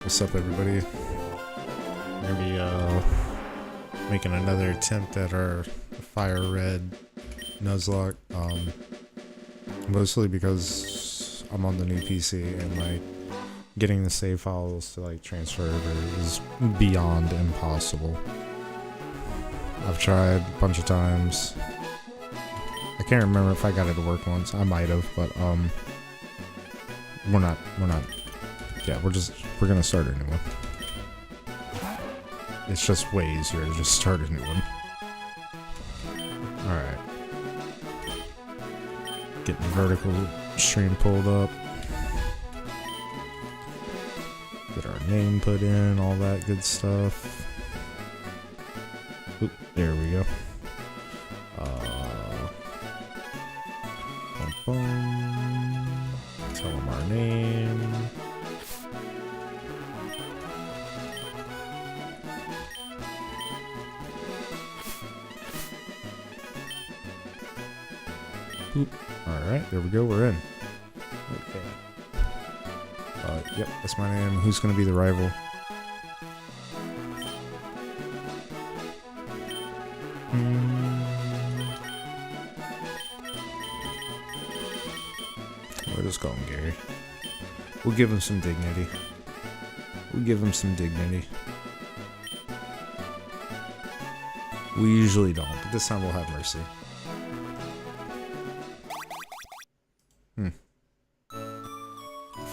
What's up, everybody? We're gonna be making another attempt at our fire red Nuzlocke. Mostly because I'm on the new PC and like getting the save files to like transfer over is beyond impossible. I've tried a bunch of times. I can't remember if I got it to work once. I might have, but we're not. Yeah, we're gonna start a new one. It's just way easier to just start a new one. Alright. Getting the vertical stream pulled up. Get our name put in, all that good stuff. Oop, there we go. Boom, boom. Tell them our name. Boop. Alright, there we go, we're in. Okay. Yep, that's my name. Who's gonna be the rival? We'll just call him Gary. We'll give him some dignity. We usually don't, but this time we'll have mercy.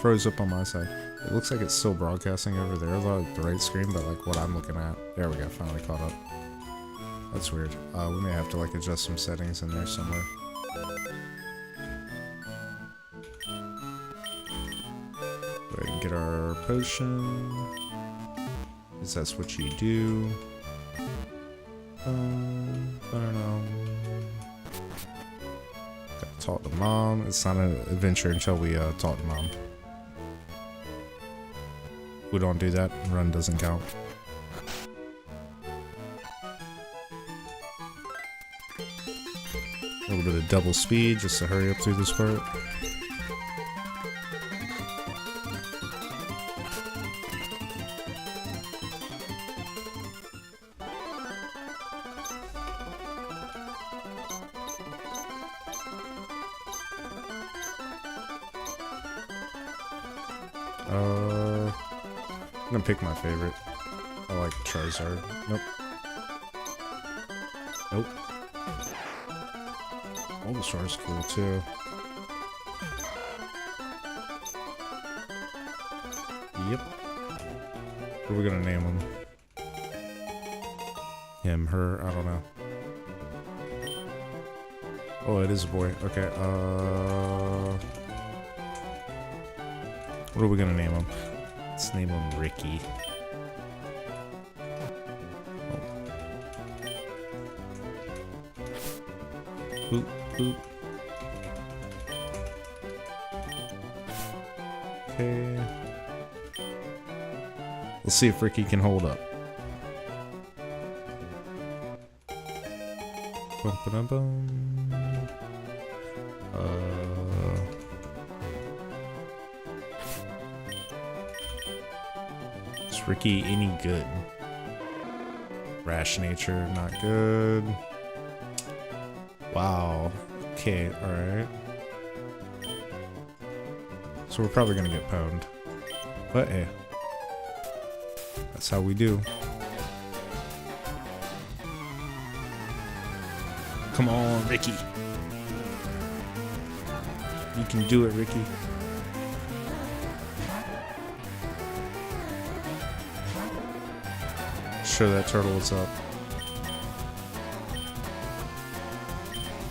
Froze up on my side. It looks like it's still broadcasting over there, like the right screen, but like what I'm looking at. There we go, finally caught up. That's weird. We may have to like adjust some settings in there somewhere. Go ahead and get our potion. Because that's what you do. I don't know. Gotta talk to mom. It's not an adventure until we talk to mom. We don't do that, run doesn't count. A little bit of double speed just to hurry up through this part. I'm gonna pick my favorite. I like Charizard. Nope. Nope. Bulbasaur's cool too. Yep. What are we gonna name him? Him, her, I don't know. Oh, it is a boy. Okay, what are we gonna name him? Let's name him Ricky. Oh. Boop, boop. Okay. Let's see if Ricky can hold up. Bum, ba, dum, bum. Ricky any good? Rash nature, not good. Wow. Okay, alright. So we're probably gonna get pwned. But hey. That's how we do. Come on, Ricky. You can do it, Ricky. Sure that turtle is up.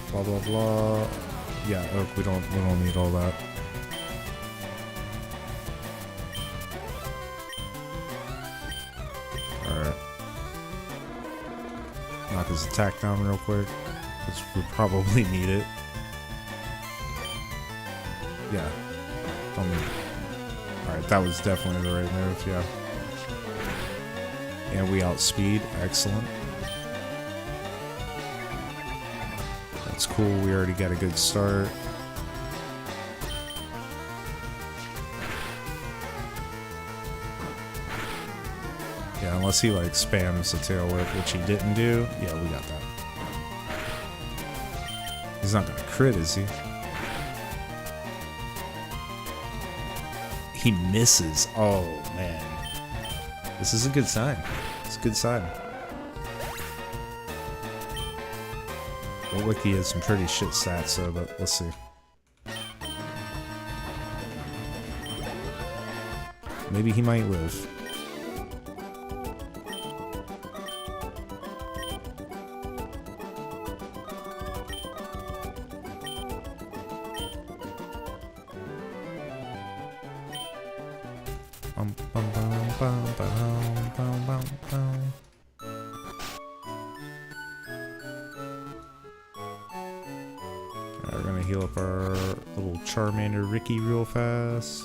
Blah blah blah. Yeah, Oak, we don't need all that. Alright. Knock his attack down real quick. Because we probably need it. Yeah. Alright, that was definitely the right move, yeah. And we outspeed. Excellent. That's cool. We already got a good start. Yeah, unless he like spams the tail whip, which he didn't do. Yeah, we got that. He's not gonna crit, is he? He misses. Oh man, this is a good sign. It's a good sign. Looked like he had some pretty shit stats though, but let's see. Maybe he might live. We're gonna heal up our little Charmander Ricky real fast.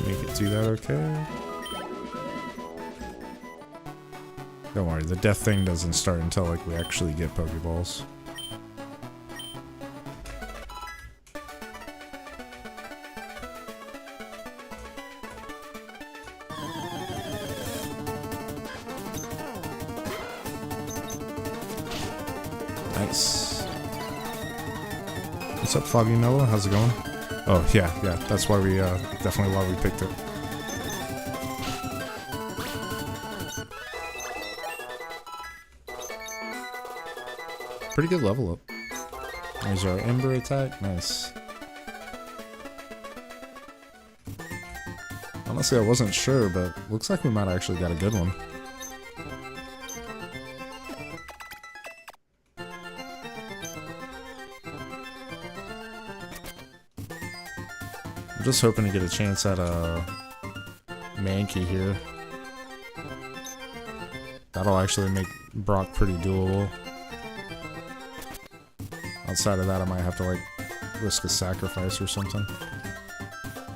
Make it do that okay. Don't worry, the death thing doesn't start until like we actually get Pokeballs. Nice. What's up, Foggy Mellow? How's it going? Oh, yeah, that's why we, definitely why we picked it. Pretty good level up. There's our Ember attack, nice. Honestly, I wasn't sure, but looks like we might actually got a good one. I'm just hoping to get a chance at a Mankey here. That'll actually make Brock pretty doable. Outside of that, I might have to like risk a sacrifice or something.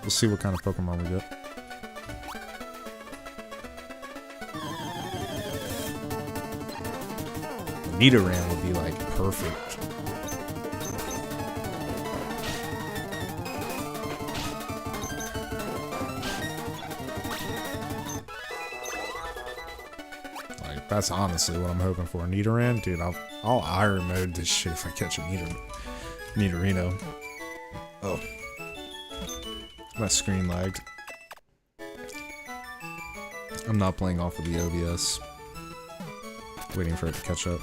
We'll see what kind of Pokemon we get. Nidoran would be like perfect. That's honestly what I'm hoping for. Nidoran? Dude, I'll Iron Mode this shit if I catch a Nidorino. Oh. My screen lagged. I'm not playing off of the OBS. Waiting for it to catch up.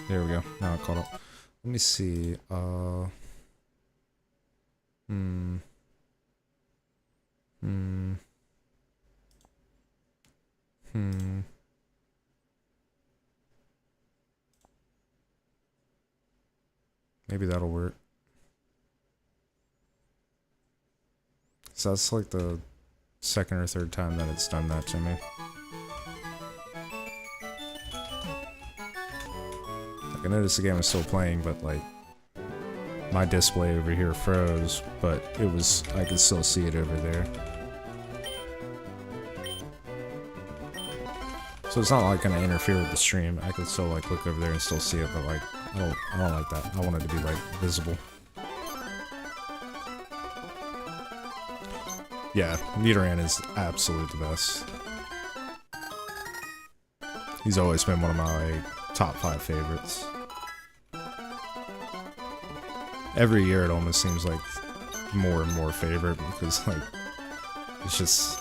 There we go. Now it caught up. Let me see. Maybe that'll work. So that's like the second or third time that it's done that to me. Like, I noticed the game was still playing, but like my display over here froze, but it was, I could still see it over there. So it's not like gonna interfere with the stream. I could still like look over there and still see it, but like I don't like that. I want it to be like visible. Yeah, Nidoran is absolutely the best. He's always been one of my top 5 favorites. Every year it almost seems like more and more favorite because like it's just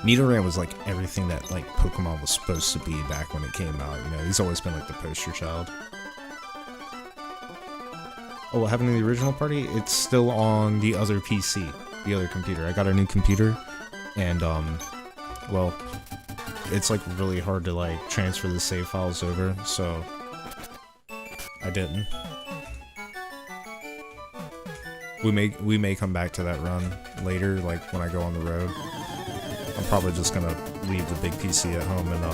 Nidoran was like everything that like Pokemon was supposed to be back when it came out, you know. He's always been like the poster child. Oh, what happened to the original party? It's still on the other PC, the other computer. I got a new computer, and well, it's like really hard to like transfer the save files over, so I didn't. We may come back to that run later, like when I go on the road. I'm probably just gonna leave the big PC at home and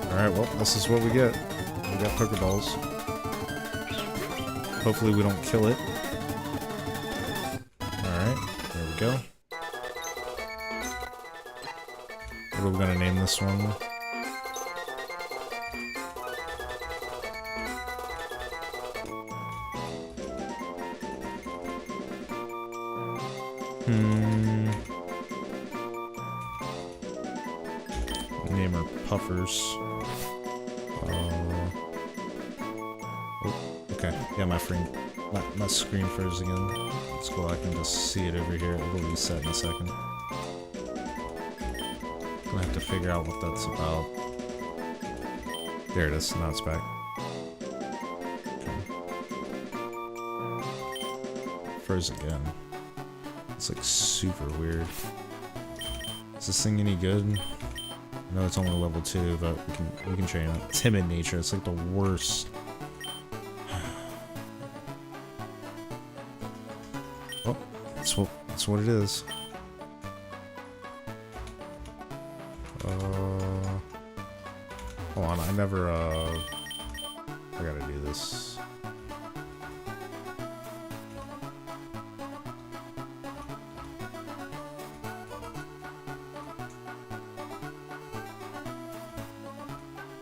Alright, well, this is what we get. We got Pokeballs. Hopefully we don't kill it. Alright, there we go. What are we gonna name this one? Name her Puffers. Oh, okay. Yeah, my screen froze again. It's cool. I can just see it over here. It'll reset in a second. Gonna have to figure out what that's about. There it is. Now it's back. Okay. Froze again. It's like super weird. Is this thing any good? I know it's only level 2, but we can train it. Timid nature. It's like the worst. Oh, that's what it is. Hold on, I gotta do this.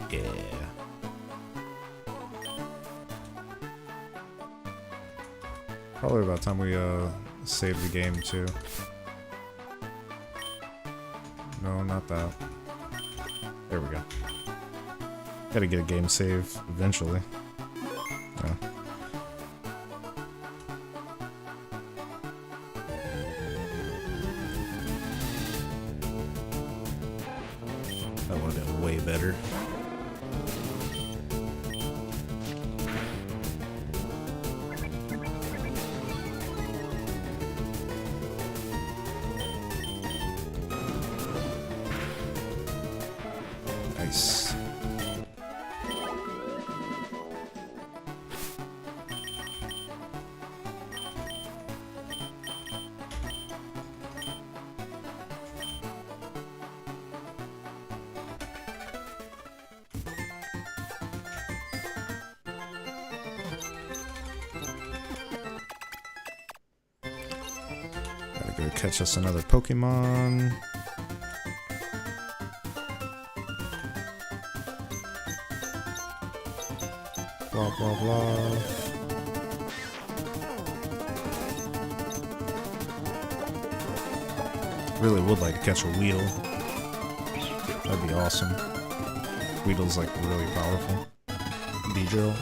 Yeah. Probably about time we save the game too. No, not that. There we go. Gotta get a game save eventually. Yeah. That would have been way better. Nice. Gotta go catch us another Pokemon. Blah, blah, blah. Really would like to catch a Weedle. That'd be awesome. Weedle's like really powerful. Beedrill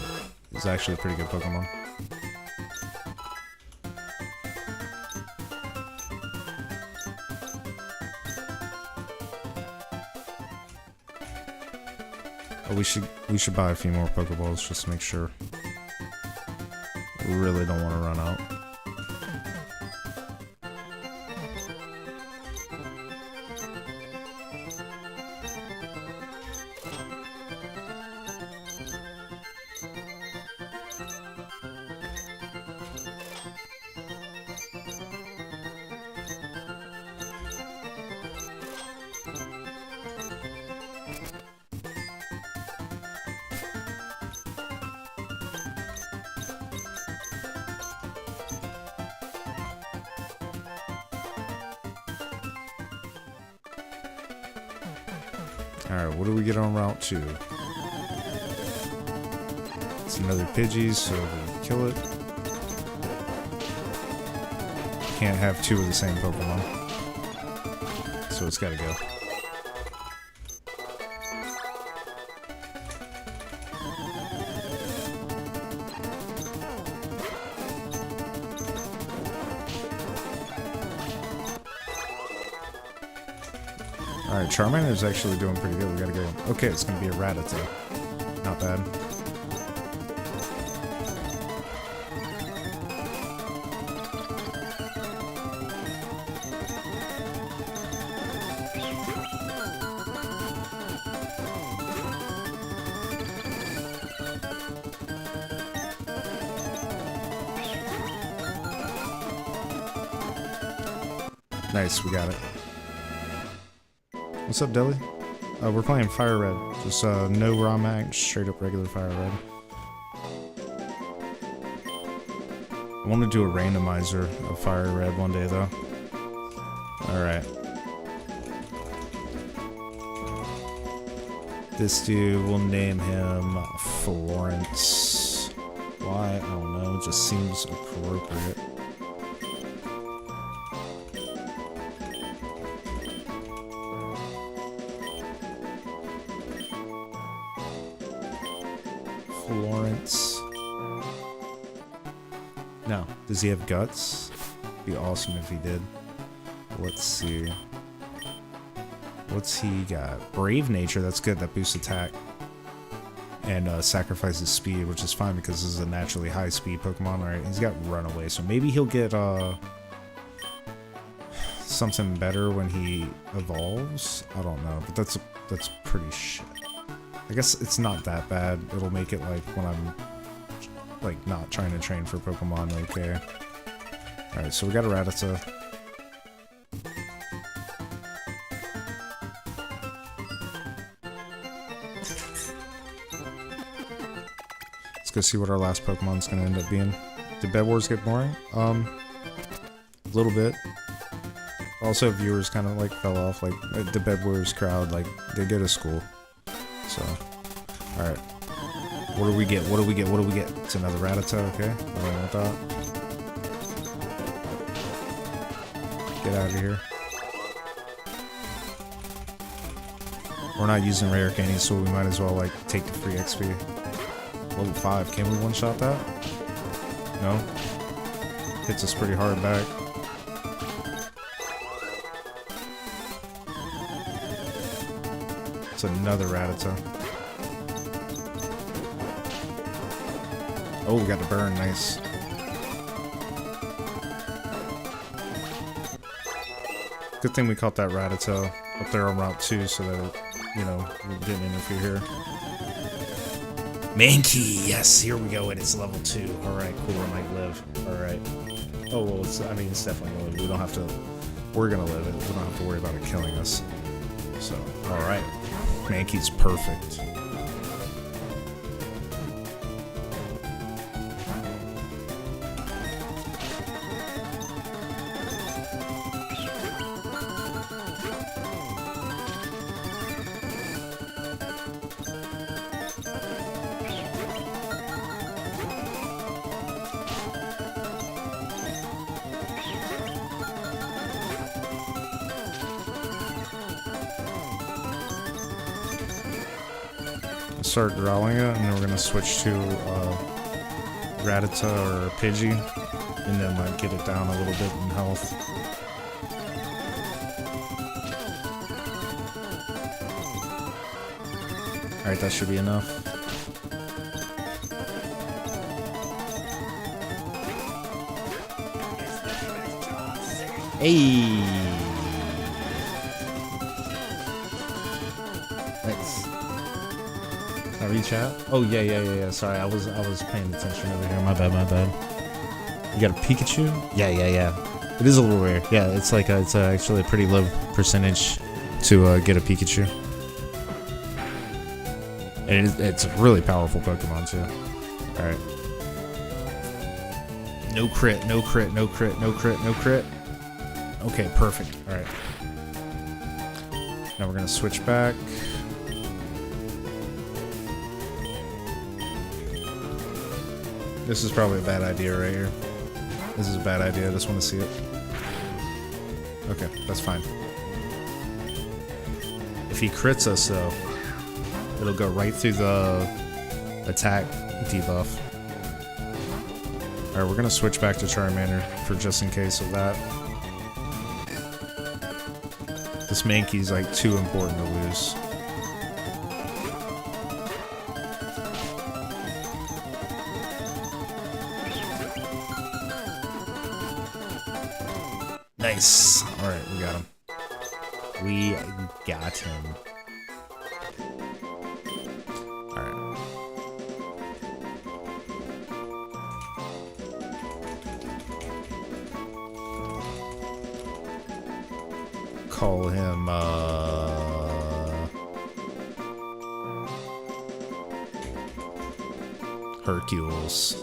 is actually a pretty good Pokemon. We should buy a few more Pokeballs just to make sure. We really don't want to run out. Alright, what do we get on Route 2? It's another Pidgey, so we kill it. Can't have two of the same Pokemon. So it's gotta go. Alright, Charmander's actually doing pretty good. We gotta go. Okay, it's gonna be a Rattata. Not bad. Nice, we got it. What's up, Dilly? We're playing Fire Red. Just no raw mag, straight up regular Fire Red. I want to do a randomizer of Fire Red one day, though. Alright. This dude, we'll name him Florence. Why? I don't know. It just seems appropriate. Florence. No. Does he have guts? Be awesome if he did. Let's see. What's he got? Brave nature, that's good, that boosts attack. And sacrifices speed, which is fine because this is a naturally high speed Pokemon. Alright, he's got runaway, so maybe he'll get something better when he evolves. I don't know, but that's pretty shit. I guess it's not that bad. It'll make it like when I'm like not trying to train for Pokemon okay. Alright, so we got a Rattata. Let's go see what our last Pokemon's gonna end up being. Did Bed Wars get boring? A little bit. Also, viewers kind of like fell off. Like the Bed Wars crowd, like they go to school. So, all right. What do we get? What do we get? What do we get? It's another Rattata. Okay, I don't want that. Get out of here. We're not using rare candies, so we might as well like take the free XP. Level 5. Can we one-shot that? No. Hits us pretty hard back. It's another Rattata. Oh, we got the burn. Nice. Good thing we caught that Rattata up there on Route 2 so that, you know, we didn't interfere here. Mankey! Yes, here we go, and it's level 2. Alright, cool, it might live. Alright. Oh, well, it's definitely gonna live. We don't have to... We're gonna live it. We don't have to worry about it killing us. So, alright. Mankey's perfect. Start growling it, and then we're gonna switch to Rattata or Pidgey, and then like get it down a little bit in health. Alright, that should be enough. Hey. Thanks. Chat? Oh yeah. Sorry, I was paying attention over here. My bad. You got a Pikachu? Yeah. It is a little rare. Yeah, it's like it's actually a pretty low percentage to get a Pikachu, and it's a really powerful Pokemon too. All right. No crit. Okay, perfect. All right. Now we're gonna switch back. This is probably a bad idea right here. This is a bad idea. I just want to see it. Okay, that's fine. If he crits us, though, it'll go right through the attack debuff. Alright, we're going to switch back to Charmander for just in case of that. This Mankey's like too important to lose. Nice. Alright, we got him. We got him. Alright. call him, Hercules.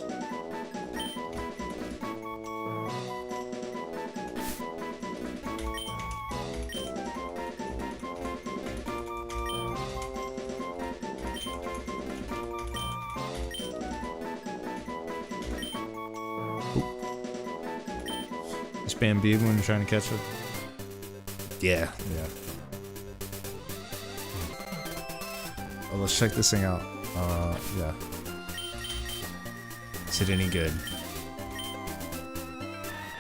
Spam B when you're trying to catch it. Yeah. Well, let's check this thing out. Yeah. Is it any good?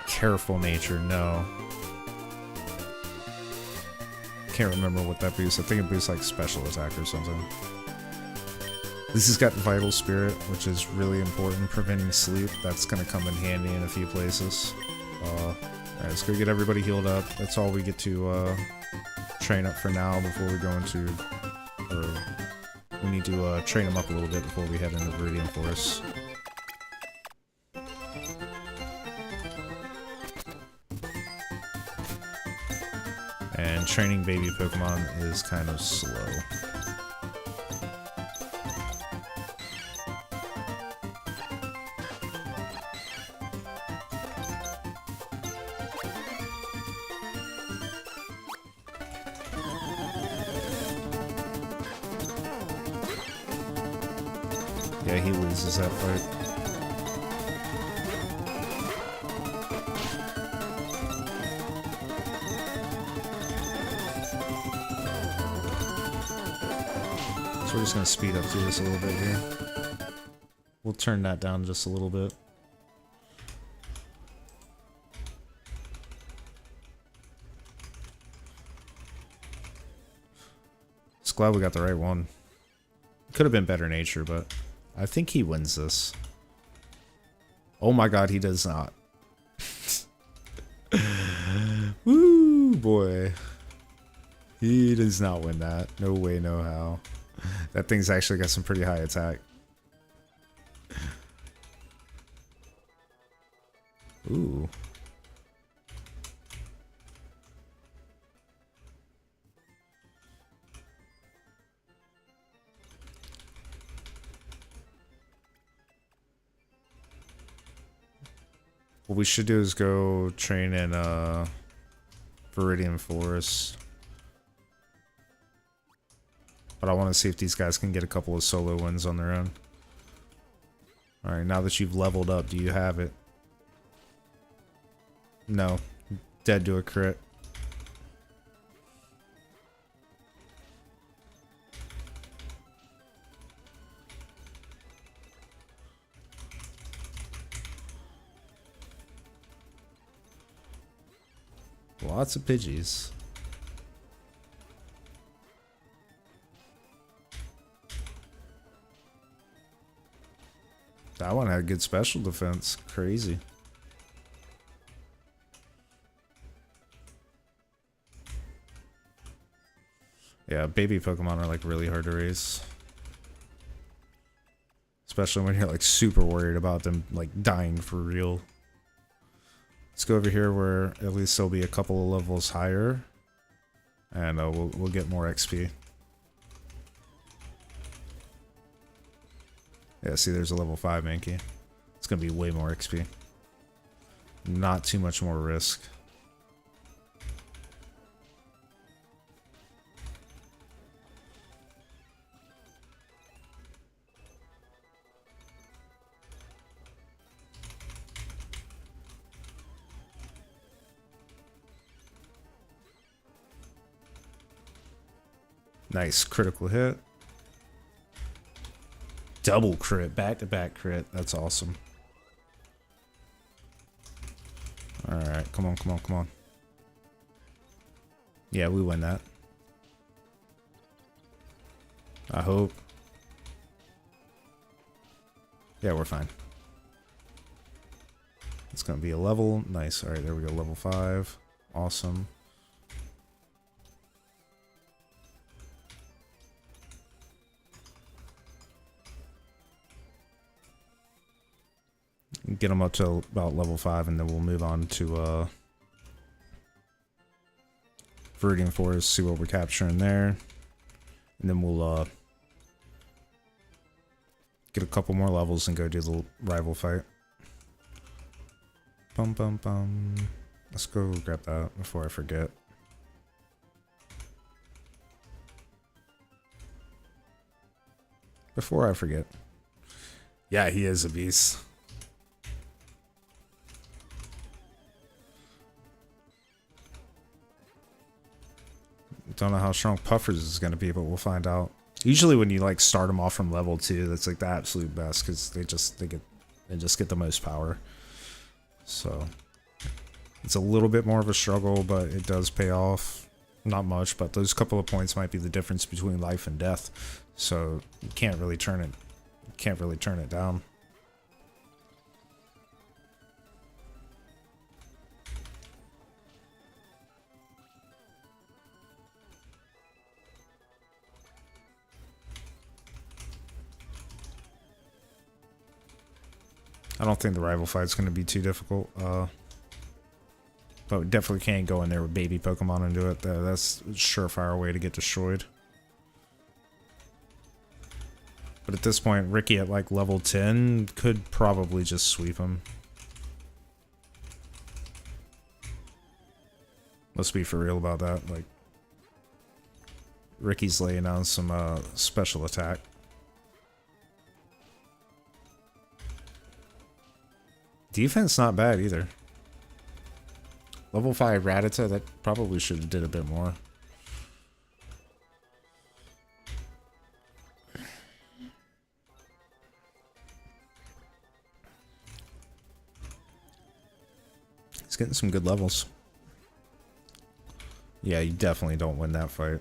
Careful nature, no. Can't remember what that boosts. I think it boosts like special attack or something. This has got Vital Spirit, which is really important, preventing sleep. That's gonna come in handy in a few places. Alright, let's go get everybody healed up. That's all we get to train up for now before we go into... Or we need to train them up a little bit before we head into Viridian Forest. And training baby Pokemon is kind of slow. Yeah, he loses that fight. So we're just going to speed up through this a little bit here. We'll turn that down just a little bit. Just glad we got the right one. Could have been better nature, but I think he wins this. Oh my god, he does not. Woo, boy. He does not win that. No way, no how. That thing's actually got some pretty high attack. Ooh. What we should do is go train in Viridian Forest. But I want to see if these guys can get a couple of solo wins on their own. Alright, now that you've leveled up, do you have it? No. Dead to a crit. Lots of Pidgeys. That one had good special defense. Crazy. Yeah, baby Pokemon are like really hard to raise. Especially when you're like super worried about them like dying for real. Let's go over here where at least they'll be a couple of levels higher. And we'll get more XP. Yeah, see, there's a level 5 Mankey. It's going to be way more XP. Not too much more risk. Nice critical hit. Double crit, back-to-back crit. That's awesome. Alright, come on, come on, come on. Yeah, we win that. I hope. Yeah, we're fine. It's gonna be a level. Nice. Alright, there we go. Level 5. Awesome. Get them up to about level 5 and then we'll move on to Viridian Forest, see what we're capturing there. And then we'll get a couple more levels and go do the rival fight. Bum bum bum. Let's go grab that before I forget. Before I forget. Yeah, he is a beast. Don't know how strong Puffers is going to be, but we'll find out. Usually when you like start them off from level 2, that's like the absolute best because they just get the most power. So it's a little bit more of a struggle, but it does pay off. Not much, but those couple of points might be the difference between life and death. So you can't really turn it down. I don't think the rival fight's going to be too difficult. But we definitely can't go in there with baby Pokemon and do it. That's a surefire way to get destroyed. But at this point, Ricky at like level 10 could probably just sweep him. Let's be for real about that. Like, Ricky's laying on some special attack. Defense not bad either. Level 5 Rattata, that probably should have did a bit more. He's getting some good levels. Yeah, you definitely don't win that fight.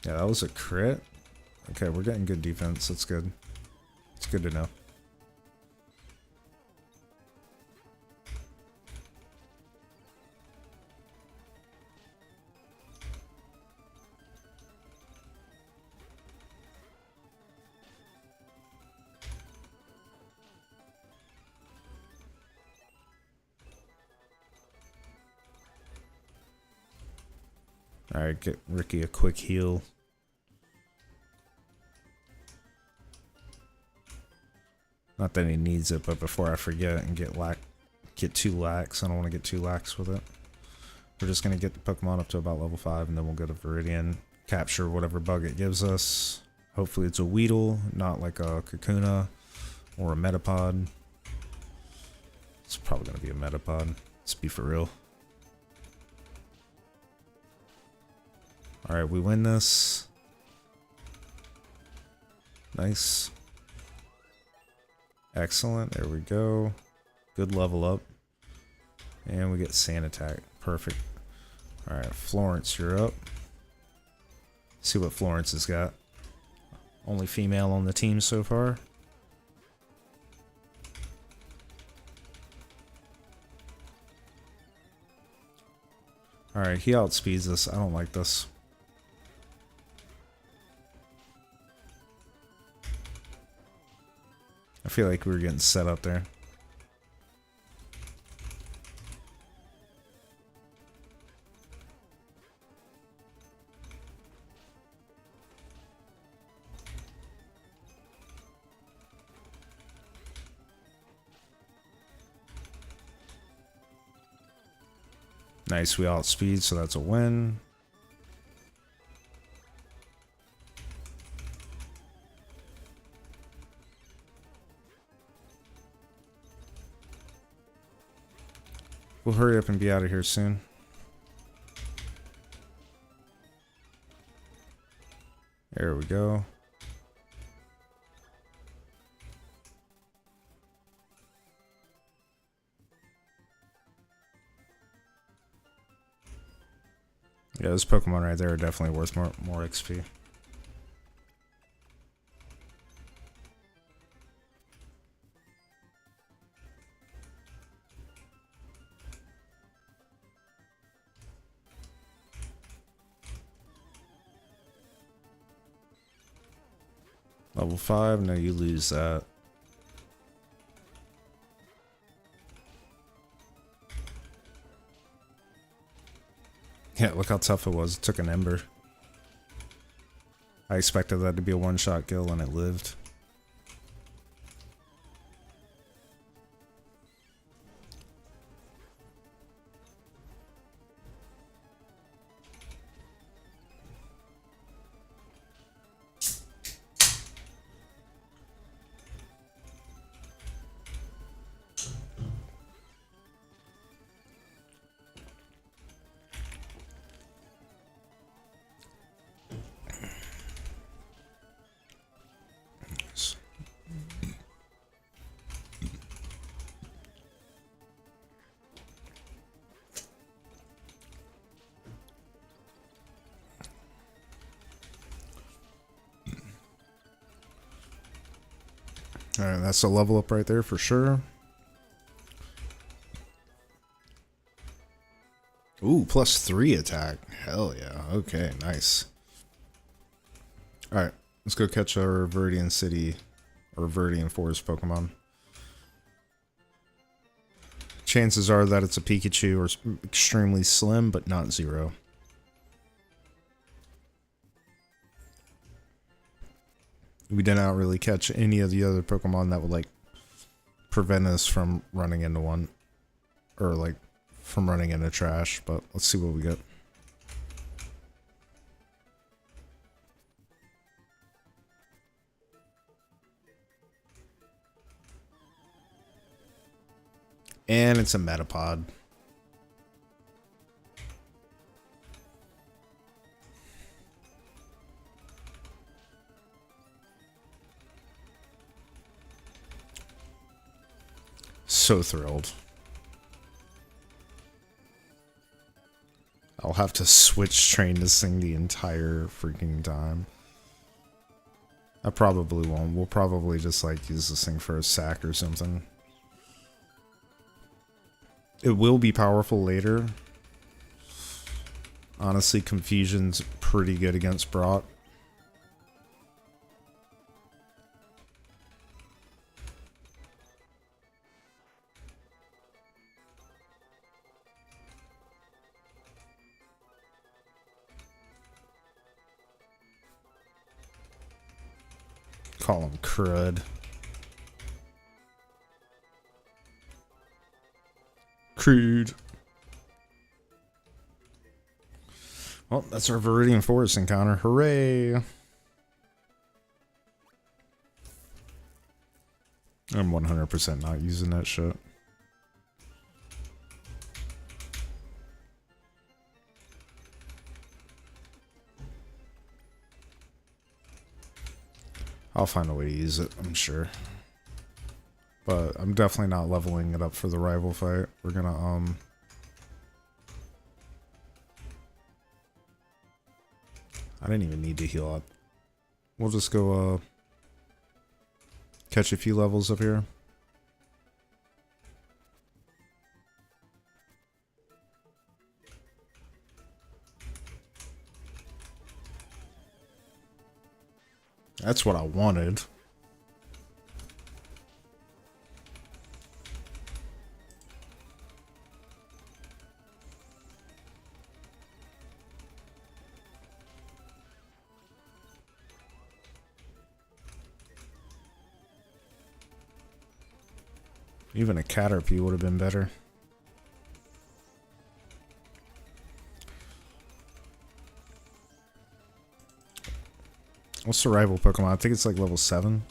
Yeah, that was a crit. Okay, we're getting good defense. That's good. It's good to know. Alright, get Ricky a quick heal. Not that he needs it, but before I forget and get 2 lax, I don't want to get 2 lax with it. We're just going to get the Pokemon up to about level 5, and then we'll go to Viridian, capture whatever bug it gives us. Hopefully it's a Weedle, not like a Kakuna or a Metapod. It's probably going to be a Metapod. Let's be for real. Alright, we win this. Nice. Excellent, there we go. Good level up. And we get Sand Attack. Perfect. Alright, Florence, you're up. See what Florence has got. Only female on the team so far. Alright, he outspeeds us. I don't like this. I feel like we were getting set up there. Nice, we outspeed, so that's a win. We'll hurry up and be out of here soon. There we go. Yeah, those Pokemon right there are definitely worth more XP. Level 5, no, you lose that. Yeah, look how tough it was. It took an ember. I expected that to be a one-shot kill and it lived. Alright, that's a level up right there for sure. Ooh, +3 attack. Hell yeah. Okay, nice. Alright, let's go catch our Verdian City or Verdian Forest Pokemon. Chances are that it's a Pikachu or extremely slim, but not zero. We did not really catch any of the other Pokemon that would like prevent us from running into one, or like from running into trash, but let's see what we get. And it's a Metapod. So thrilled. I'll have to switch train this thing the entire freaking time. I probably won't. We'll probably just like use this thing for a sack or something. It will be powerful later. Honestly, Confusion's pretty good against Brock. Call him crud. Crude. Well, that's our Viridian Forest encounter. Hooray! I'm 100% not using that shit. I'll find a way to use it, I'm sure. But I'm definitely not leveling it up for the rival fight. We're gonna, I didn't even need to heal up. We'll just go, catch a few levels up here. That's what I wanted. Even a Caterpie would have been better. What's the rival Pokemon? I think it's like level 7.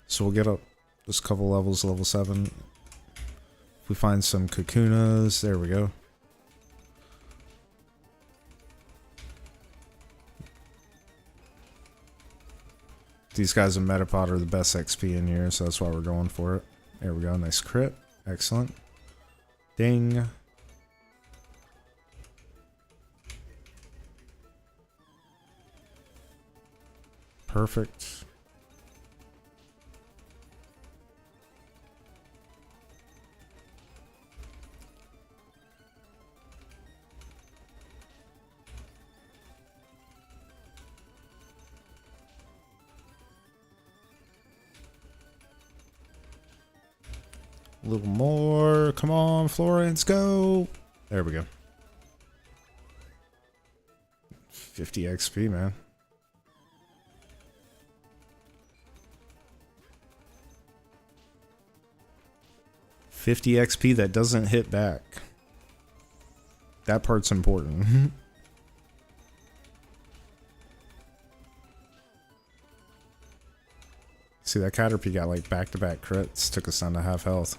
So we'll get up just a couple levels, level 7. If we find some Kakunas, there we go. These guys in Metapod are the best XP in here, so that's why we're going for it. There we go, nice crit. Excellent. Ding. Perfect. A little more. Come on, Florence, go. There we go. 50 XP, man. 50 XP that doesn't hit back. That part's important. See, that Caterpie got like back-to-back crits, took us down to half health.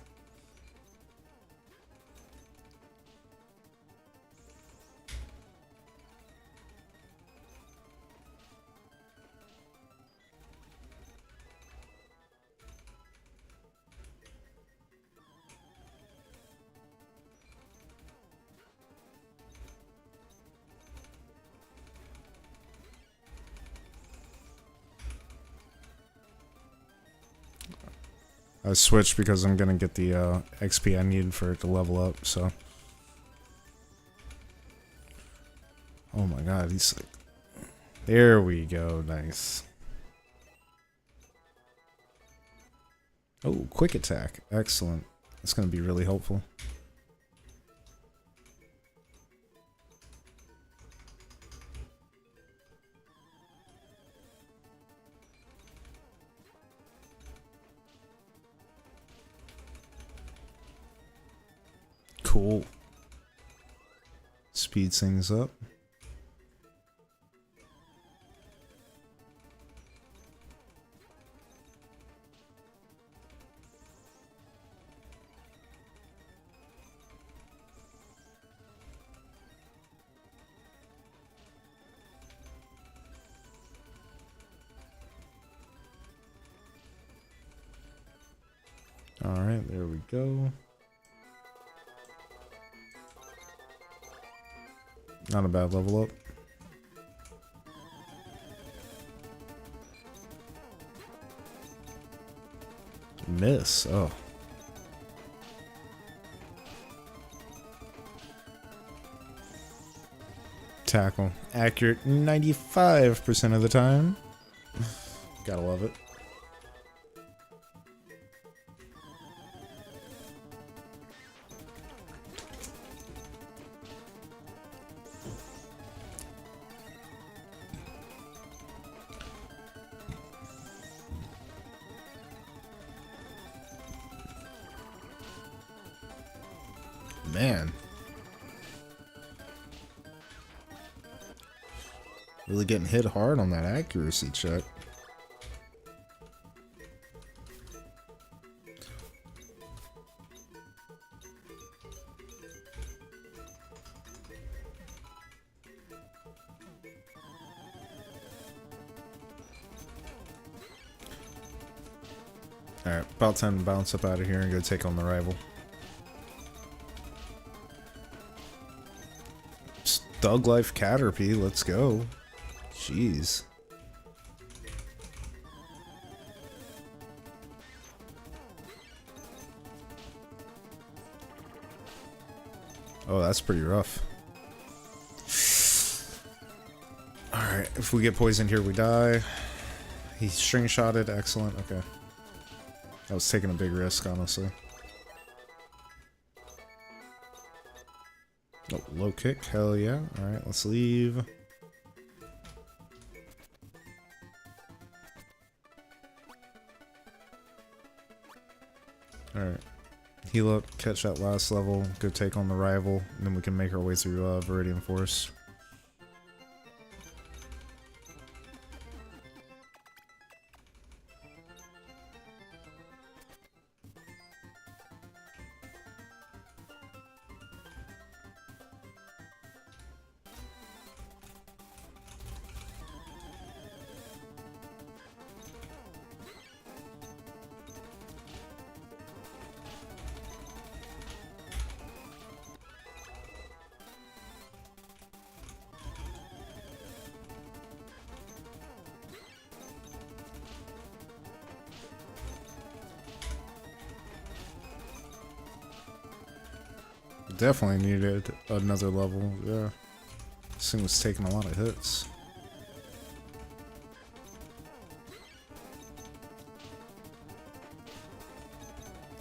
I switched because I'm gonna get the XP I need for it to level up, so. Oh my god, he's like... There we go, nice. Oh, quick attack, excellent. That's gonna be really helpful. Cool. Speeds things up. All right, there we go. Not a bad level up. Miss. Oh. Tackle. Accurate 95% of the time. Gotta love it. Man. Really getting hit hard on that accuracy check. Alright, about time to bounce up out of here and go take on the rival. Thug Life Caterpie, let's go. Jeez. Oh, that's pretty rough. Alright, if we get poisoned here, we die. He string shotted, excellent, okay. I was taking a big risk, honestly. Oh, low kick, hell yeah. Alright, let's leave. Alright. Heal up, catch that last level, go take on the rival, and then we can make our way through Viridian Forest. Definitely needed another level, yeah. This thing was taking a lot of hits.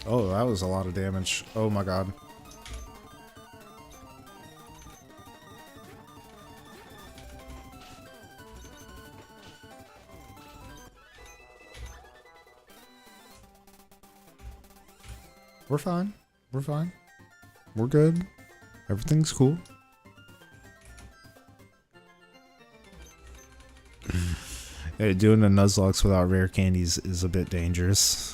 Oh, that was a lot of damage. Oh my god. We're fine. We're fine. We're good. Everything's cool. Hey, doing the Nuzlocks without rare candies is a bit dangerous.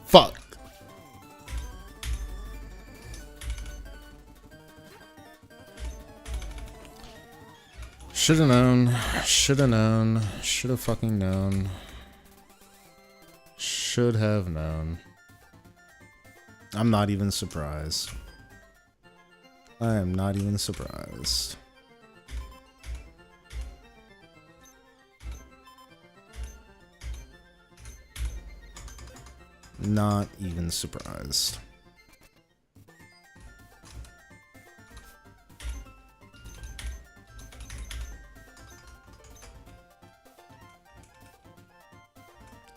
Fuck. Shoulda known. Shoulda known. Shoulda fucking known. Should have known. I'm not even surprised. I am not even surprised. Not even surprised.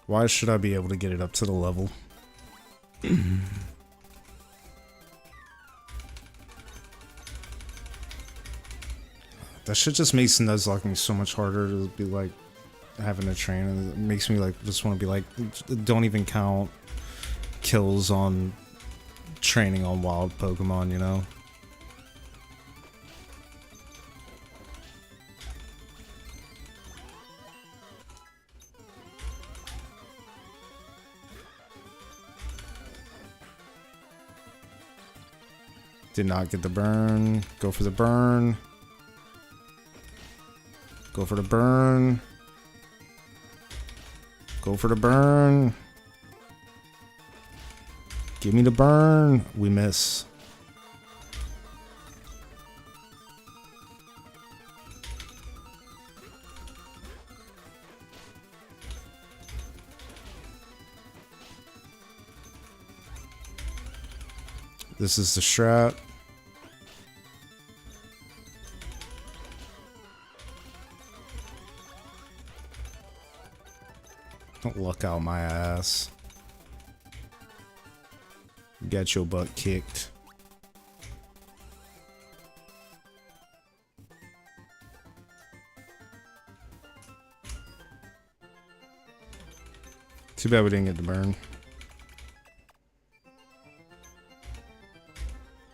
Why should I be able to get it up to the level? That shit just makes Nuzlocking so much harder to be like having to train, and it makes me like just want to be like, don't even count kills on training on wild Pokemon, you know? Did not get the burn. Go for the burn. Go for the burn. Go for the burn. Give me the burn. We miss. This is the strat. Don't luck out my ass. Get your butt kicked. Too bad we didn't get the burn.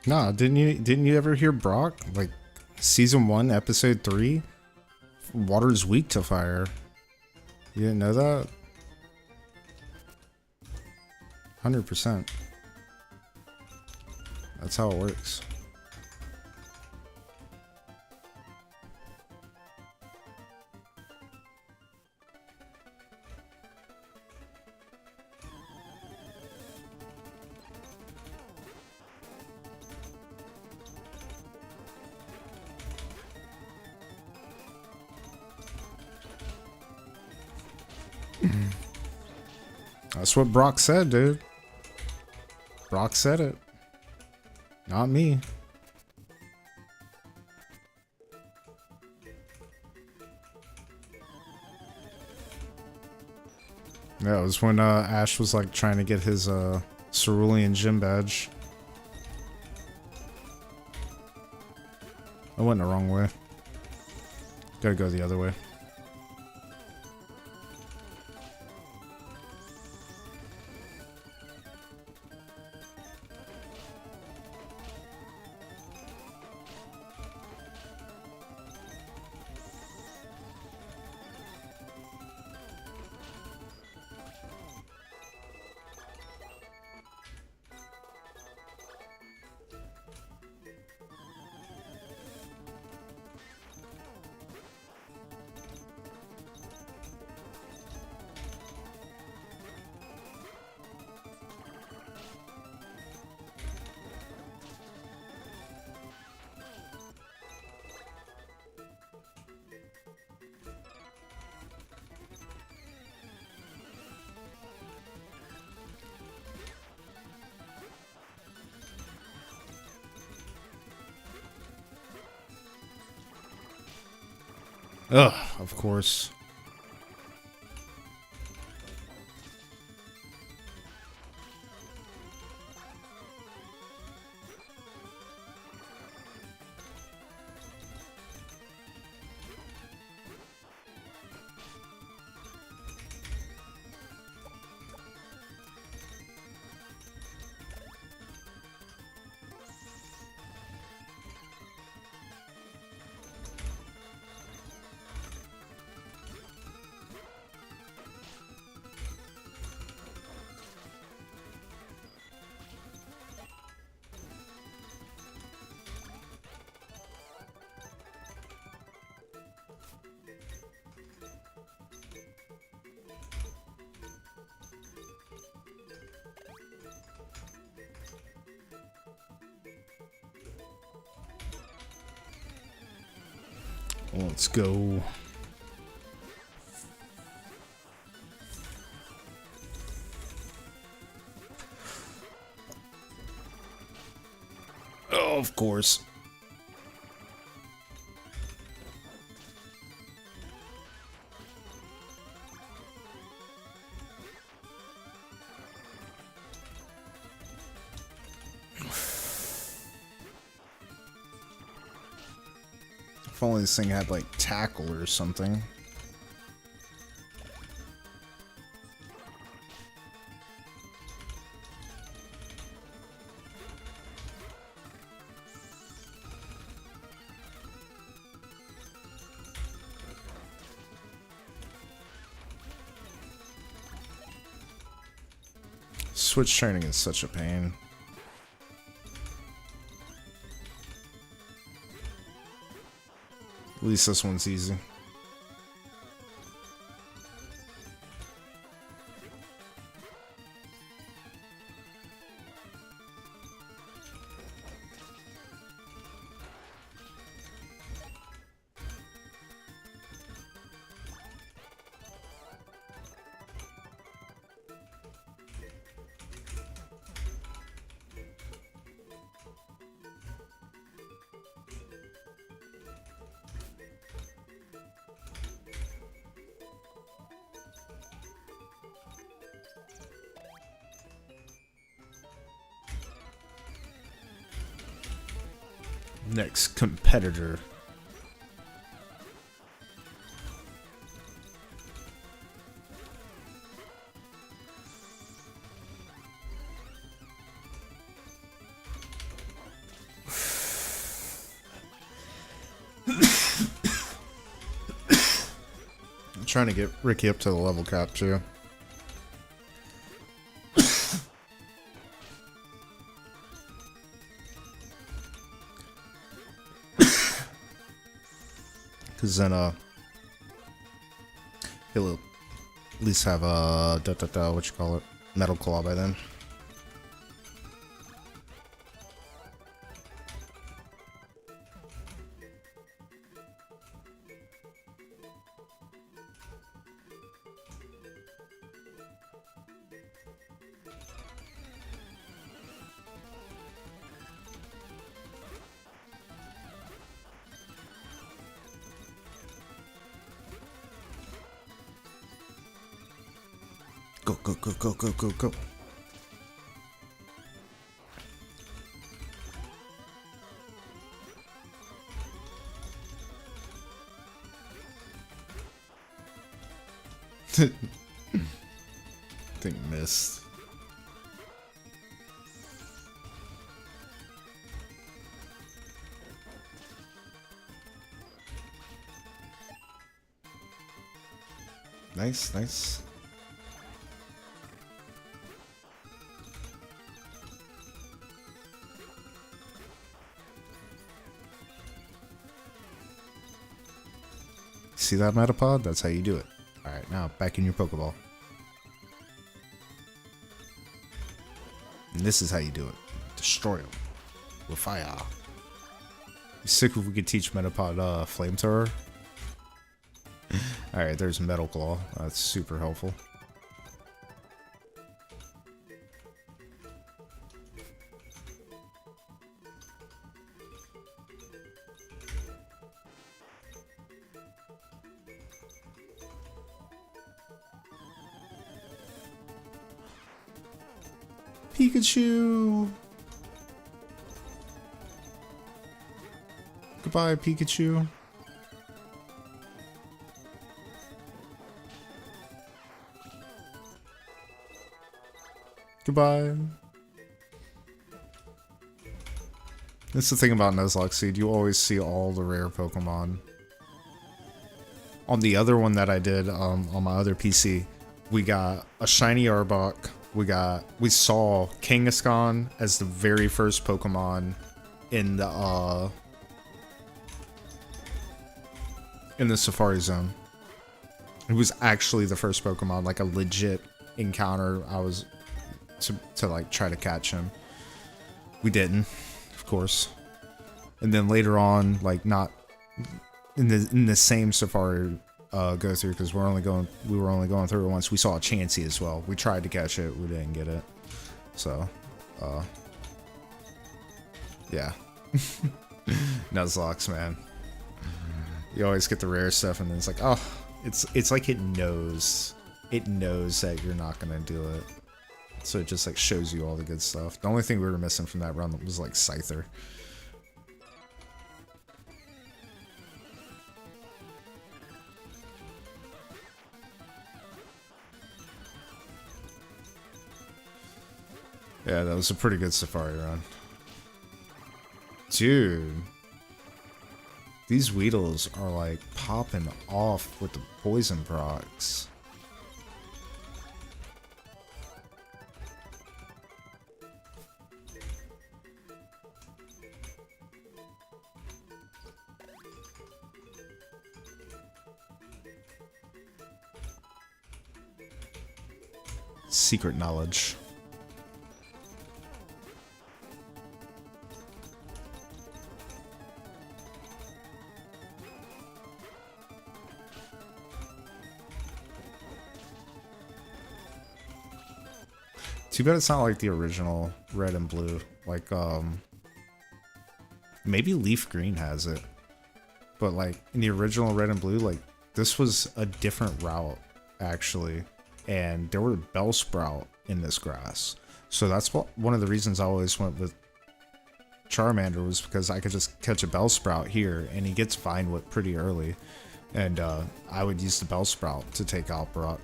Nah, didn't you ever hear Brock? Like season 1, episode 3? Water is weak to fire. You didn't know that? 100%. That's how it works. That's what Brock said, dude. Brock said it. Not me. Yeah, it was when Ash was like trying to get his Cerulean gym badge. I went the wrong way. Gotta go the other way. Ugh, of course. Let's go. Oh, of course. If only this thing had, like, tackle or something. Switch training is such a pain. At least this one's easy. Next competitor. I'm trying to get Ricky up to the level cap too. Cause then he'll at least have what you call it, metal claw by then. Go, go, go, go, go, go, go. Thing missed. Nice, nice. See that Metapod? That's how you do it. Alright, now back in your Pokeball. And this is how you do it. Destroy them with fire. Be sick if we could teach Metapod Flamethrower. Alright, there's Metal Claw. That's super helpful. Pikachu! Goodbye, Pikachu. Goodbye. That's the thing about Nuzlocke Seed. You always see all the rare Pokemon. On the other one that I did on my other PC, we got a shiny Arbok. We saw Kangaskhan as the very first Pokemon in the Safari Zone. It was actually the first Pokemon, like a legit encounter. I was to like try to catch him. We didn't, of course. And then later on, like not in the same Safari go through, because we were only going through it once. We saw a Chansey as well. We tried to catch it, we didn't get it. So, yeah. Nuzlocks, man. You always get the rare stuff, and then it's like, oh, it's like it knows that you're not gonna do it. So it just like shows you all the good stuff. The only thing we were missing from that run was like Scyther. Yeah, that was a pretty good Safari run. Dude. These Weedles are like popping off with the poison procs. Secret knowledge. Too bad it's not like the original red and blue. Like, maybe leaf green has it. But like in the original red and blue, like this was a different route actually. And there were Bellsprout in this grass. So that's one of the reasons I always went with Charmander, was because I could just catch a Bellsprout here and he gets Vine Whip pretty early. And I would use the Bellsprout to take out Brock.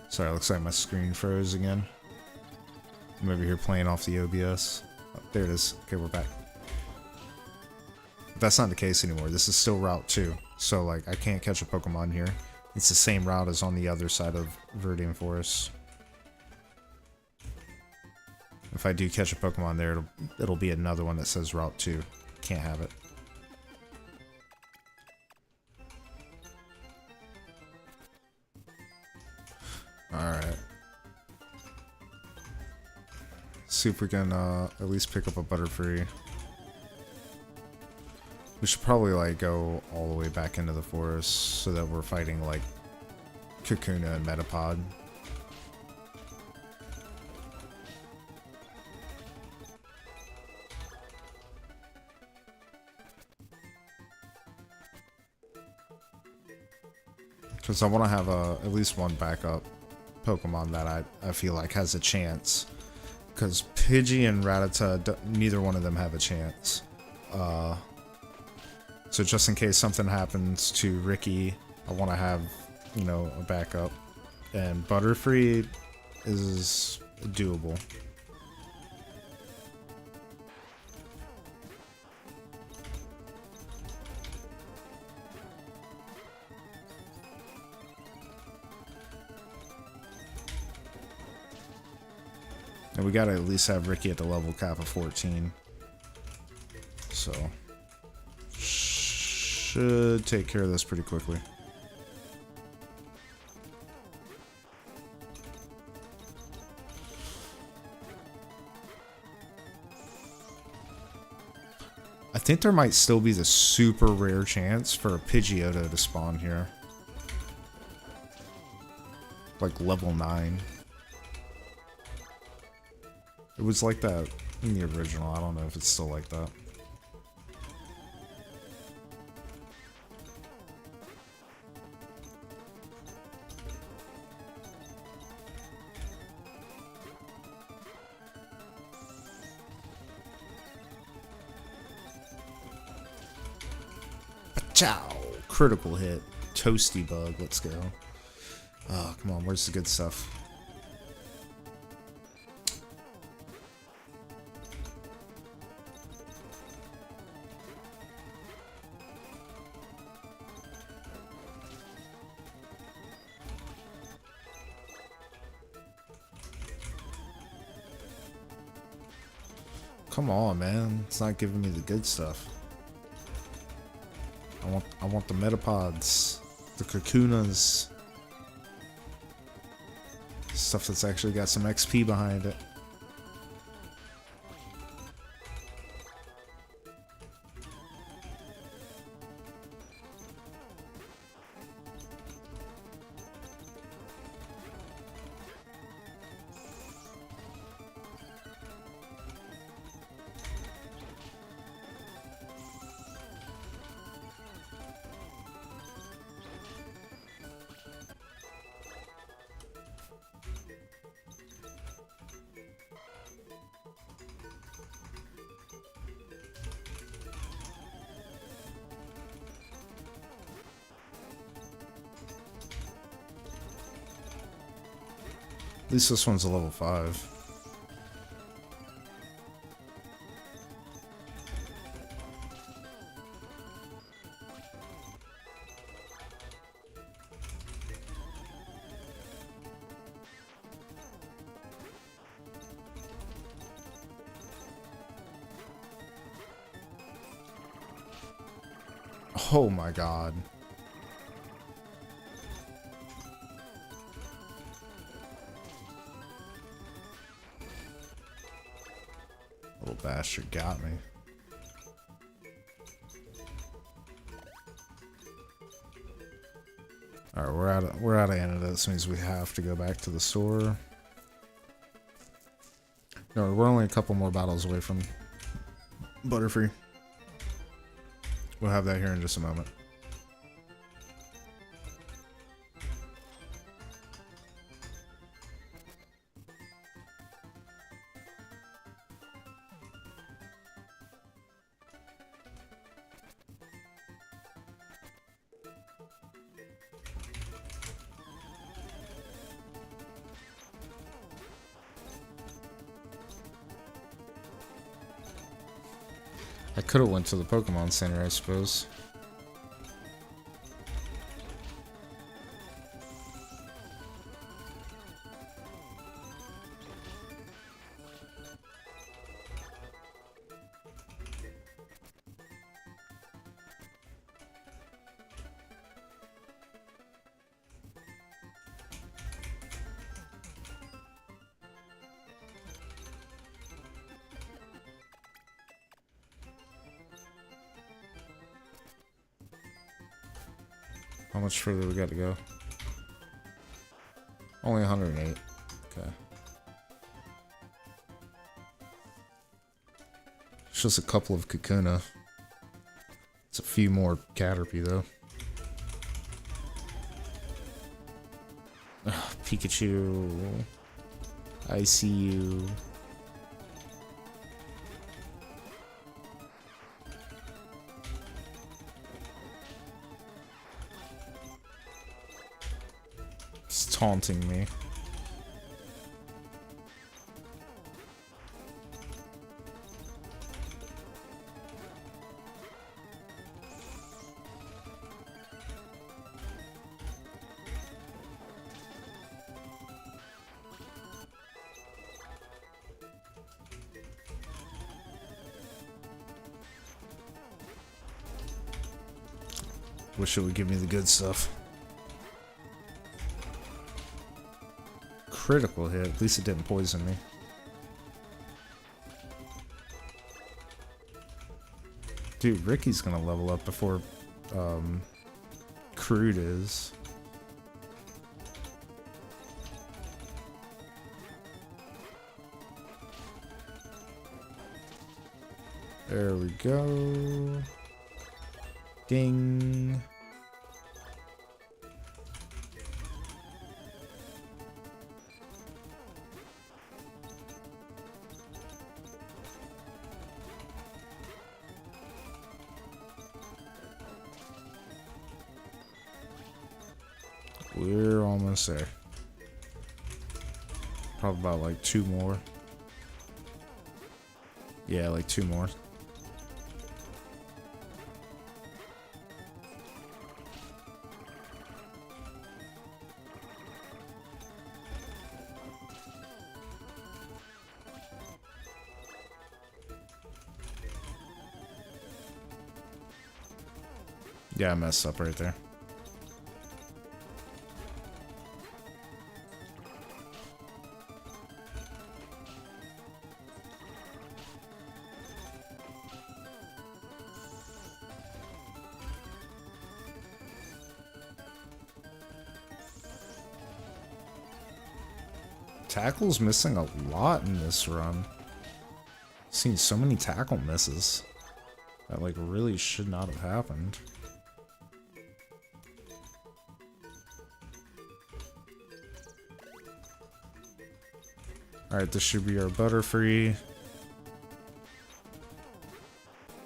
Sorry, looks like my screen froze again. I'm over here playing off the OBS. Oh, there it is. Okay, we're back. But that's not the case anymore. This is still Route 2. So, like, I can't catch a Pokemon here. It's the same route as on the other side of Viridian Forest. If I do catch a Pokemon there, it'll be another one that says Route 2. Can't have it. Alright. See if we can at least pick up a Butterfree. We should probably like go all the way back into the forest so that we're fighting like Kakuna and Metapod. Because I want to have at least one backup Pokemon that I feel like has a chance. Because Pidgey and Rattata, neither one of them have a chance. So just in case something happens to Ricky, I want to have, you know, a backup. And Butterfree is doable. And we gotta at least have Ricky at the level cap of 14. So should take care of this pretty quickly. I think there might still be the super rare chance for a Pidgeotto to spawn here. Like level 9. It was like that in the original. I don't know if it's still like that. Chow! Critical hit. Toasty bug. Let's go. Oh, come on. Where's the good stuff? Come on, man. It's not giving me the good stuff. I want the metapods, the cocooners. Stuff that's actually got some XP behind it. At least this one's a level 5. Oh my god. Little bastard got me. Alright, we're out of antidotes, means we have to go back to the store. No, we're only a couple more battles away from Butterfree. We'll have that here in just a moment. I could have went to the Pokemon Center, I suppose. How much further we got to go? Only 108. Okay. It's just a couple of Kakuna. It's a few more Caterpie though. Ugh, Pikachu. I see you. It's taunting me. Wish it would give me the good stuff. Critical hit. At least it didn't poison me. Dude, Ricky's gonna level up before Crude is. There we go. Ding. We're almost there. Probably about like 2 more. Yeah, like 2 more. Yeah, I messed up right there. Tackle's missing a lot in this run. Seen so many tackle misses that like really should not have happened. Alright, this should be our Butterfree.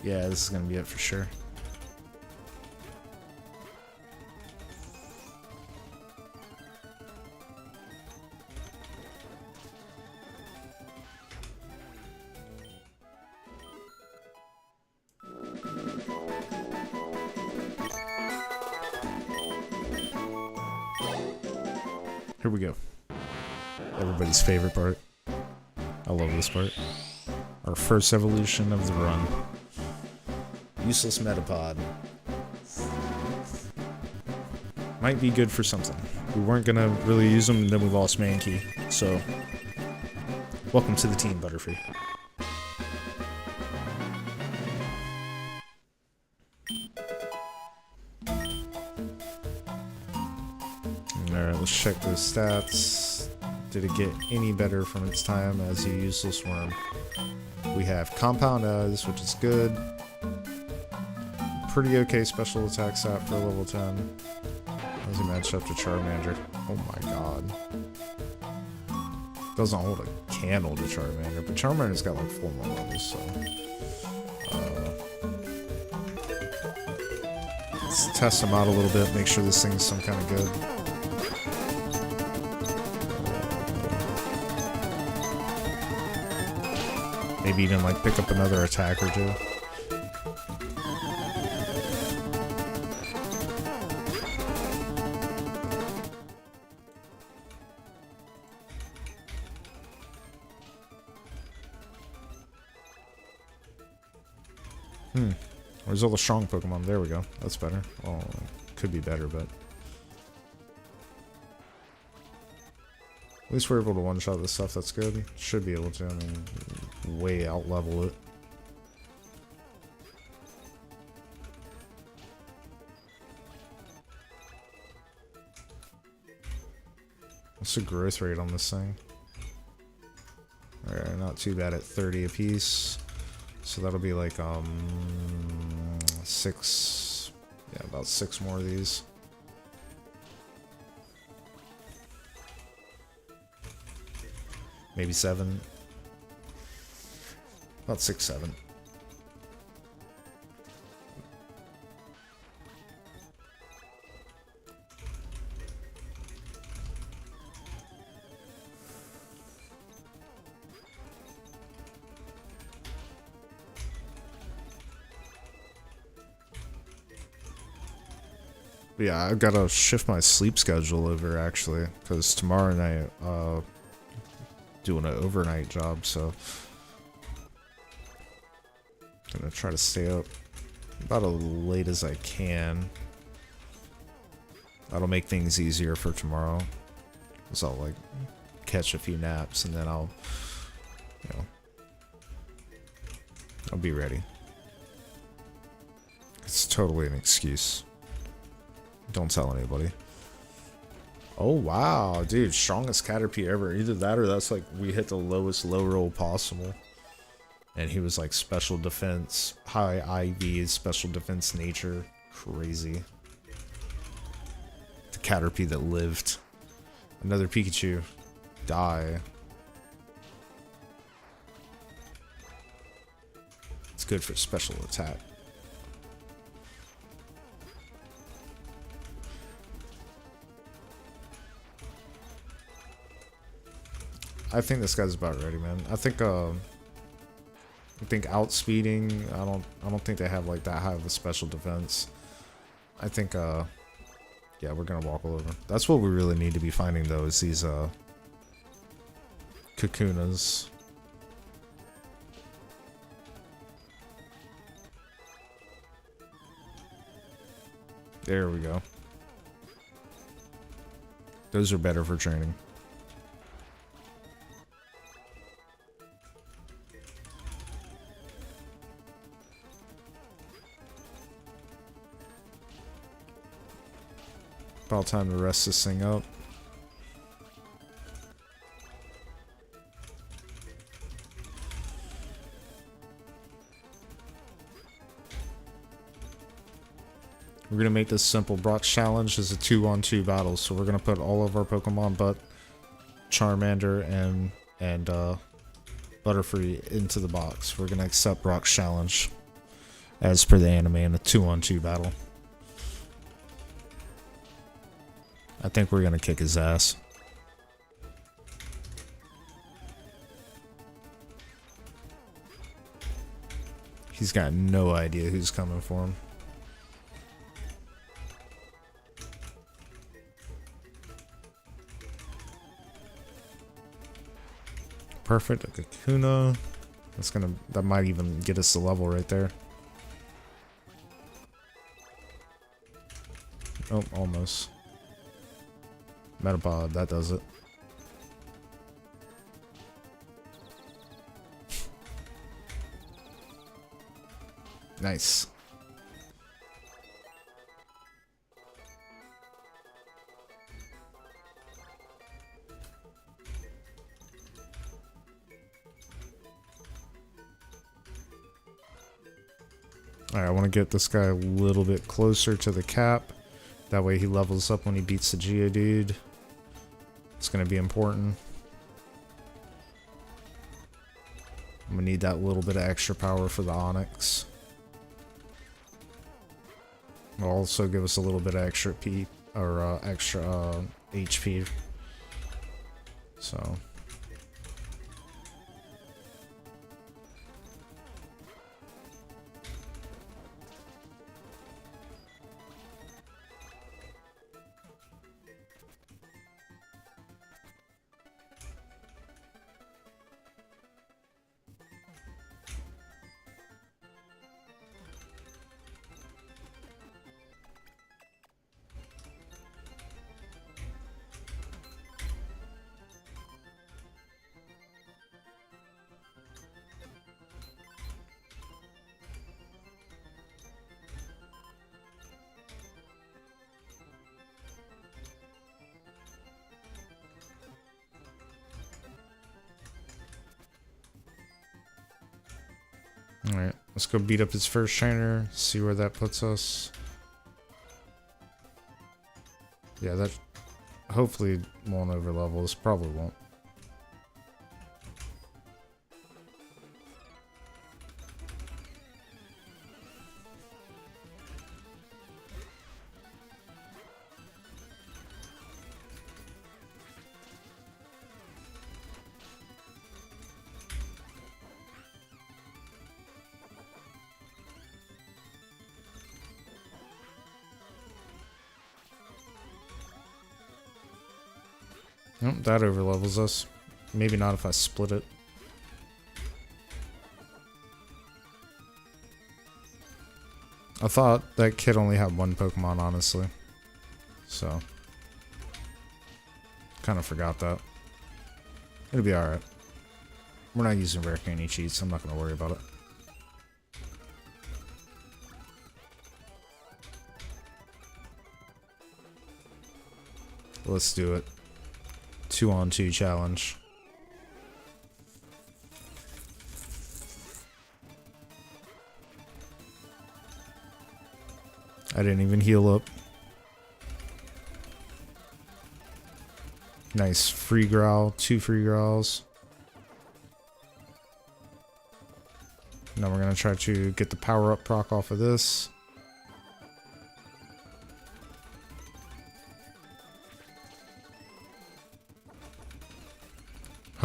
Yeah, this is gonna be it for sure. Here we go. Everybody's favorite part. I love this part. Our first evolution of the run. Useless Metapod. Might be good for something. We weren't gonna really use them, and then we lost Mankey. So, welcome to the team, Butterfree. Alright, let's check the stats. Did it get any better from its time as a useless worm? We have Compound Eyes, which is good. Pretty okay special attack stat for level 10. As he matched up to Charmander. Oh my god. Doesn't hold a candle to Charmander, but Charmander's got like 4 more levels, so. Let's test him out a little bit, make sure this thing's some kind of good. Maybe even like pick up another attack or 2. Where's all the strong Pokemon? There we go. That's better. Oh, could be better, but at least we're able to one-shot this stuff. That's good. Should be able to. I mean, way out-level it. What's the growth rate on this thing? Alright, not too bad at 30 apiece. So that'll be like 6, yeah, about 6 more of these. Maybe 7. About 6, 7. Yeah, I've got to shift my sleep schedule over actually, because tomorrow night, doing an overnight job, so gonna try to stay up about as late as I can. That'll make things easier for tomorrow, because I'll like catch a few naps and then I'll, you know, I'll be ready. It's totally an excuse. Don't tell anybody. Oh wow, dude, strongest Caterpie ever. Either that or that's like we hit the lowest low roll possible. And he was like special defense, high IV, special defense nature. Crazy. The Caterpie that lived. Another Pikachu. Die. It's good for special attack. I think this guy's about ready, man. I think outspeeding, I don't think they have like that high of a special defense. I think yeah, we're gonna walk all over. That's what we really need to be finding though, is these Kakunas. There we go. Those are better for training. About time to rest this thing up. We're gonna make this simple. Brock's challenge is a 2-on-2 battle, so we're gonna put all of our Pokemon but Charmander and Butterfree into the box. We're gonna accept Brock's challenge as per the anime in a 2-on-2 battle. I think we're gonna kick his ass. He's got no idea who's coming for him. Perfect, a Kakuna. That might even get us the level right there. Oh, almost. Metapod, that does it. Nice. Alright, I want to get this guy a little bit closer to the cap. That way he levels up when he beats the Geodude. It's going to be important. I'm going to need that little bit of extra power for the Onyx. It'll also give us a little bit of extra extra HP. So... Alright, let's go beat up his first trainer, see where that puts us. Yeah, that hopefully won't overlevel. This probably won't. Nope, that overlevels us. Maybe not if I split it. I thought that kid only had one Pokemon, honestly. So. Kind of forgot that. It'll be alright. We're not using rare candy cheats, I'm not going to worry about it. Let's do it. 2-on-2 challenge. I didn't even heal up. Nice free growl, 2 free growls. Now we're gonna try to get the power up proc off of this.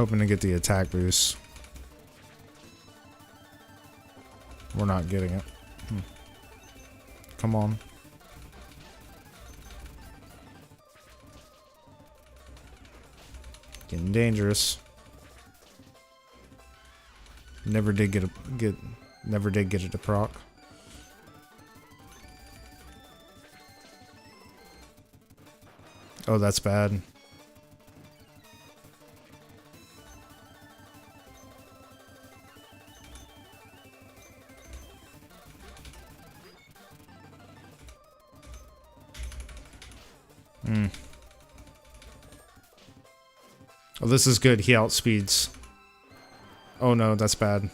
Hoping to get the attack boost. We're not getting it. Come on. Getting dangerous. Never did get it to proc. Oh, that's bad. Oh, this is good. He outspeeds. Oh no, that's bad.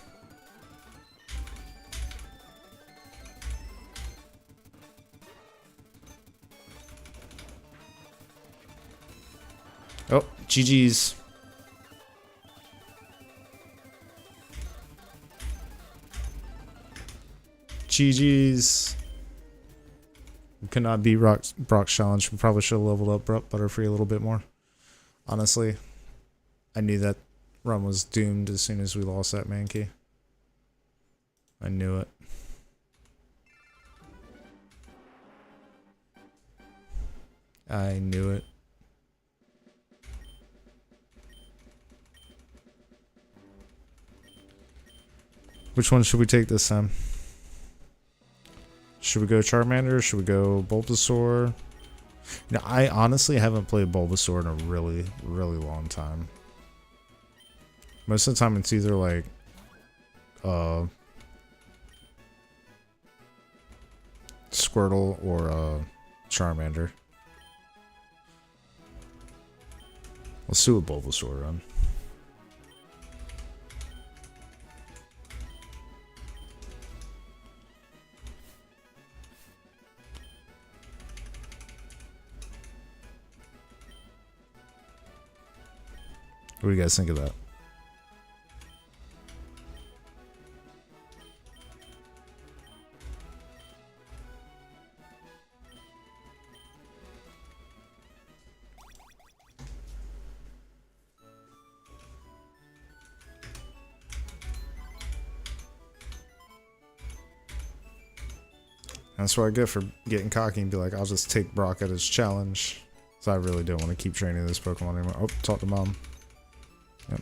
Oh, GG's. GG's. We could not beat Brock's challenge. We probably should have leveled up Butterfree a little bit more. Honestly, I knew that run was doomed as soon as we lost that man key. I knew it. I knew it. Which one should we take this time? Should we go Charmander or should we go Bulbasaur? Now, I honestly haven't played Bulbasaur in a really, really long time. Most of the time it's either like Squirtle or Charmander. Let's do a Bulbasaur run. What do you guys think of that? That's what I get for getting cocky and be like, I'll just take Brock at his challenge. So I really don't want to keep training this Pokemon anymore. Oh, talk to Mom. Yep.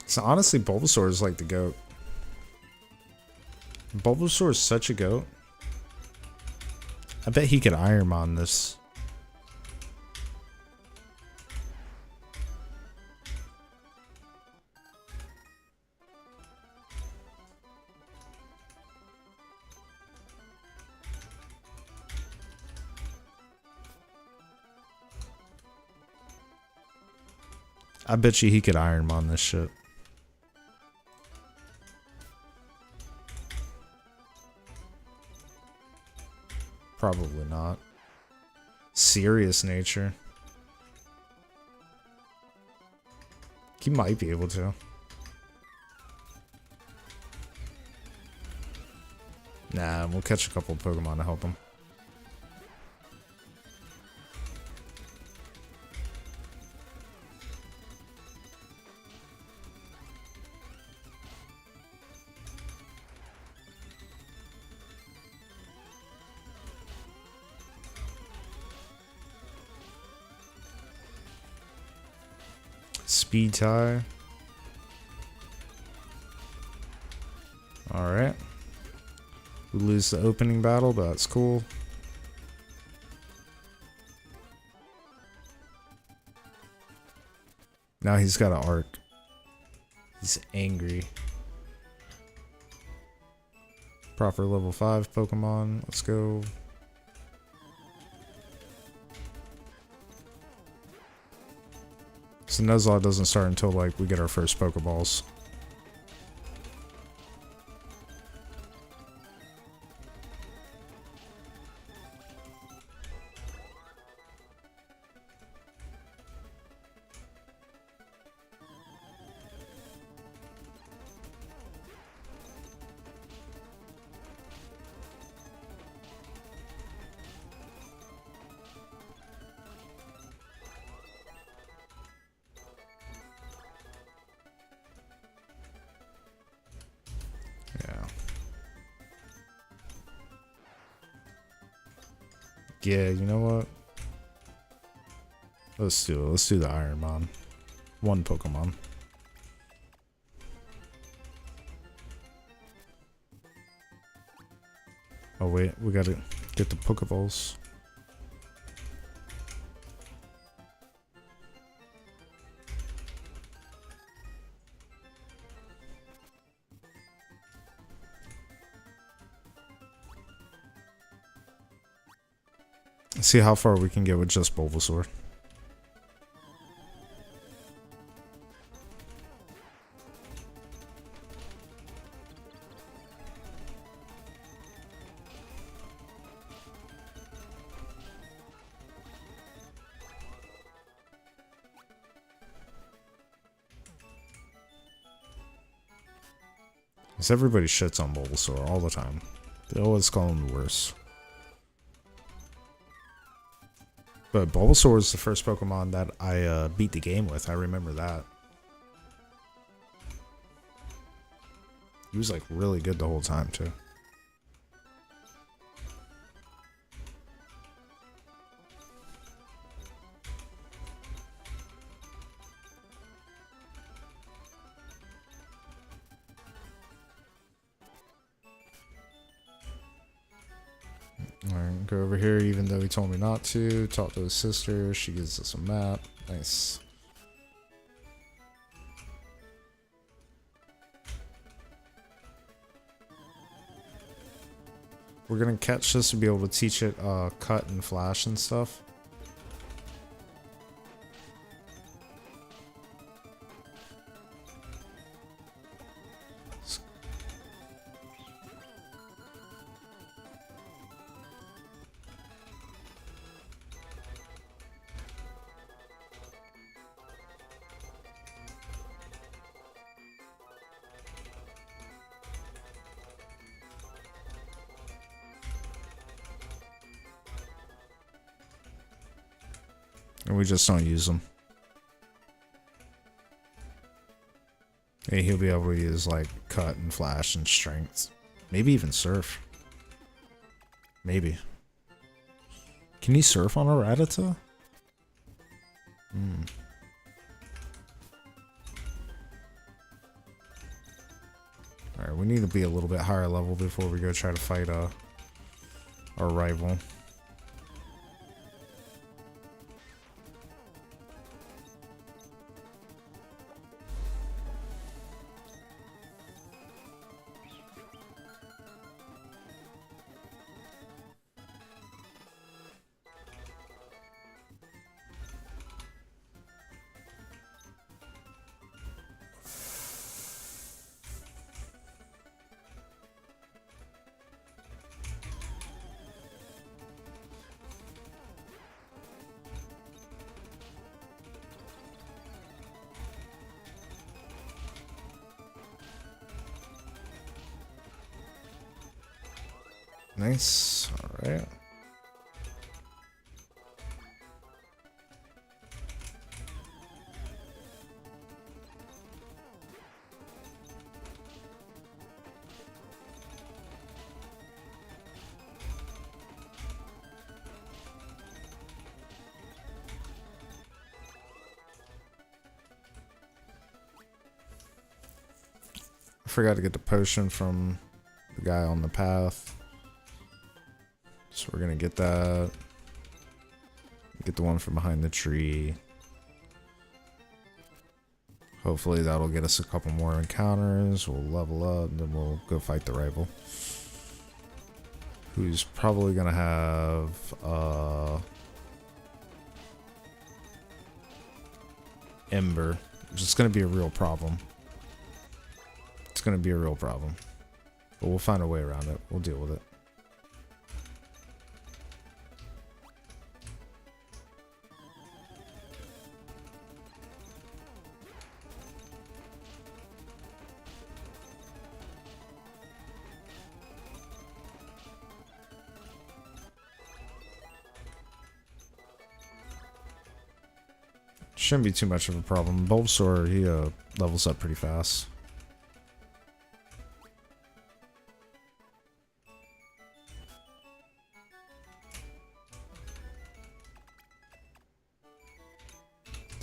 So honestly, Bulbasaur is like the GOAT. Bulbasaur is such a GOAT. I bet he could Ironmon this. I bet you he could Ironmon this shit. Probably not. Serious nature. He might be able to. Nah, we'll catch a couple of Pokemon to help him. Speed tie. Alright. We lose the opening battle, but that's cool. Now he's got an arc. He's angry. Proper level 5 Pokemon. Let's go. So Nuzlocke doesn't start until like we get our first Pokeballs. Yeah, you know what? Let's do it. Let's do the Ironmon. One Pokemon. Oh wait, we gotta get the Pokeballs. See how far we can get with just Bulbasaur. Because everybody shits on Bulbasaur all the time. They always call him the worst. But Bulbasaur was the first Pokemon that I beat the game with. I remember that. He was like really good the whole time too. Alright, go over here even though he told me not to. Talk to his sister. She gives us a map. Nice. We're gonna catch this to be able to teach it cut and flash and stuff. And we just don't use them. Hey, he'll be able to use like cut and flash and strength. Maybe even surf. Maybe. Can he surf on a Rattata? Hmm. Alright, we need to be a little bit higher level before we go try to fight our rival. Nice. All right. I forgot to get the potion from the guy on the path. So we're gonna get that. Get the one from behind the tree. Hopefully that'll get us a couple more encounters. We'll level up and then we'll go fight the rival. Who's probably gonna have Ember, which is gonna be a real problem. It's gonna be a real problem. But we'll find a way around it. We'll deal with it. Shouldn't be too much of a problem. Bulbasaur, he levels up pretty fast.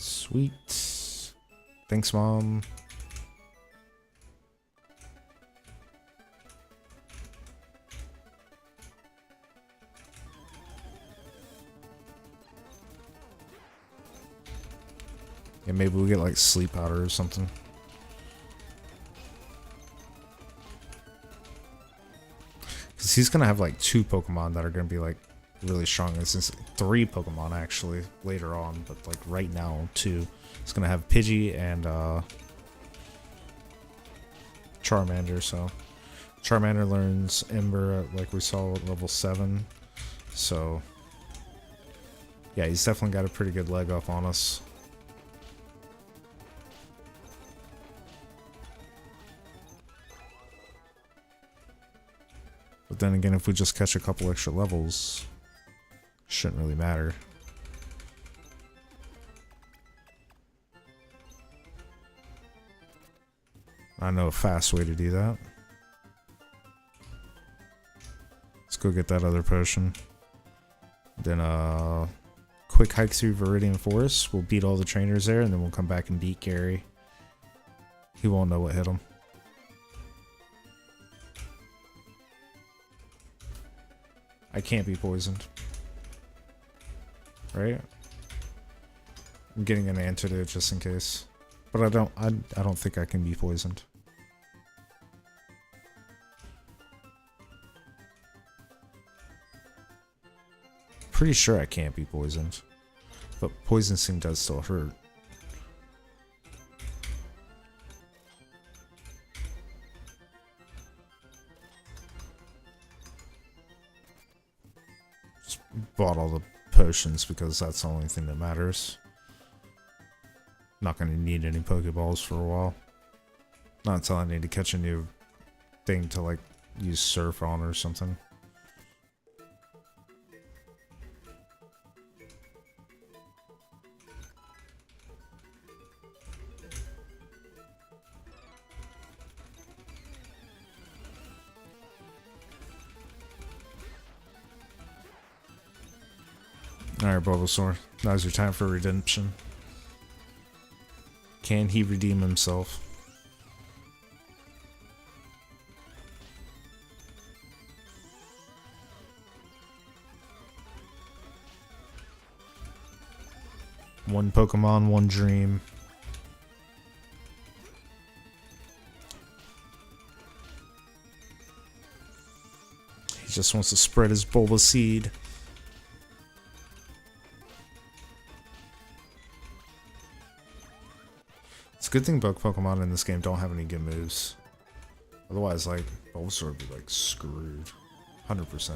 Sweet. Thanks, Mom. Yeah, maybe we'll get like sleep powder or something. Because he's gonna have like 2 Pokemon that are gonna be like really strong. This is 3 Pokemon actually later on, but like right now 2. It's gonna have Pidgey and Charmander. So Charmander learns Ember at, like we saw, at level 7. So yeah, he's definitely got a pretty good leg up on us. But then again, if we just catch a couple extra levels, shouldn't really matter. I know a fast way to do that. Let's go get that other potion. Then quick hike through Viridian Forest. We'll beat all the trainers there, and then we'll come back and beat Gary. He won't know what hit him. I can't be poisoned. Right? I'm getting an antidote just in case. But I don't think I can be poisoned. Pretty sure I can't be poisoned. But poison sting does still hurt. Bought all the potions because that's the only thing that matters. Not going to need any Pokeballs for a while. Not until I need to catch a new thing to like use Surf on or something. Alright, Bulbasaur. Now's your time for redemption. Can he redeem himself? One Pokemon, one dream. He just wants to spread his Bulba seed. It's a good thing bug Pokemon in this game don't have any good moves. Otherwise, like, Bulbasaur would be like screwed. 100%.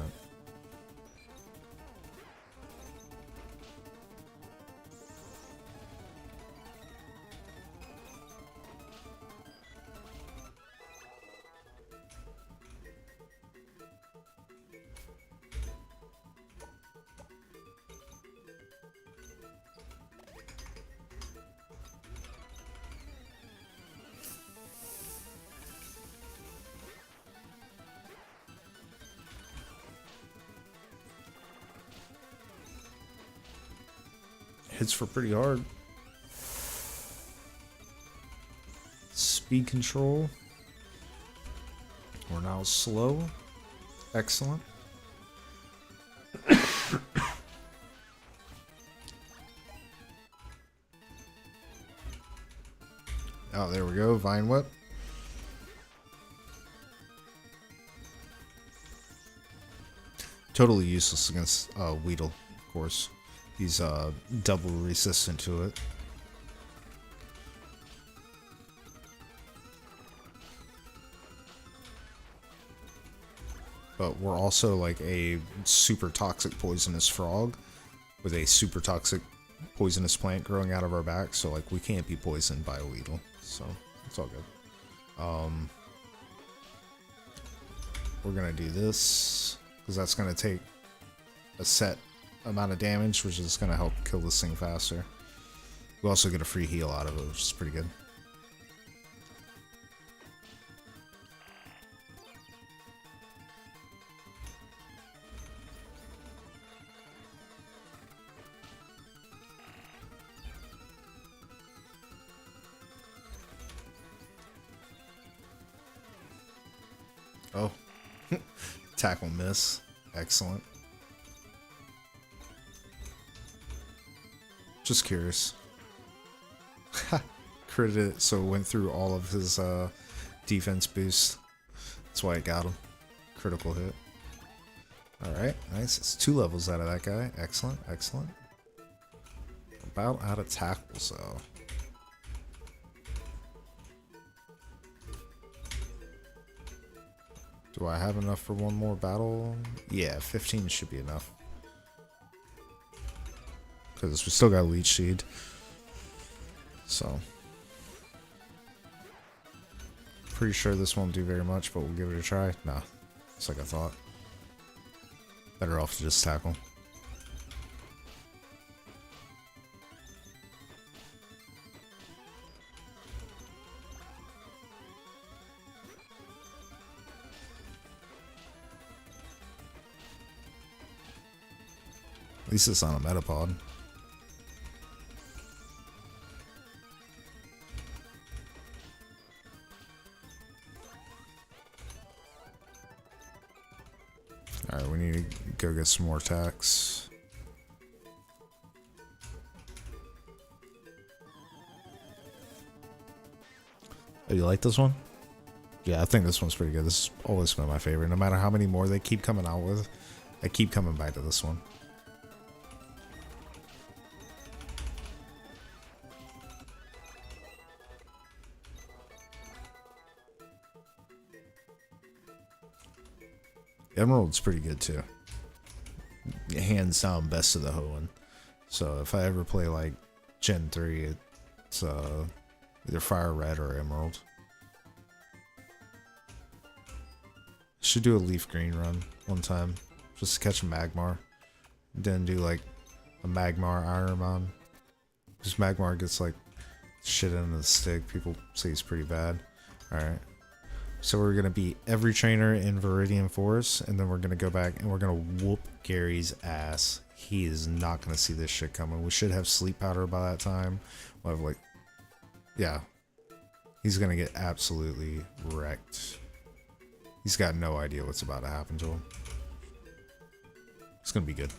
Hits for pretty hard. Speed control. We're now slow. Excellent. Oh, there we go. Vine Whip. Totally useless against Weedle, of course. He's double resistant to it. But we're also like a super toxic poisonous frog with a super toxic poisonous plant growing out of our back, so like we can't be poisoned by a Weedle. So it's all good. We're gonna do this because that's gonna take a set amount of damage, which is going to help kill this thing faster. We also get a free heal out of it, which is pretty good. Oh. Tackle miss. Excellent. Just curious. Critted it so it went through all of his defense boost. That's why it got him. Critical hit. Alright, nice. It's 2 levels out of that guy. Excellent, excellent. About out of tackles though. Do I have enough for one more battle? Yeah, 15 should be enough. Because we still got Leech Seed. So. Pretty sure this won't do very much, but we'll give it a try. Nah, it's like I thought. Better off to just tackle. At least it's on a Metapod. Alright, we need to go get some more attacks. Oh, you like this one? Yeah, I think this one's pretty good. This has always been my favorite. No matter how many more they keep coming out with, I keep coming back to this one. Emerald's pretty good too. Hands down best of the Hoenn. So if I ever play like Gen 3, it's either Fire Red or Emerald. Should do a Leaf Green run one time. Just to catch a Magmar. Then do like a Magmar Ironmon. Just Magmar gets like shit into the stick. People say he's pretty bad. Alright. So we're going to beat every trainer in Viridian Forest, and then we're going to go back and we're going to whoop Gary's ass. He is not going to see this shit coming. We should have Sleep Powder by that time. We'll have like, yeah. He's going to get absolutely wrecked. He's got no idea what's about to happen to him. It's going to be good.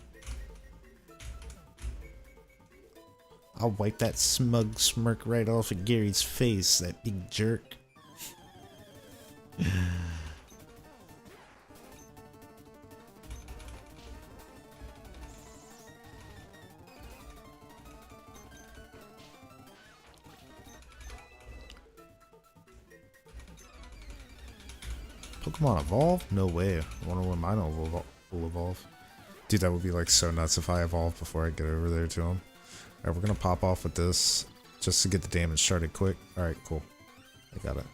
I'll wipe that smug smirk right off of Gary's face, that big jerk. Pokemon evolve? No way. I wonder when mine will evolve. Dude, that would be like so nuts if I evolve before I get over there to him. Alright, we're gonna pop off with this just to get the damage started quick. Alright, cool. I got it.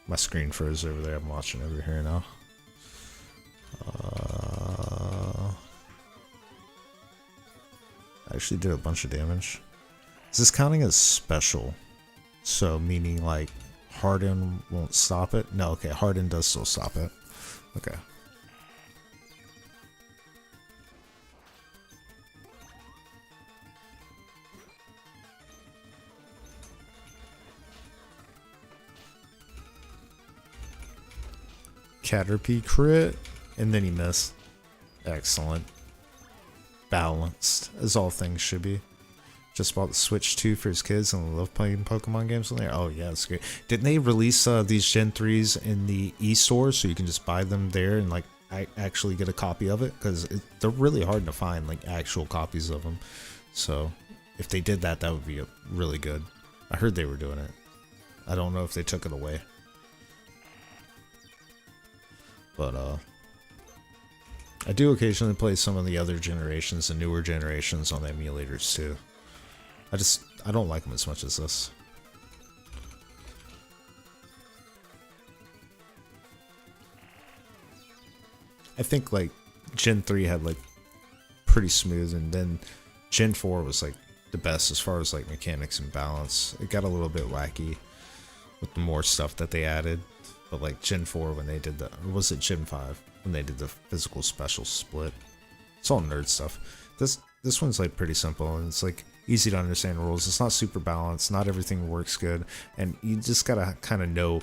My screen froze over there. I'm watching over here now. I actually did a bunch of damage. Is this counting as special? So meaning like Harden won't stop it? No, okay, Harden does still stop it. Okay. Caterpie crit, and then he missed. Excellent. Balanced, as all things should be. Just bought the Switch 2 for his kids and love playing Pokemon games on there. Oh yeah, that's great. Didn't they release these Gen 3s in the e-store so you can just buy them there and like actually get a copy of it? Because they're really hard to find, like actual copies of them. So if they did that, that would be really good. I heard they were doing it. I don't know if they took it away. But I do occasionally play some of the other generations, the newer generations on the emulators too. I don't like them as much as this. I think like Gen 3 had like pretty smooth, and then Gen 4 was like the best as far as like mechanics and balance. It got a little bit wacky with the more stuff that they added. But like Gen 4 when they did the, or was it Gen 5 when they did the physical special split? It's all nerd stuff. This one's like pretty simple, and it's like easy to understand rules. It's not super balanced. Not everything works good, and you just gotta kind of know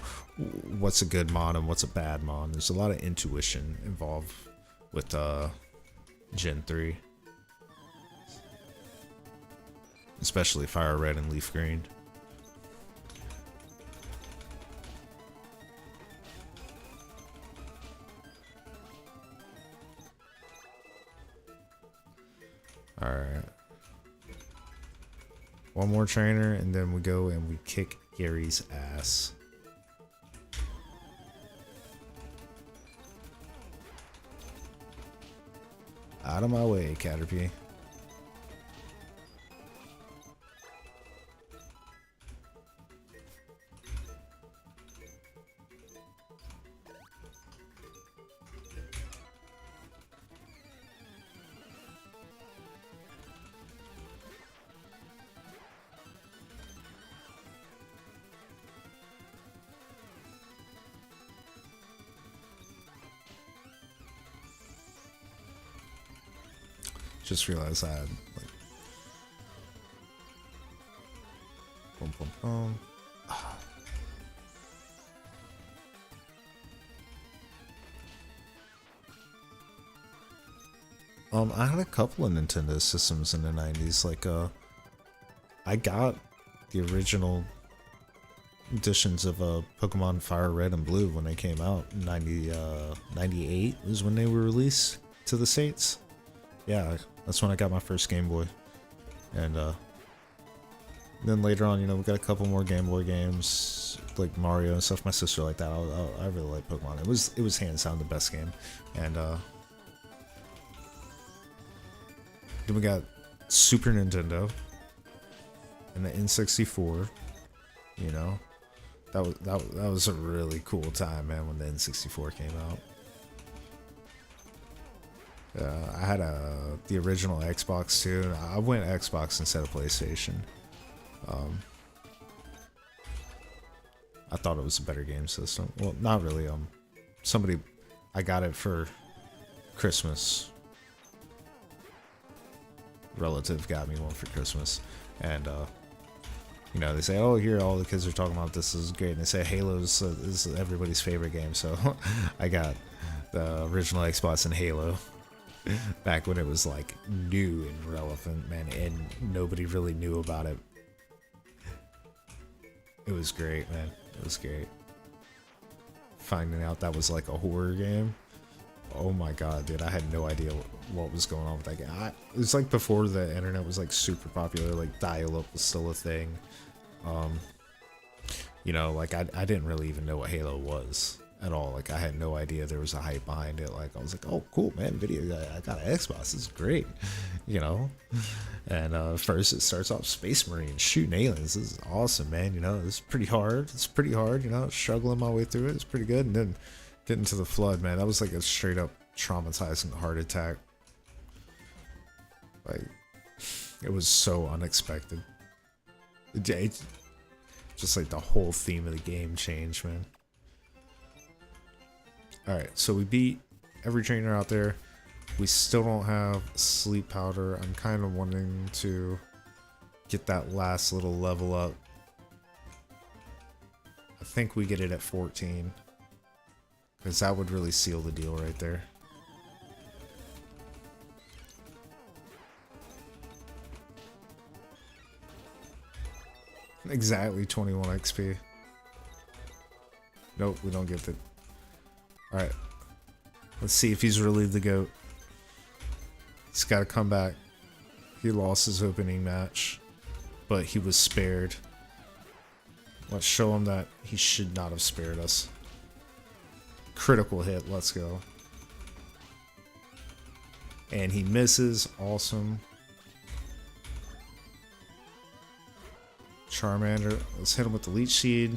what's a good mod and what's a bad mod. There's a lot of intuition involved with Gen 3, especially Fire Red and Leaf Green. Alright. One more trainer, and then we go and we kick Gary's ass. Out of my way, Caterpie. Just realized I had like boom boom boom. I had a couple of Nintendo systems in the 90s. Like I got the original editions of Pokemon Fire Red and Blue when they came out. 98 was when they were released to the States. Yeah, that's when I got my first Game Boy. And then later on, you know, we got a couple more Game Boy games like Mario and stuff. My sister liked that. I really like Pokemon. It was hands down the best game. And then we got Super Nintendo and the N64. You know, that was a really cool time, man, when the N64 came out. I had the original Xbox too. I went Xbox instead of PlayStation. I thought it was a better game system. Well, not really. I got it for Christmas. Relative got me one for Christmas, and you know, they say, oh, here all the kids are talking about this is great, and they say Halo's is everybody's favorite game. So I got the original Xbox and Halo. Back when it was like new and relevant, man, and nobody really knew about it. It was great, man. It was great. Finding out that was like a horror game. Oh my god, dude, I had no idea what was going on with that game. It was like before the internet was like super popular, like dial-up was still a thing. You know, like I didn't really even know what Halo was at all. Like I had no idea there was a hype behind it. Like I was like, oh cool, man, video, I got an Xbox, this is great, you know. And first it starts off Space Marine shooting aliens. This is awesome, man. You know, it's pretty hard, you know, struggling my way through it. It's pretty good. And then getting to the flood, man, that was like a straight up traumatizing heart attack. Like it was so unexpected. It just like the whole theme of the game changed, man. Alright, so we beat every trainer out there. We still don't have sleep powder. I'm kind of wanting to get that last little level up. I think we get it at 14. Because that would really seal the deal right there. Exactly 21 XP. Nope, we don't get it. Alright. Let's see if he's really the GOAT. He's got to come back. He lost his opening match, but he was spared. Let's show him that he should not have spared us. Critical hit, let's go. And he misses, awesome. Charmander, let's hit him with the Leech Seed.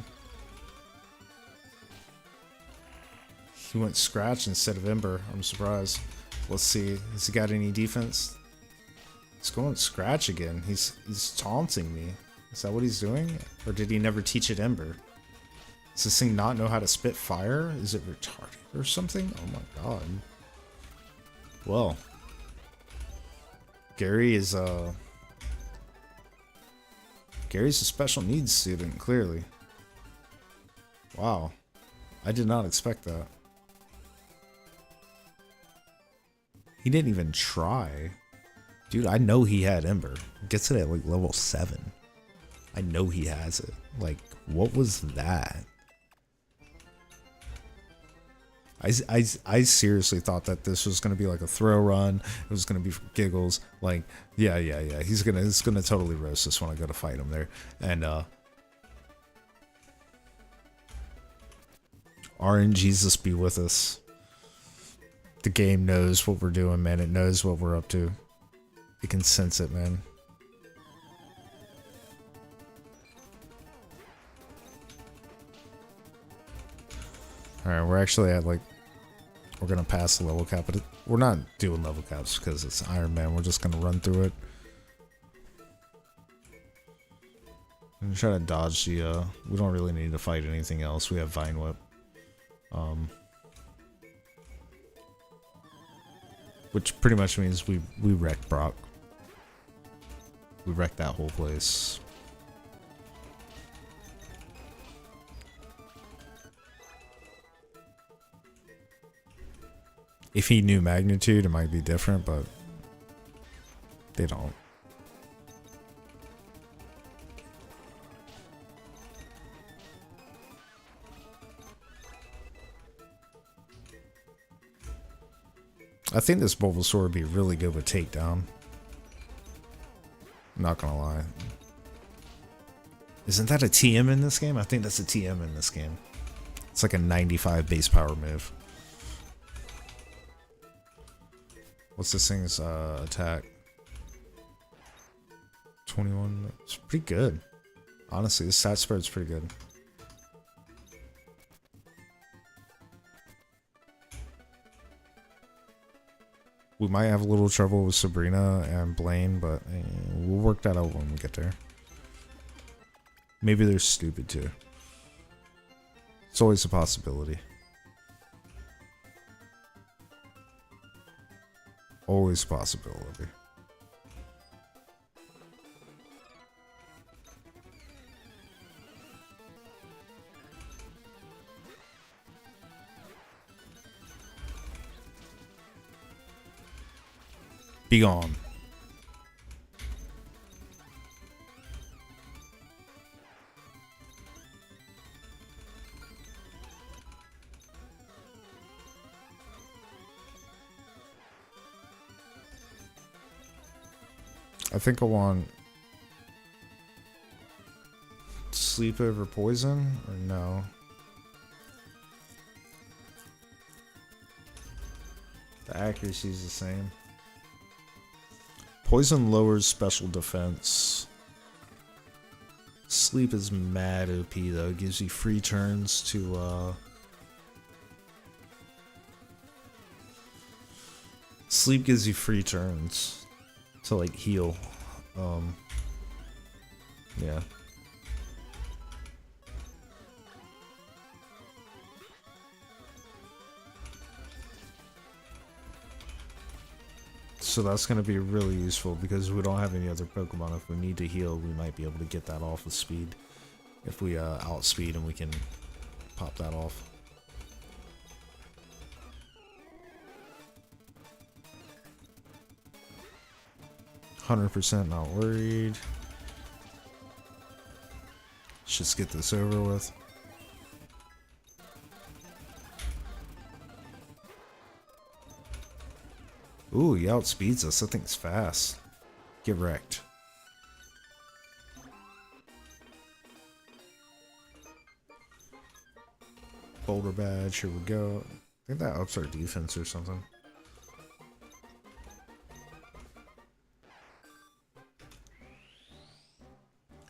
He went Scratch instead of Ember, I'm surprised. Let's see, has he got any defense? He's going Scratch again, he's taunting me. Is that what he's doing? Or did he never teach it Ember? Does this thing not know how to spit fire? Is it retarded or something? Oh my god. Well, Gary is Gary's a special needs student, clearly. Wow. I did not expect that. He didn't even try. Dude, I know he had Ember. Gets it at like level 7. I know he has it. Like, what was that? I seriously thought that this was gonna be like a throw run. It was gonna be for giggles. Like, yeah. He's gonna totally roast this when I go to fight him there. And RNGesus be with us. The game knows what we're doing, man. It knows what we're up to. It can sense it, man. Alright, we're actually at like, we're gonna pass the level cap, but we're not doing level caps because it's Iron Man. We're just gonna run through it. I'm gonna try to dodge the, we don't really need to fight anything else. We have Vine Whip. Which pretty much means we wrecked Brock. We wrecked that whole place. If he knew magnitude, it might be different, but they don't. I think this Bulbasaur would be really good with takedown. I'm not gonna lie. Isn't that a TM in this game? I think that's a TM in this game. It's like a 95 base power move. What's this thing's attack? 21. It's pretty good. Honestly, the stat spread's pretty good. We might have a little trouble with Sabrina and Blaine, but we'll work that out when we get there. Maybe they're stupid too. It's always a possibility. Always a possibility. Be gone. I think I want sleep over poison, or no? The accuracy is the same. Poison lowers special defense. Sleep is mad OP though. It gives you free turns to Sleep gives you free turns to like heal. Yeah. So that's going to be really useful because we don't have any other Pokemon. If we need to heal, we might be able to get that off with speed. If we outspeed and we can pop that off. %, not worried. Let's just get this over with. Ooh, he outspeeds us. That thing's fast. Get wrecked. Boulder badge, here we go. I think that ups our defense or something.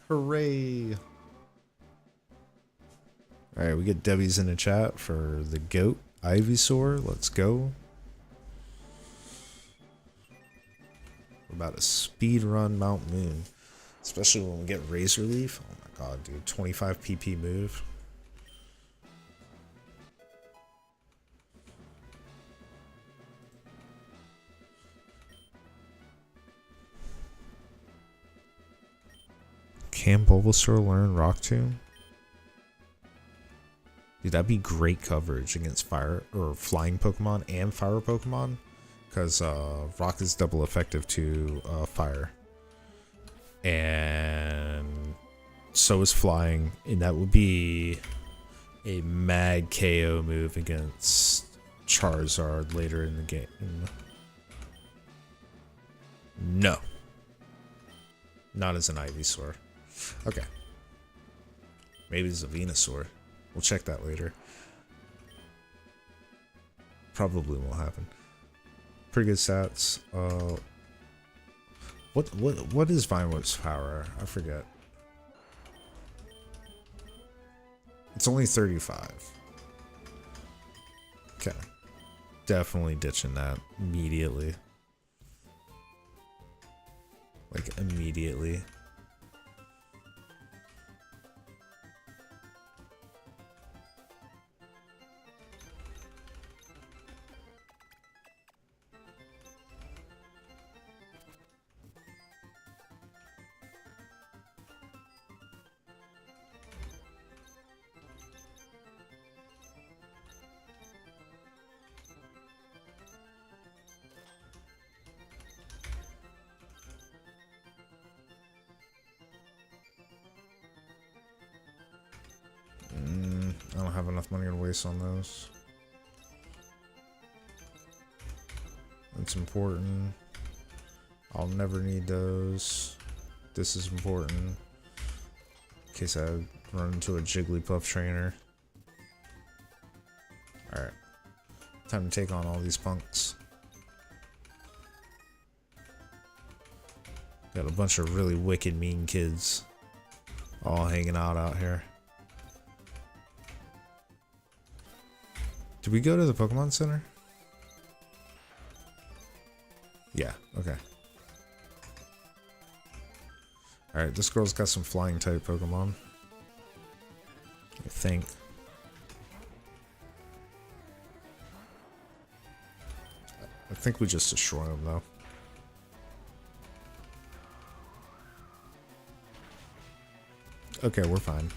Hooray! Alright, we get Debbie's in the chat for the GOAT Ivysaur. Let's go. We're about to speed run Mount Moon. Especially when we get Razor Leaf. Oh my god, dude. 25 PP move. Can Bulbasaur learn Rock Tomb? Dude, that'd be great coverage against fire or flying Pokemon and fire Pokemon. Because Rock is double effective to fire. And so is flying. And that would be a mad KO move against Charizard later in the game. No. Not as an Ivysaur. Okay. Maybe it's a Venusaur. We'll check that later. Probably won't happen. Pretty good stats. What is Vine Whip's power? I forget. It's only 35. Okay. Definitely ditching that immediately. Like immediately. I don't have enough money to waste on those. It's important. I'll never need those. This is important. In case I run into a Jigglypuff trainer. Alright. Time to take on all these punks. Got a bunch of really wicked mean kids all hanging out here. Did we go to the Pokemon Center? Yeah, okay. Alright, this girl's got some flying type Pokemon. I think. I think we just destroy them though. Okay, we're fine.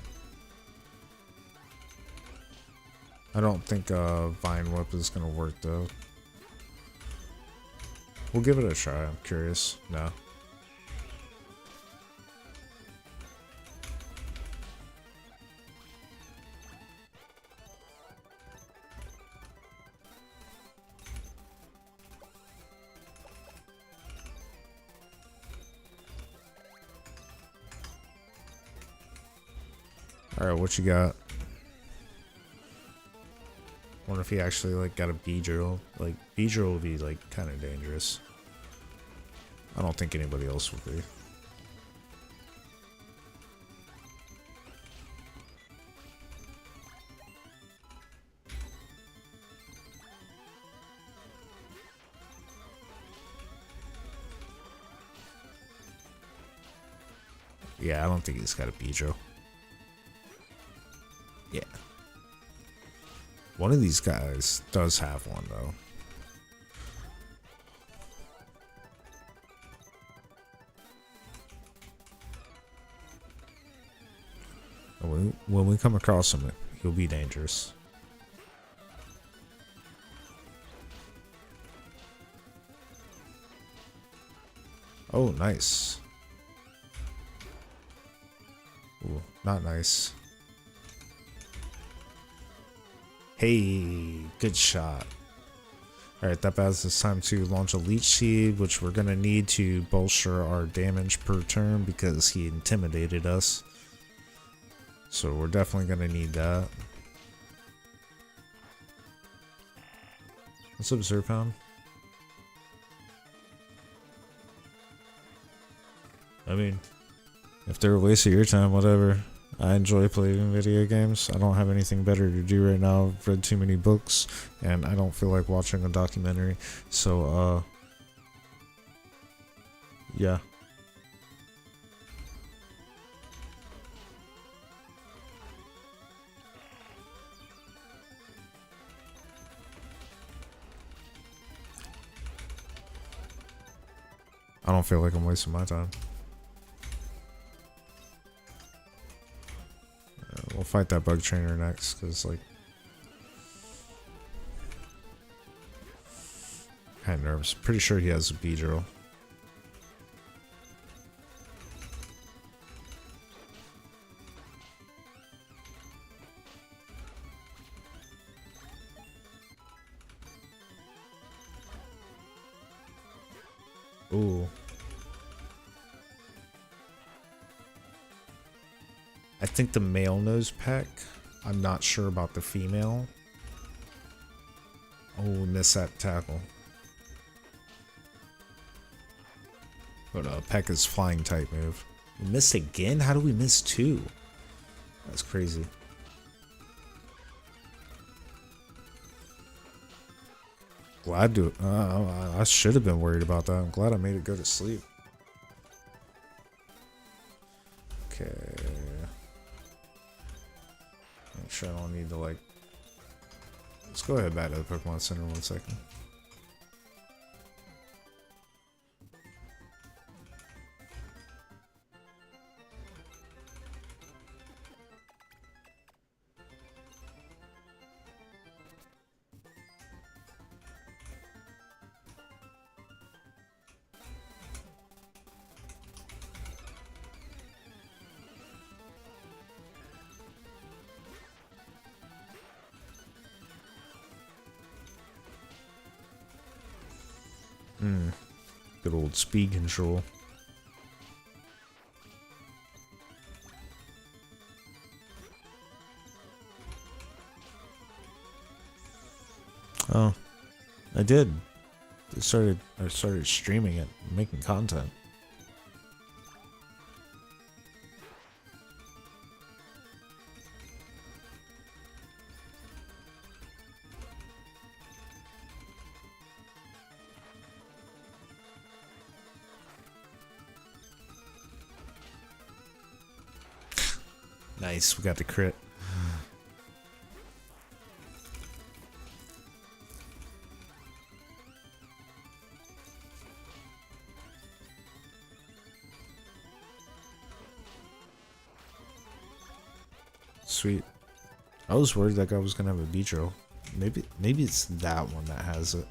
I don't think Vine Whip is gonna work though. We'll give it a try. I'm curious. No. Alright, what you got? Wonder if he actually like got a Beedrill. Like Beedrill would be like kind of dangerous. I don't think anybody else would be. Yeah, I don't think he's got a Beedrill. Yeah. One of these guys does have one, though. When we come across him, he'll be dangerous. Oh, nice. Ooh, not nice. Hey, good shot. Alright, that means it's time to launch a Leech Seed, which we're going to need to bolster our damage per turn because he intimidated us. So we're definitely going to need that. What's up, Zerpound? I mean, if they're a waste of your time, whatever. I enjoy playing video games. I don't have anything better to do right now. I've read too many books, and I don't feel like watching a documentary. So, yeah. I don't feel like I'm wasting my time. fight that bug trainer next, because, like, kind of nervous. Pretty sure he has a Beedrill. Ooh. I think the male knows peck. I'm not sure about the female. Oh, we missed that tackle. But peck is flying type move. We missed again? How do we miss two? That's crazy. Glad to. I should have been worried about that. I'm glad I made it go to sleep. Okay. Make sure I don't need to, like. Let's go ahead back to the Pokemon Center 1 second. Good old speed control. Oh, I did. I started streaming it, making content. Nice, we got the crit. Sweet. I was worried that guy was gonna have a Beedrill. Maybe it's that one that has it.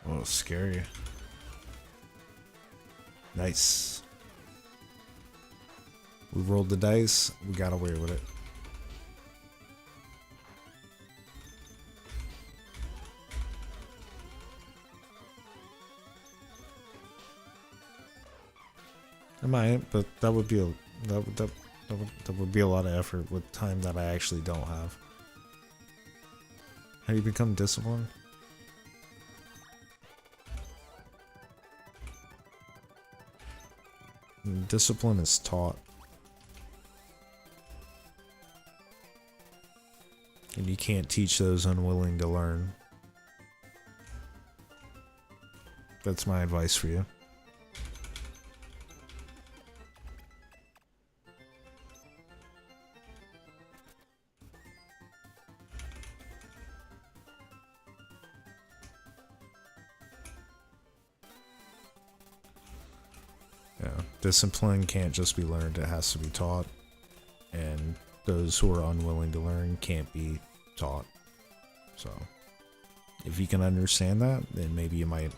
Oh, scary. Nice. We rolled the dice. We got away with it. I might, but that would be that would be a lot of effort with time that I actually don't have. How do you become disciplined? Discipline is taught. And you can't teach those unwilling to learn. That's my advice for you. Discipline can't just be learned, it has to be taught. And those who are unwilling to learn can't be taught. So, if you can understand that, then maybe you might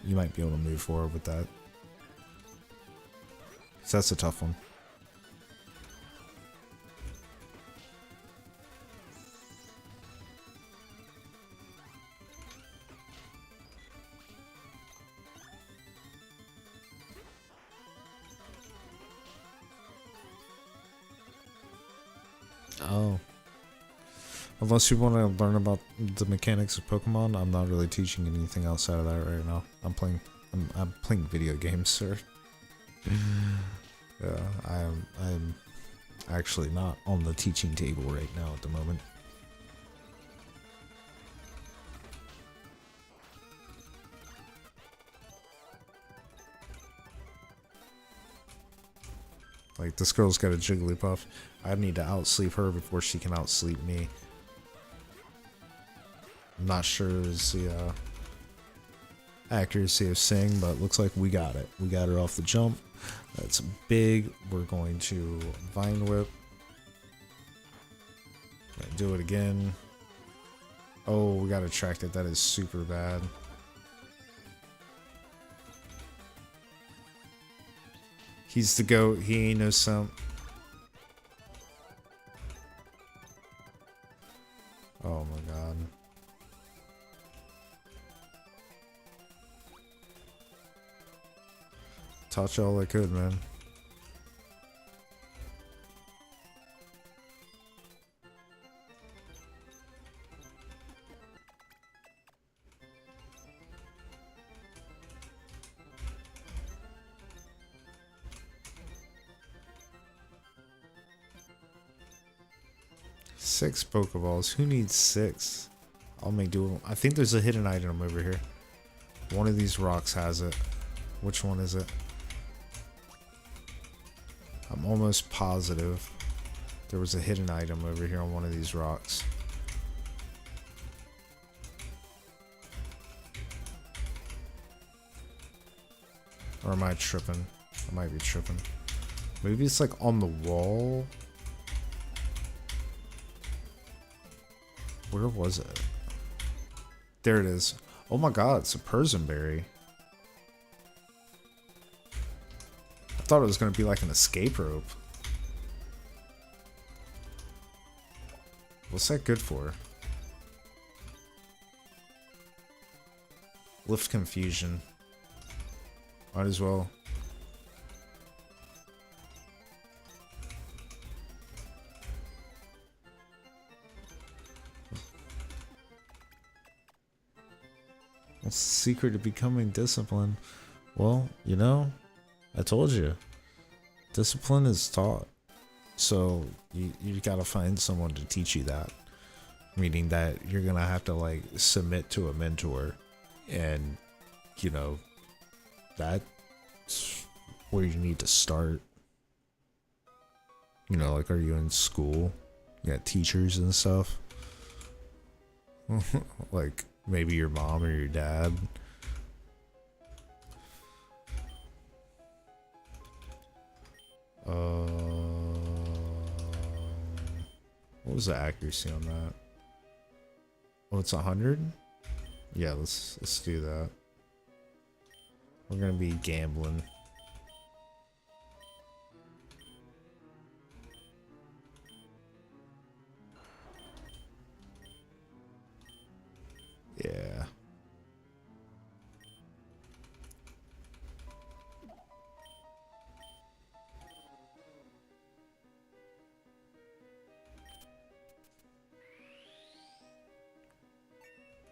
be able to move forward with that. 'Cause that's a tough one. Oh. Unless you want to learn about the mechanics of Pokemon, I'm not really teaching anything else out of that right now. I'm playing video games, sir. Yeah, I'm actually not on the teaching table right now at the moment. Like, this girl's got a Jigglypuff. I need to outsleep her before she can outsleep me. I'm not sure is the accuracy of Sing, but looks like we got it. We got her off the jump. That's big. We're going to Vine Whip. Do it again. Oh, we got attracted. That is super bad. He's the GOAT. He ain't no simp. Oh my god. Touch all I could, man. Six Pokeballs. Who needs six? I'll make do. I think there's a hidden item over here. One of these rocks has it. Which one is it? I'm almost positive there was a hidden item over here on one of these rocks. Or am I tripping? I might be tripping. Maybe it's like on the wall. Where was it? There it is. Oh my god, it's a Persianberry. I thought it was going to be like an escape rope. What's that good for? Lift confusion. Might as well. What's the secret to becoming disciplined? Well, you know, I told you. Discipline is taught. So you gotta find someone to teach you that. Meaning that you're gonna have to like submit to a mentor. And, you know, that's where you need to start. You know, like, are you in school? You got teachers and stuff. Like, maybe your mom or your dad. What was the accuracy on that? Oh, it's 100? Yeah, let's do that. We're gonna be gambling. Yeah.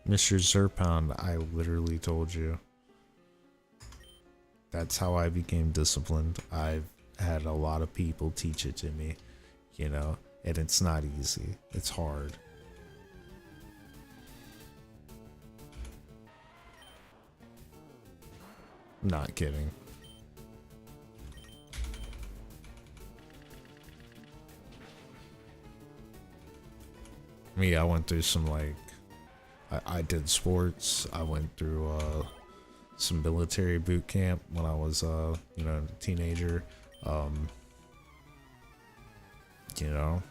Mr. Zerpound, I literally told you. That's how I became disciplined. I've had a lot of people teach it to me, you know, and it's not easy. It's hard. Not kidding. Me, I went through some like, I did sports. I went through some military boot camp when I was you know, a teenager. You know,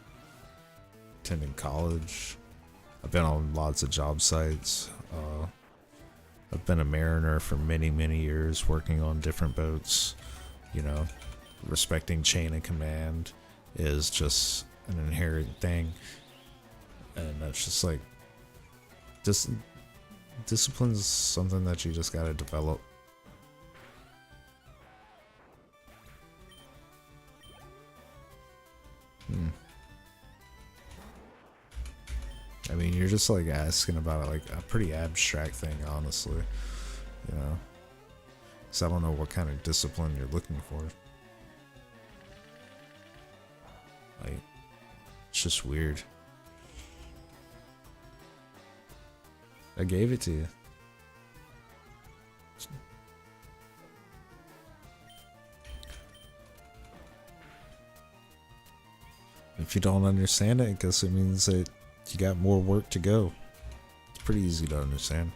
attending college. I've been on lots of job sites. I've been a mariner for many, many years, working on different boats. You know, respecting chain of command is just an inherent thing, and that's just like, discipline is something that you just gotta develop. I mean, you're just like asking about like a pretty abstract thing, honestly. You know, because I don't know what kind of discipline you're looking for. Like, it's just weird. I gave it to you. If you don't understand it, I guess it means that you got more work to go. It's pretty easy to understand.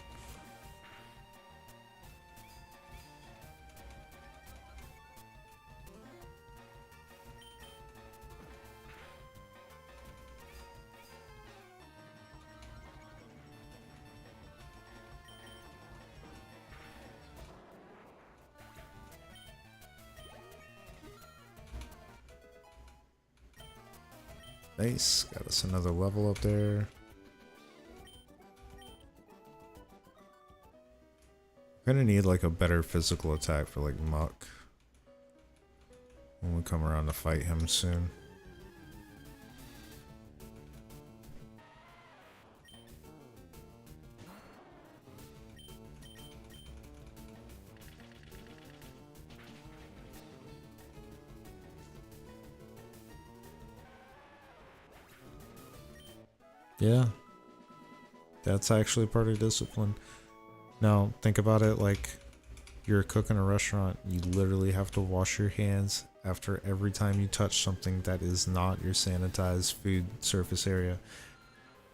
Nice, got us another level up there. I'm gonna need like a better physical attack for like Muck when we come around to fight him soon. Yeah, that's actually part of discipline. Now, think about it like you're a cook in a restaurant. You literally have to wash your hands after every time you touch something that is not your sanitized food surface area.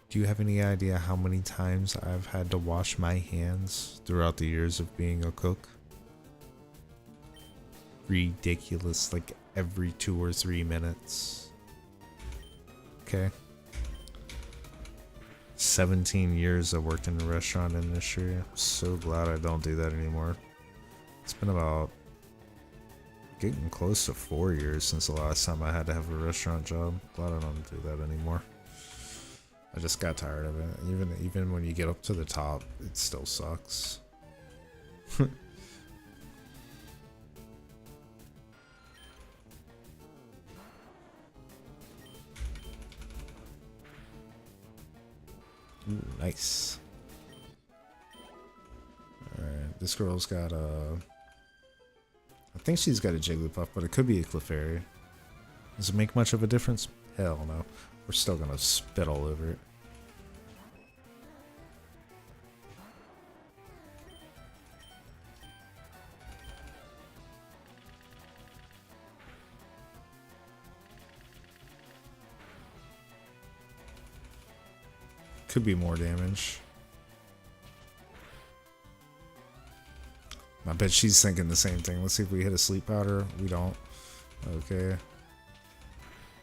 Do you have any idea how many times I've had to wash my hands throughout the years of being a cook? Ridiculous, like every 2 or 3 minutes. Okay. 17 years I worked in the restaurant industry. I'm so glad I don't do that anymore. It's been about getting close to 4 years since the last time I had to have a restaurant job. Glad I don't do that anymore. I just got tired of it. Even when you get up to the top, it still sucks. Ooh, nice. Alright, this girl's got a... I think she's got a Jigglypuff, but it could be a Clefairy. Does it make much of a difference? Hell no. We're still gonna spit all over it. Could be more damage. I bet she's thinking the same thing. Let's see if we hit a sleep powder. We don't. Okay.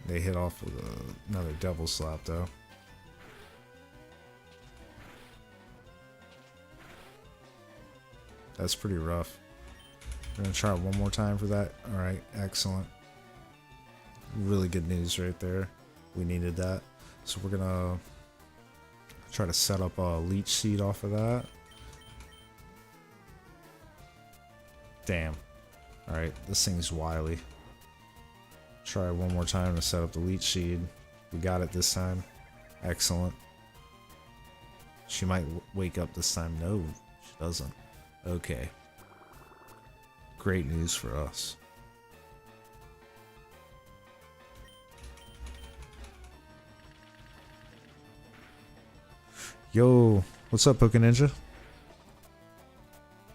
They hit off with another devil slap though. That's pretty rough. We're gonna try it one more time for that. Alright, excellent. Really good news right there. We needed that. So we're gonna try to set up a leech seed off of that. Damn. Alright, this thing's wily. Try one more time to set up the leech seed. We got it this time. Excellent. She might wake up this time. No, she doesn't. Okay. Great news for us. Yo, what's up, Pokeninja?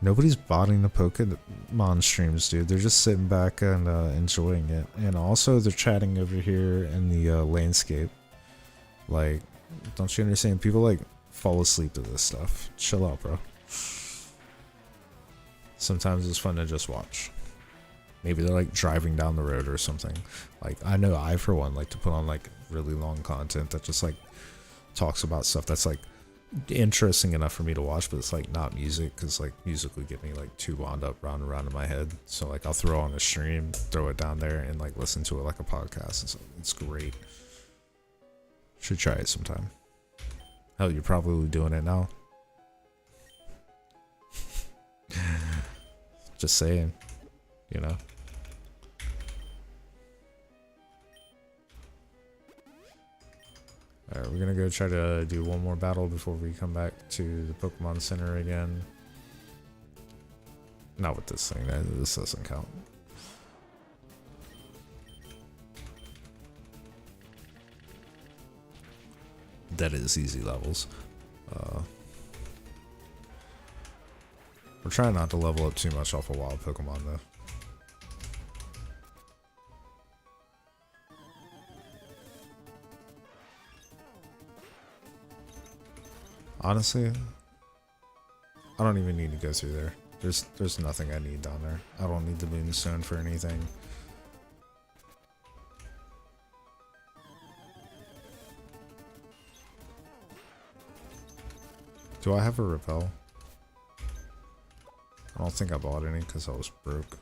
Nobody's botting the Pokemon streams, dude. They're just sitting back and enjoying it. And also, they're chatting over here in the landscape. Like, don't you understand? People, like, fall asleep to this stuff. Chill out, bro. Sometimes it's fun to just watch. Maybe they're, like, driving down the road or something. Like, I know I, for one, like to put on, like, really long content that just, like, talks about stuff that's, like, interesting enough for me to watch, but it's like not music, because like music would get me like too wound up round and round in my head. So like I'll throw on a stream, throw it down there, and like listen to it like a podcast. And so it's great. Should try it sometime. Hell, you're probably doing it now. Just saying, you know. Alright, we're gonna go try to do one more battle before we come back to the Pokemon Center again. Not with this thing, this doesn't count. That is easy levels. We're trying not to level up too much off of wild Pokemon though. Honestly, I don't even need to go through there. There's nothing I need down there. I don't need the Moonstone for anything. Do I have a repel? I don't think I bought any because I was broke.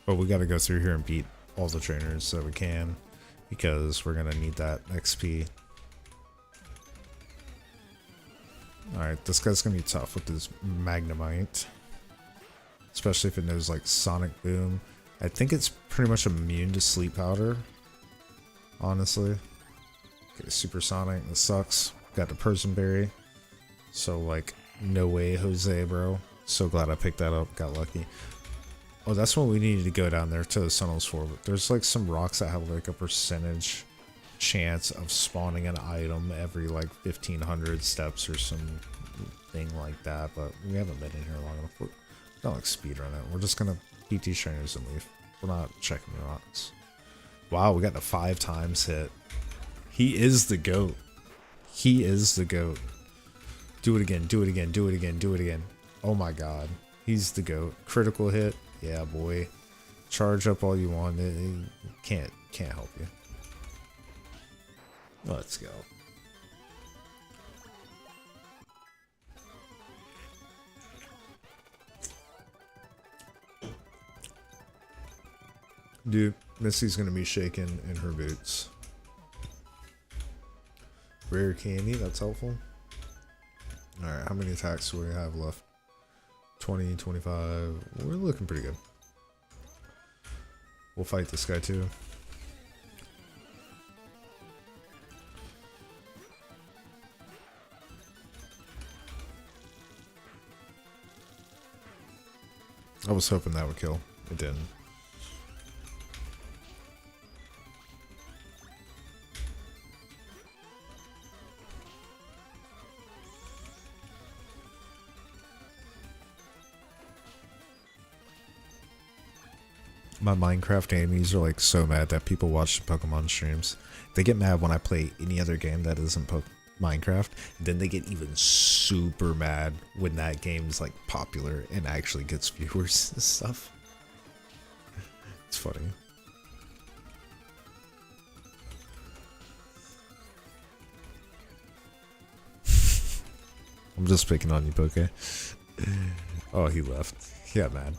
But we gotta go through here and beat all the trainers that we can because we're gonna need that XP. Alright, this guy's gonna be tough with his Magnemite. Especially if it knows like Sonic Boom. I think it's pretty much immune to Sleep Powder. Honestly. Okay, Supersonic, this sucks. Got the Person Berry. So like, no way Jose, bro. So glad I picked that up, got lucky. Oh, that's what we needed to go down there to the Sunnels for. But there's like some rocks that have like a percentage chance of spawning an item every like 1500 steps or some thing like that, but we haven't been in here long enough. We're not like speedrun it. We're just gonna beat these trainers and leave. We're not checking the rocks. Wow, we got the 5 times hit. He is the GOAT. He is the GOAT. Do it again, do it again, do it again, do it again. Oh my god. He's the GOAT. Critical hit. Yeah, boy. Charge up all you want. It can't help you. Let's go. Dude, Missy's gonna be shaking in her boots. Rare candy, that's helpful. Alright, how many attacks do we have left? 20, 25. We're looking pretty good. We'll fight this guy too. I was hoping that would kill. It didn't. My Minecraft enemies are like so mad that people watch the Pokemon streams. They get mad when I play any other game that isn't Minecraft. And then they get even super mad when that game is like popular and actually gets viewers and stuff. It's funny. I'm just picking on you, Poke. Oh, he left. He got mad.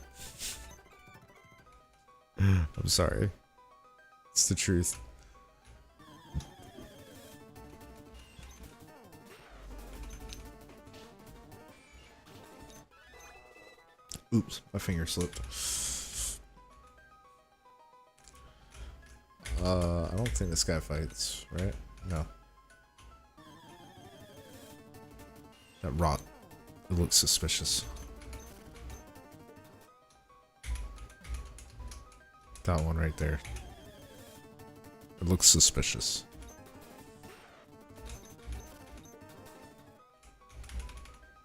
I'm sorry. It's the truth. Oops, my finger slipped. I don't think this guy fights, right? No. That rot. It looks suspicious. That one right there. It looks suspicious.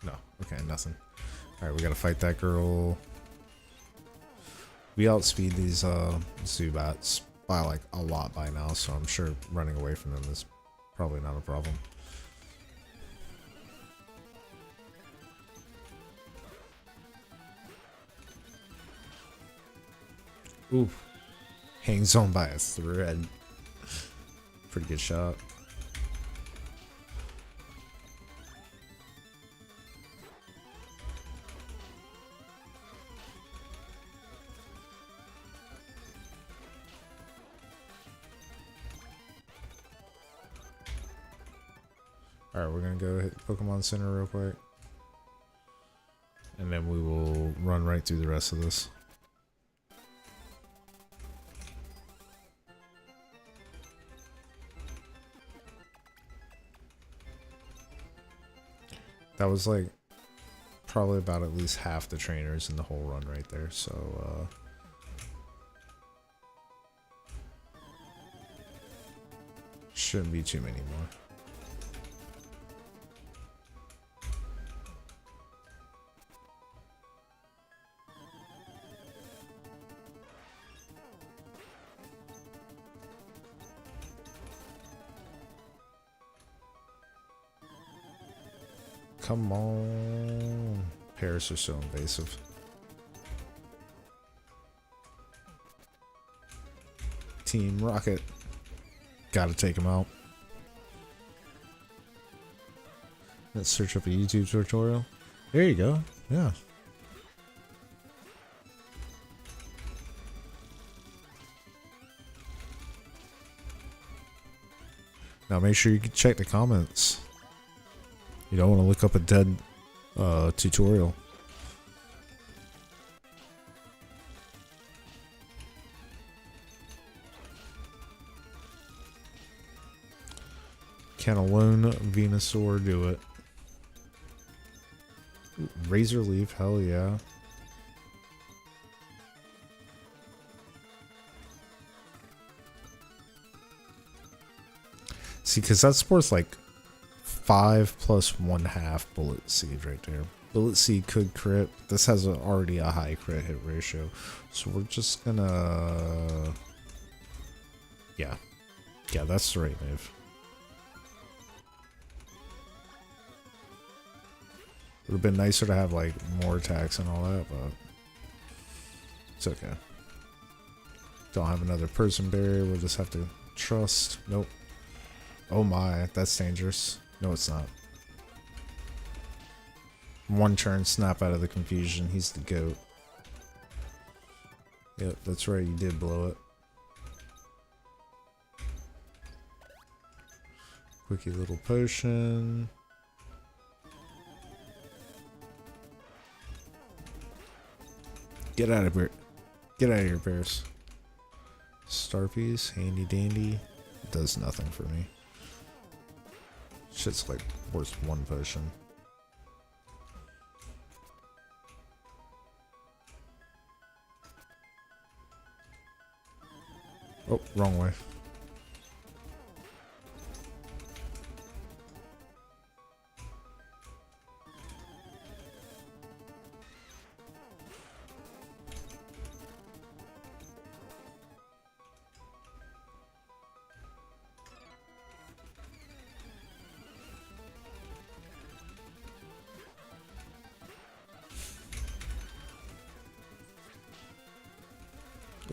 No. Okay, nothing. Alright, we gotta fight that girl. We outspeed these Zubats by like a lot by now, so I'm sure running away from them is probably not a problem. Ooh. Hangs on by a thread. Pretty good shot. Alright, we're gonna go hit Pokemon Center real quick. And then we will run right through the rest of this. That was like probably about at least half the trainers in the whole run right there, so shouldn't be too many more. Come on. Paris are so invasive. Team Rocket. Gotta take him out. Let's search up a YouTube tutorial. There you go. Yeah. Now make sure you can check the comments. You don't want to look up a dead tutorial. Can a lone Venusaur do it? Ooh, Razor Leaf, hell yeah. See, because that sports like 5 plus 1/2 Bullet Seed right there. Bullet Seed could crit. This has already a high crit hit ratio. So we're just gonna... Yeah. Yeah, that's the right move. Would have been nicer to have like more attacks and all that, but it's okay. Don't have another person barrier. We'll just have to trust. Nope. Oh my, that's dangerous. No, it's not. One turn, snap out of the confusion. He's the GOAT. Yep, that's right. You did blow it. Quickie little potion. Get out of here. Get out of here, bears. Starpies, handy dandy. Does nothing for me. Shit's like worth one potion. Oh, wrong way.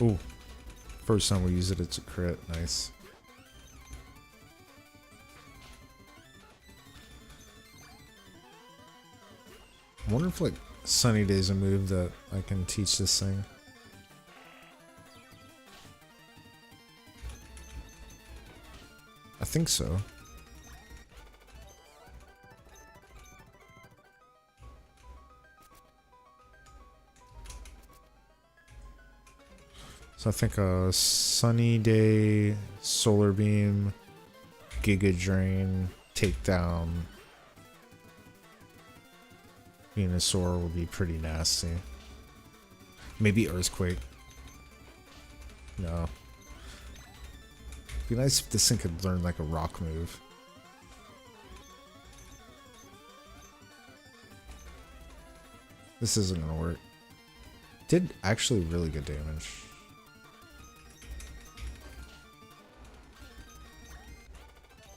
Ooh. First time we use it, it's a crit. Nice. I wonder if like Sunny Day's a move that I can teach this thing. I think so. So I think a Sunny Day, Solar Beam, Giga Drain, Takedown, Venusaur would be pretty nasty. Maybe Earthquake. No. It'd be nice if this thing could learn like a rock move. This isn't gonna work. Did actually really good damage.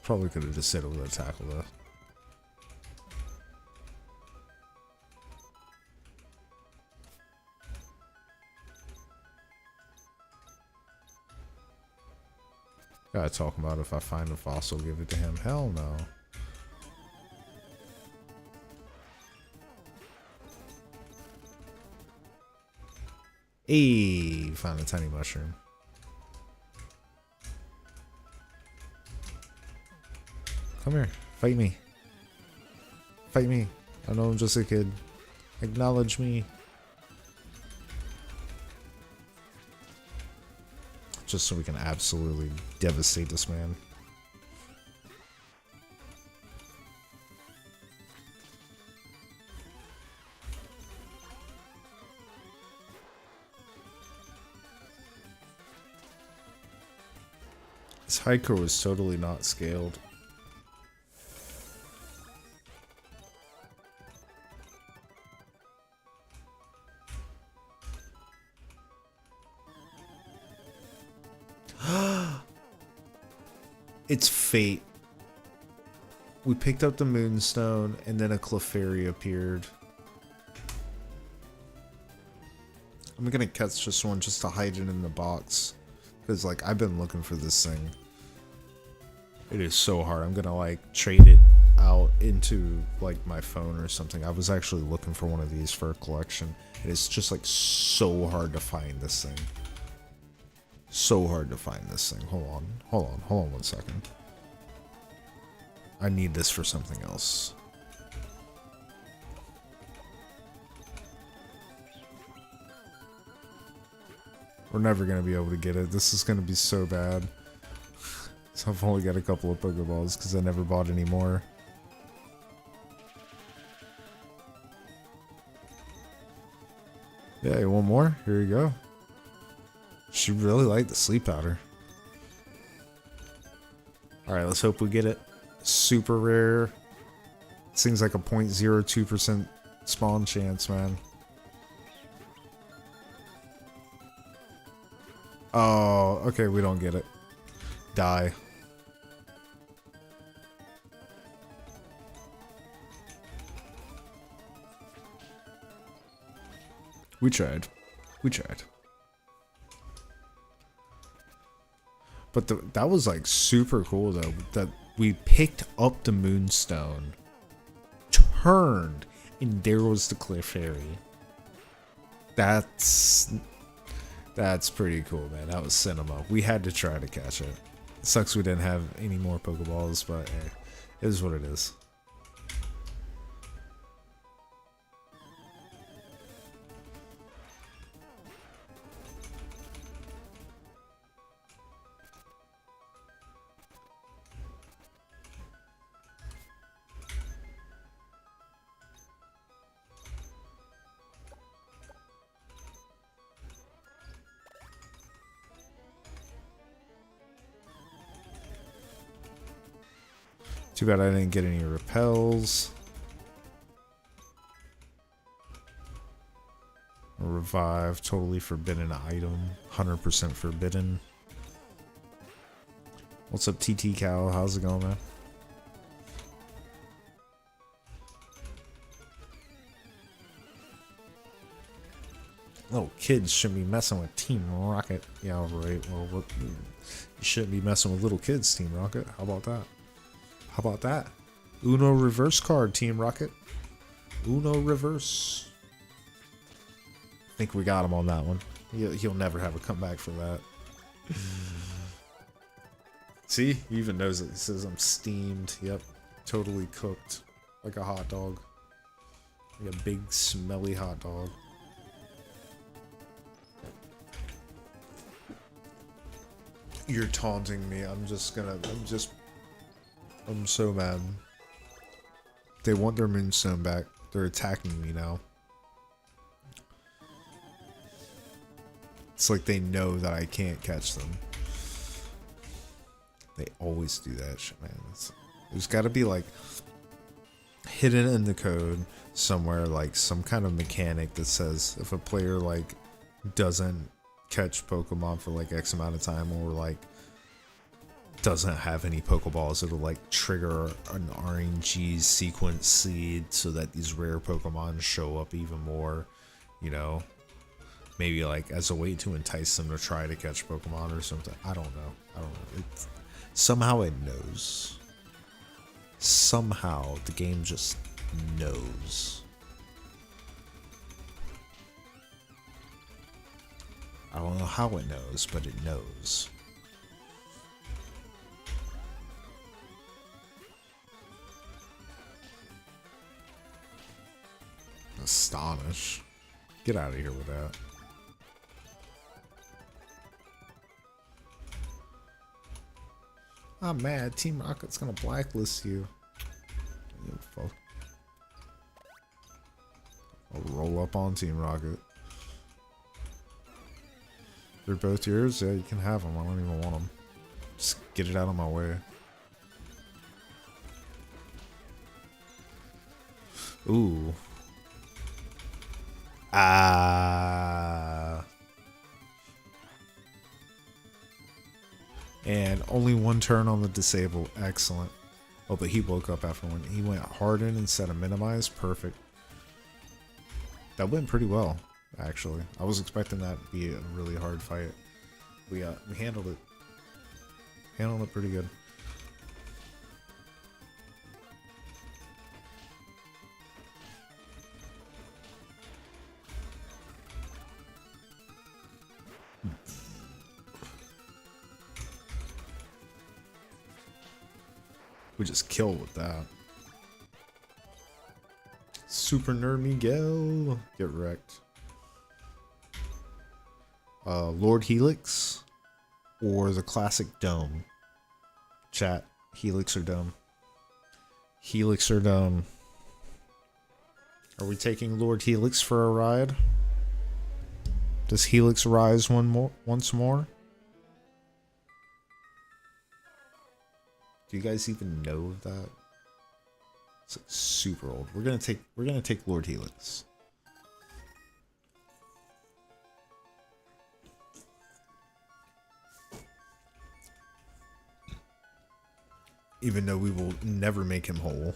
Probably could have just hit over the tackle though. Gotta talk about if I find a fossil, give it to him. Hell no. Hey, found a tiny mushroom. Come here, fight me. Fight me. I know I'm just a kid. Acknowledge me. Just so we can absolutely devastate this man. This hiker was totally not scaled. It's fate. We picked up the Moonstone and then a Clefairy appeared. I'm gonna catch this one just to hide it in the box. Because like I've been looking for this thing. It is so hard. I'm gonna like trade it out into like my phone or something. I was actually looking for one of these for a collection. And it's just like so hard to find this thing. So hard to find this thing. Hold on 1 second. I need this for something else. We're never going to be able to get it. This is going to be so bad. So I've only got a couple of Pokeballs because I never bought any more. Yeah, you want more? Here you go. She really liked the sleep powder. Alright, let's hope we get it. Super rare. Seems like a 0.02% spawn chance, man. Oh, okay, we don't get it. Die. We tried. We tried. But that was like super cool though, that we picked up the Moonstone, turned, and there was the Cliff Fairy. That's pretty cool, man. That was cinema. We had to try to catch it. It sucks we didn't have any more Pokeballs, but hey, it is what it is. Too bad I didn't get any repels. Revive, totally forbidden item. 100% forbidden. What's up, TT Cal? How's it going, man? Little kids shouldn't be messing with Team Rocket. Yeah, right. Well, you shouldn't be messing with little kids, Team Rocket. How about that? How about that? Uno reverse card, Team Rocket. Uno reverse. I think we got him on that one. He'll never have a comeback for that. See? He even knows it. He says I'm steamed. Yep. Totally cooked. Like a hot dog. Like a big smelly hot dog. You're taunting me. I'm so mad. They want their Moonstone back. They're attacking me now. It's like they know that I can't catch them. They always do that shit, man. There's got to be like hidden in the code somewhere, like some kind of mechanic that says if a player like doesn't catch Pokemon for like X amount of time, or like doesn't have any Pokeballs, it'll like trigger an RNG sequence seed so that these rare Pokemon show up even more, you know, maybe like as a way to entice them to try to catch Pokemon or something. I don't know. Somehow it knows. Somehow the game just knows. I don't know how it knows, but it knows. Astonish. Get out of here with that. I'm mad. Team Rocket's gonna blacklist you. You fuck. I'll roll up on Team Rocket. They're both yours? Yeah, you can have them. I don't even want them. Just get it out of my way. Ooh. And only one turn on the disable. Excellent. Oh, but he woke up after one. He went harden instead of minimize. Perfect. That went pretty well, actually. I was expecting that to be a really hard fight. We handled it. Handled it pretty good. We just kill with that. Super Nerd Miguel. Get wrecked. Lord Helix or the classic Dome. Chat. Helix or Dome? Helix or Dome? Are we taking Lord Helix for a ride? Does Helix rise once more? Do you guys even know of that? It's like super old. We're gonna take Lord Helix. Even though we will never make him whole.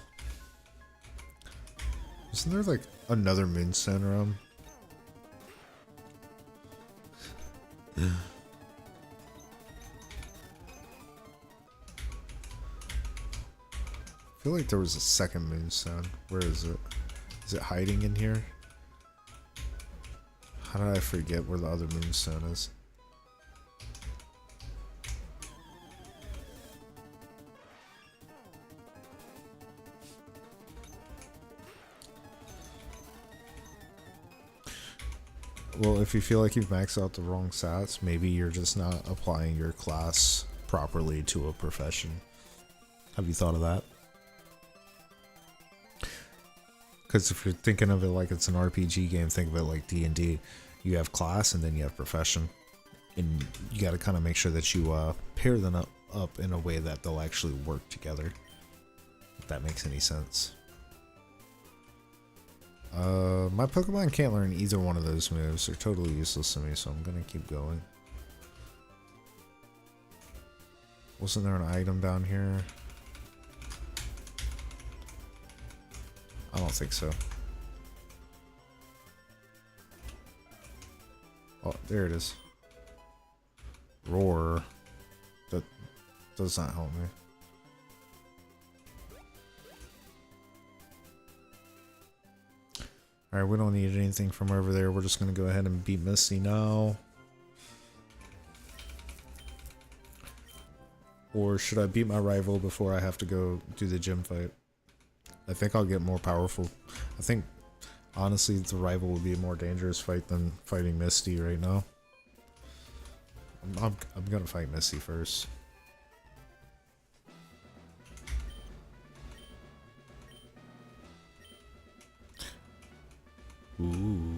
Isn't there like another Moonstone room? I feel like there was a second Moonstone. Where is it? Is it hiding in here? How did I forget where the other Moonstone is? Well, if you feel like you've maxed out the wrong stats, maybe you're just not applying your class properly to a profession. Have you thought of that? Because if you're thinking of it like it's an RPG game, think of it like D&D. You have class and then you have profession. And you got to kind of make sure that you pair them up in a way that they'll actually work together. If that makes any sense. My Pokemon can't learn either one of those moves. They're totally useless to me, so I'm gonna keep going. Wasn't there an item down here? I don't think so. Oh, there it is. Roar. That does not help me. Alright, we don't need anything from over there. We're just going to go ahead and beat Misty now. Or should I beat my rival before I have to go do the gym fight? I think I'll get more powerful. I think, honestly, the rival would be a more dangerous fight than fighting Misty right now. I'm going to fight Misty first. Ooh.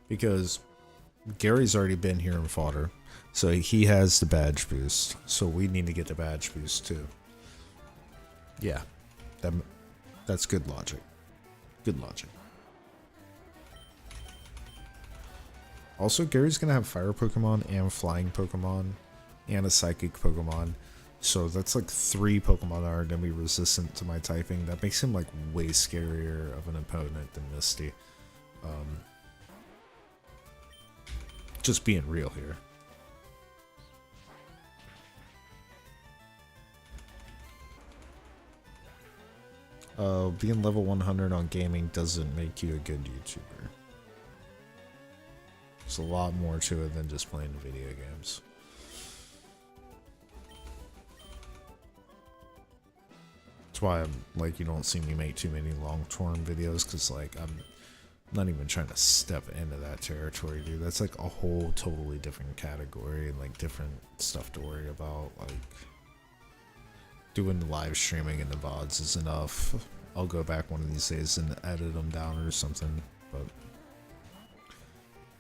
Because Gary's already been here and fought her. So he has the badge boost. So we need to get the badge boost too. Yeah. That's good logic. Good logic. Also, Gary's going to have fire Pokemon and flying Pokemon and a psychic Pokemon. So that's like 3 Pokemon that are going to be resistant to my typing. That makes him like way scarier of an opponent than Misty. Just being real here. Being level 100 on gaming doesn't make you a good YouTuber. There's a lot more to it than just playing video games. That's why I'm like, you don't see me make too many long-term videos, because like I'm not even trying to step into that territory, dude. That's like a whole totally different category and like different stuff to worry about. Like doing the live streaming and the VODs is enough. I'll go back one of these days and edit them down or something, but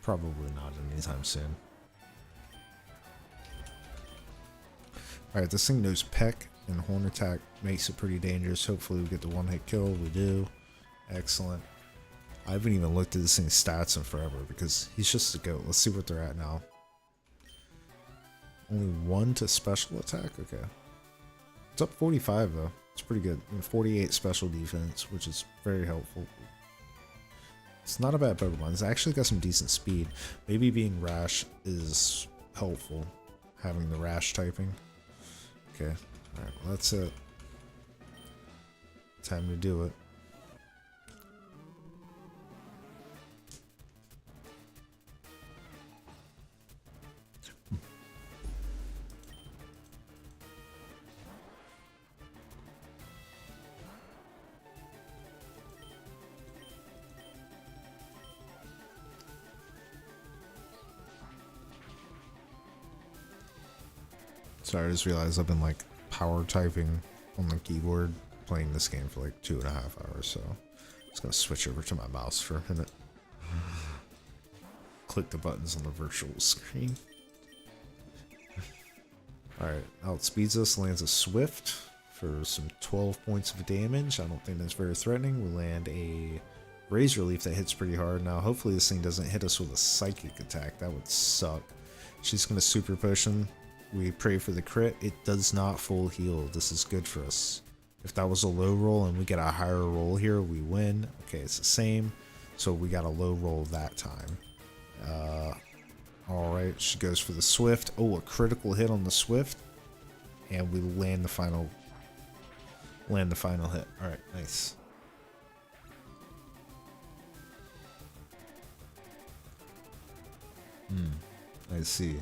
probably not anytime soon. Alright, this thing knows Peck and Horn Attack makes it pretty dangerous. Hopefully we get the one-hit kill. We do. Excellent. I haven't even looked at this thing's stats in forever because he's just a goat. Let's see what they're at now. Only 1 to special attack? Okay. It's up 45 though. It's pretty good. And 48 special defense, which is very helpful. It's not a bad Pokemon. It's actually got some decent speed. Maybe being rash is helpful. Having the rash typing. Okay. Alright, well that's it. Time to do it. Sorry, I just realized I've been like power typing on the keyboard playing this game for like 2.5 hours, so I'm just gonna switch over to my mouse for a minute. Click the buttons on the virtual screen. Alright, outspeeds us, lands a swift for some 12 points of damage. I don't think that's very threatening. We land a razor leaf that hits pretty hard. Now hopefully this thing doesn't hit us with a psychic attack. That would suck. She's gonna super potion. We pray for the crit. It does not full heal. This is good for us. If that was a low roll and we get a higher roll here, we win. Okay, it's the same. So we got a low roll that time. Alright, she goes for the swift. Oh, a critical hit on the swift. And we land the final hit. Alright, nice. I see.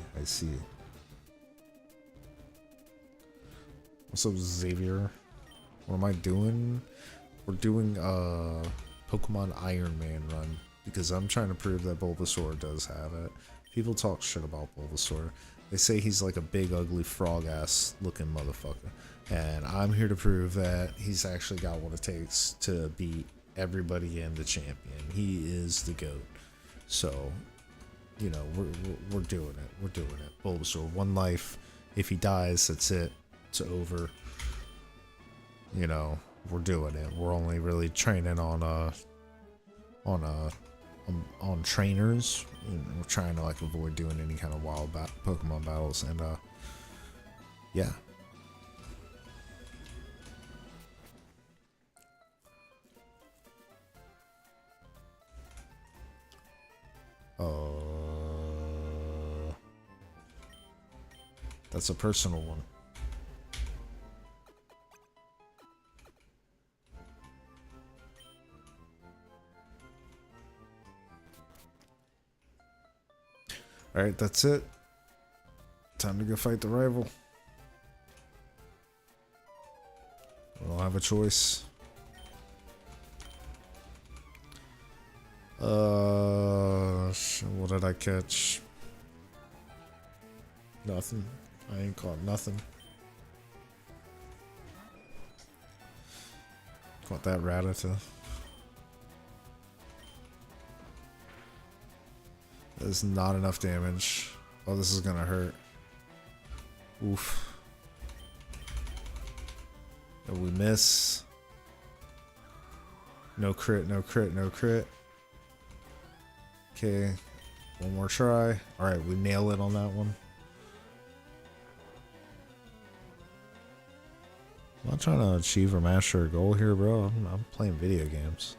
What's up, Xavier? What am I doing? We're doing Pokemon Iron Man run because I'm trying to prove that Bulbasaur does have it. People talk shit about Bulbasaur. They say he's like a big ugly frog ass looking motherfucker. And I'm here to prove that he's actually got what it takes to beat everybody in the champion. He is the GOAT. So, you know, we're doing it. We're doing it. Bulbasaur, 1 life. If he dies, that's it. It's over. You know, we're doing it. We're only really training on trainers. We're trying to like avoid doing any kind of wild Pokemon battles, and yeah. That's a personal one. Alright, that's it. Time to go fight the rival. We don't have a choice. What did I catch? Nothing. I ain't caught nothing. Caught that Rattata. That is not enough damage. Oh, this is gonna hurt. Oof. And we miss. No crit, no crit, no crit. Okay. One more try. Alright, we nail it on that one. I'm not trying to achieve or master a goal here, bro. I'm playing video games.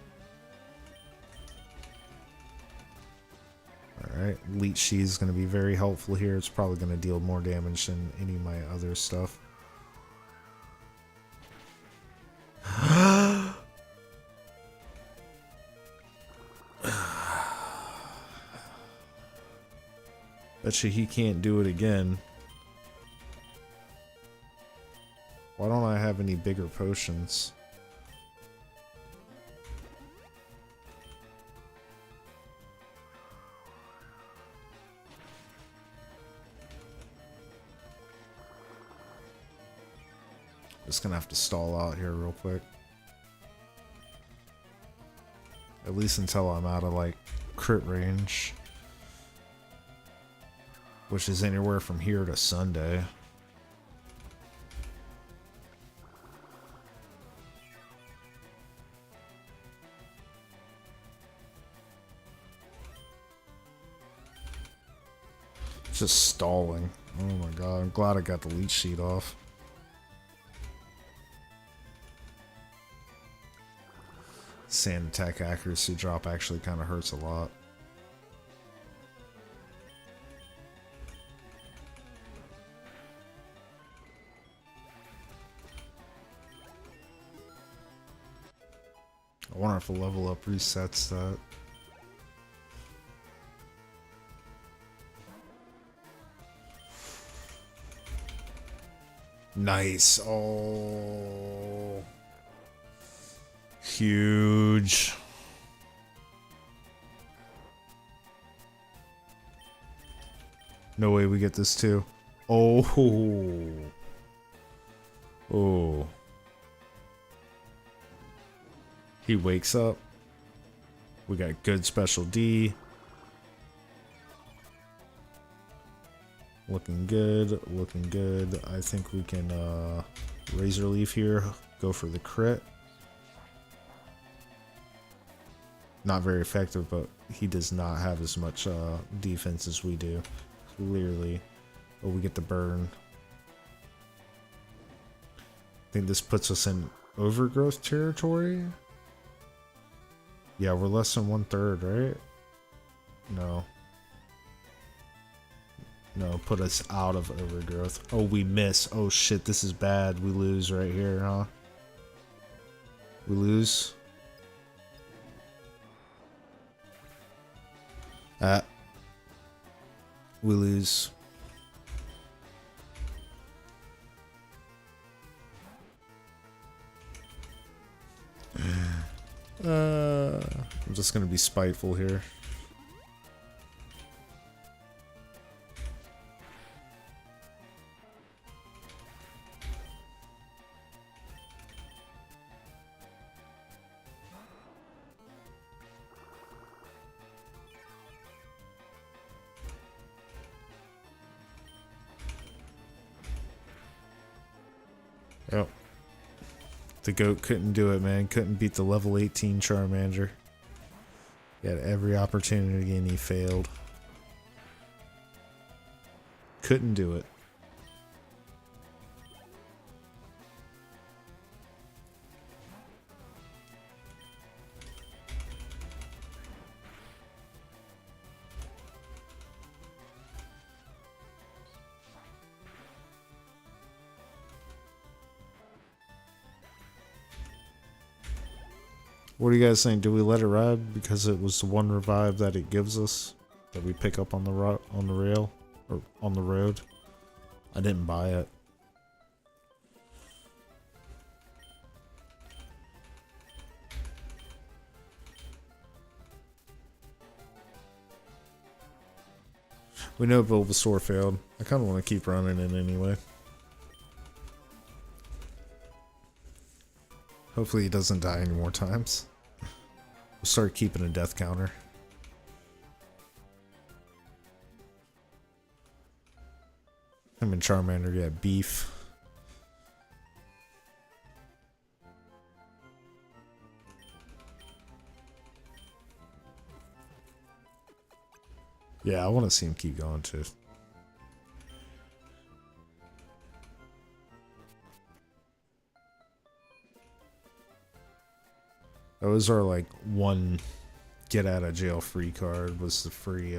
Alright, Leech Sheath is going to be very helpful here. It's probably going to deal more damage than any of my other stuff. Betcha he can't do it again. Why don't I have any bigger potions? Just gonna have to stall out here real quick. At least until I'm out of like crit range. Which is anywhere from here to Sunday. It's just stalling. Oh my god, I'm glad I got the Leech Sheet off. Sand attack accuracy drop actually kind of hurts a lot. I wonder if a level up resets that. Nice. Oh. Huge. No way we get this too. Oh. Oh. He wakes up. We got good special D. Looking good, looking good. I think we can Razor Leaf here, go for the crit. Not very effective, but he does not have as much defense as we do. Clearly. But we get the burn. I think this puts us in overgrowth territory. Yeah, we're less than 1/3, right? No. No, put us out of overgrowth. Oh, we miss. Oh shit, this is bad. We lose right here, huh? We lose. We lose. I'm just gonna be spiteful here. Yep. The goat couldn't do it, man. Couldn't beat the level 18 Charmander. He had every opportunity and he failed. Couldn't do it. What do you guys think? Do we let it ride because it was the one revive that it gives us that we pick up on the rail or on the road? I didn't buy it. We know Bulbasaur failed. I kind of want to keep running it anyway. Hopefully he doesn't die any more times. We'll start keeping a death counter. Him and Charmander get beef. Yeah, I want to see him keep going too. That was our like one get out of jail free card, was the free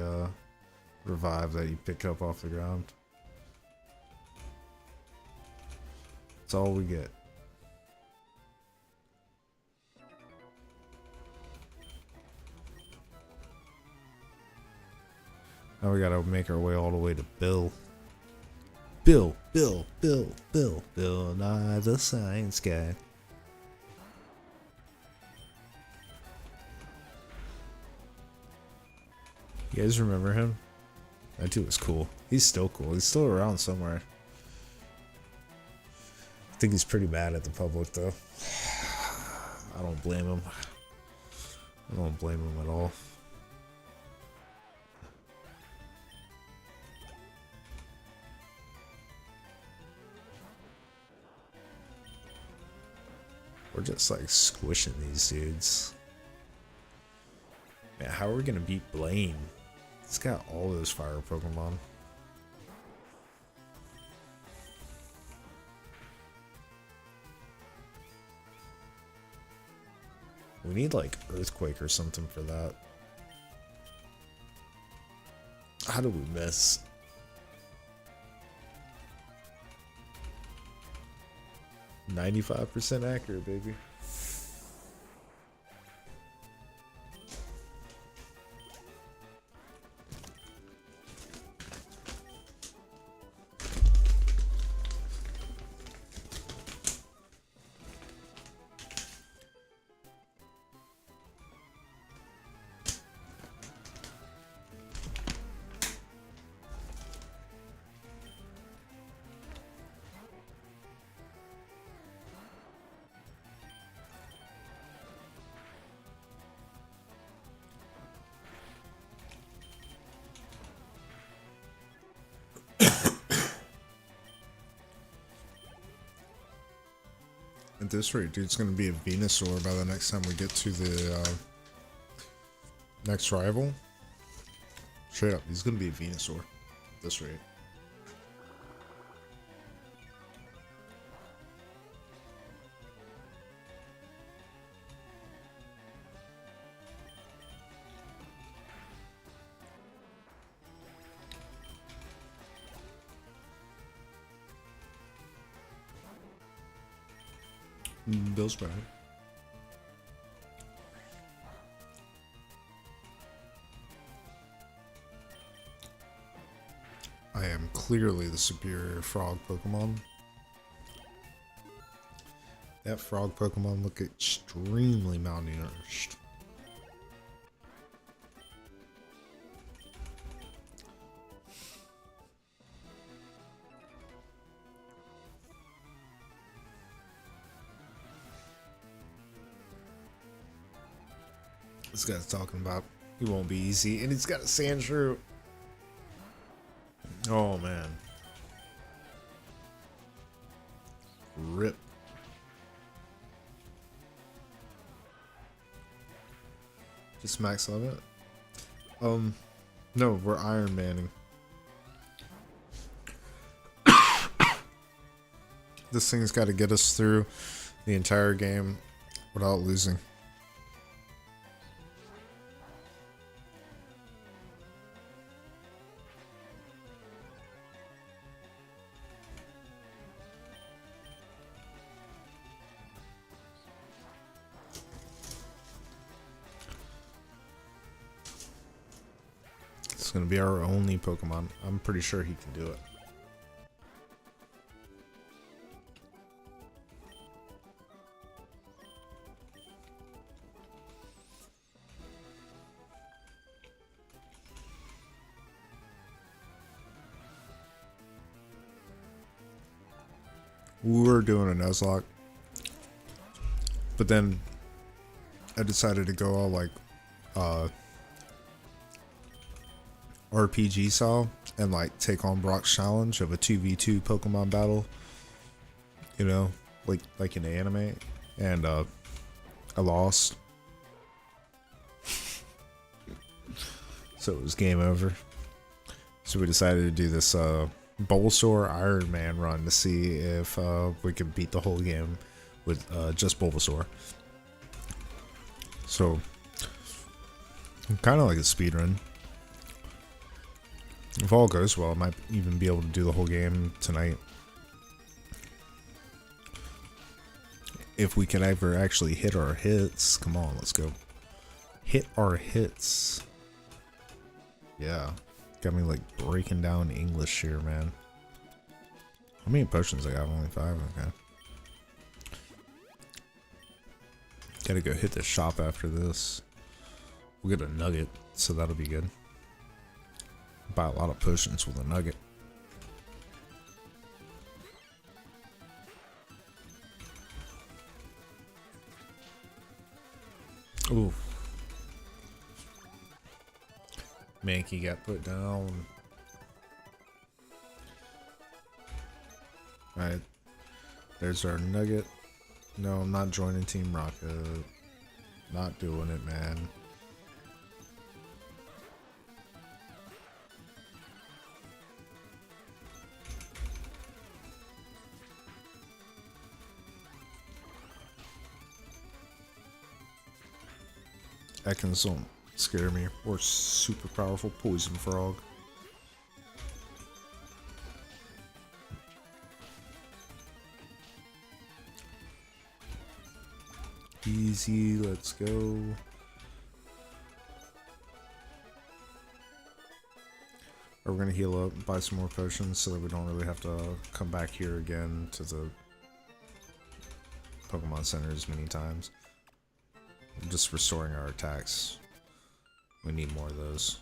revive that you pick up off the ground. That's all we get. Now we gotta make our way all the way to Bill. Bill Nye the Science Guy. You guys remember him? That dude was cool. He's still cool. He's still around somewhere. I think he's pretty mad at the public though. I don't blame him. I don't blame him at all. We're just like squishing these dudes. Man, how are we gonna beat Brehm? He's got all those fire Pokemon. We need like Earthquake or something for that. How did we miss? %95 accurate, baby. At this rate, dude, it's gonna be a Venusaur by the next time we get to the next rival. Straight up, he's gonna be a Venusaur at this rate. Bill's better. I am clearly the superior frog Pokemon. That frog Pokemon look extremely malnourished. This guy's talking about it won't be easy, and he's got a Sandshrew. Oh man. Rip. Just max level it? No, we're Iron Manning. This thing's got to get us through the entire game without losing. It's gonna be our only Pokemon. I'm pretty sure he can do it. We were doing a Nuzlocke, but then I decided to go all like RPG style and like take on Brock's challenge of a 2v2 Pokemon battle, you know, like in the anime, and I lost. So it was game over. So we decided to do this Bulbasaur Iron Man run to see if we could beat the whole game with just Bulbasaur. So kind of like a speed run. If all goes well, I might even be able to do the whole game tonight. If we can ever actually hit our hits. Come on, let's go. Hit our hits. Yeah. Got me like breaking down English here, man. How many potions I got? Only 5? Okay. Gotta go hit the shop after this. We'll get a nugget, so that'll be good. Buy a lot of potions with a nugget. Ooh. Mankey got put down. Alright. There's our nugget. No, I'm not joining Team Rocket. Not doing it, man. Ekans don't scare me. Or super powerful poison frog. Easy, let's go. We're gonna heal up, buy some more potions so that we don't really have to come back here again to the Pokemon Center as many times. Just restoring our attacks. We need more of those.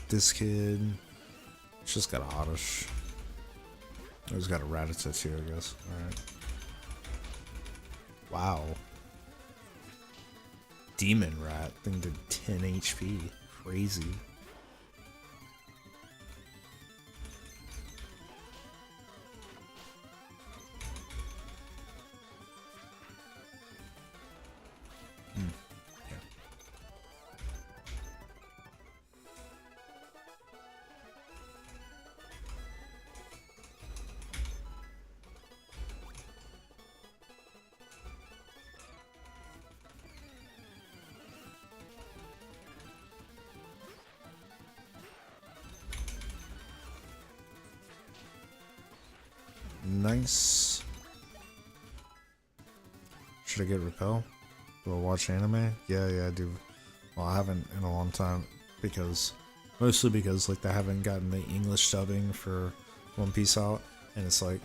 This kid. It's just got a Oddish. He's got a Rattata too, I guess. Alright. Wow. Demon Rat. Thing did 10 HP. Crazy. Nice. Should I get Repel? Do I watch anime? Yeah, I do. Well, I haven't in a long time mostly because like they haven't gotten the English dubbing for One Piece out, and it's like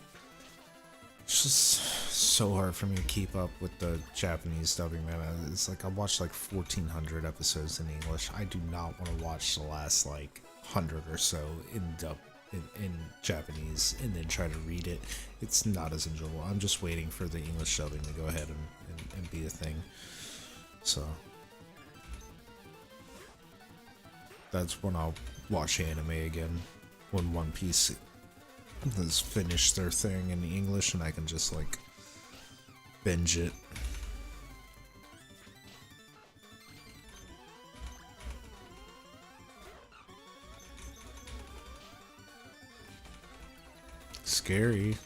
it's just so hard for me to keep up with the Japanese dubbing, man. It's like I watched like 1,400 episodes in English. I do not want to watch the last like 100 or so in Japanese and then try to read it. It's not as enjoyable. I'm just waiting for the English dubbing to go ahead and be a thing. So that's when I'll watch anime again, when One Piece has finished their thing in English and I can just like binge it. Scary.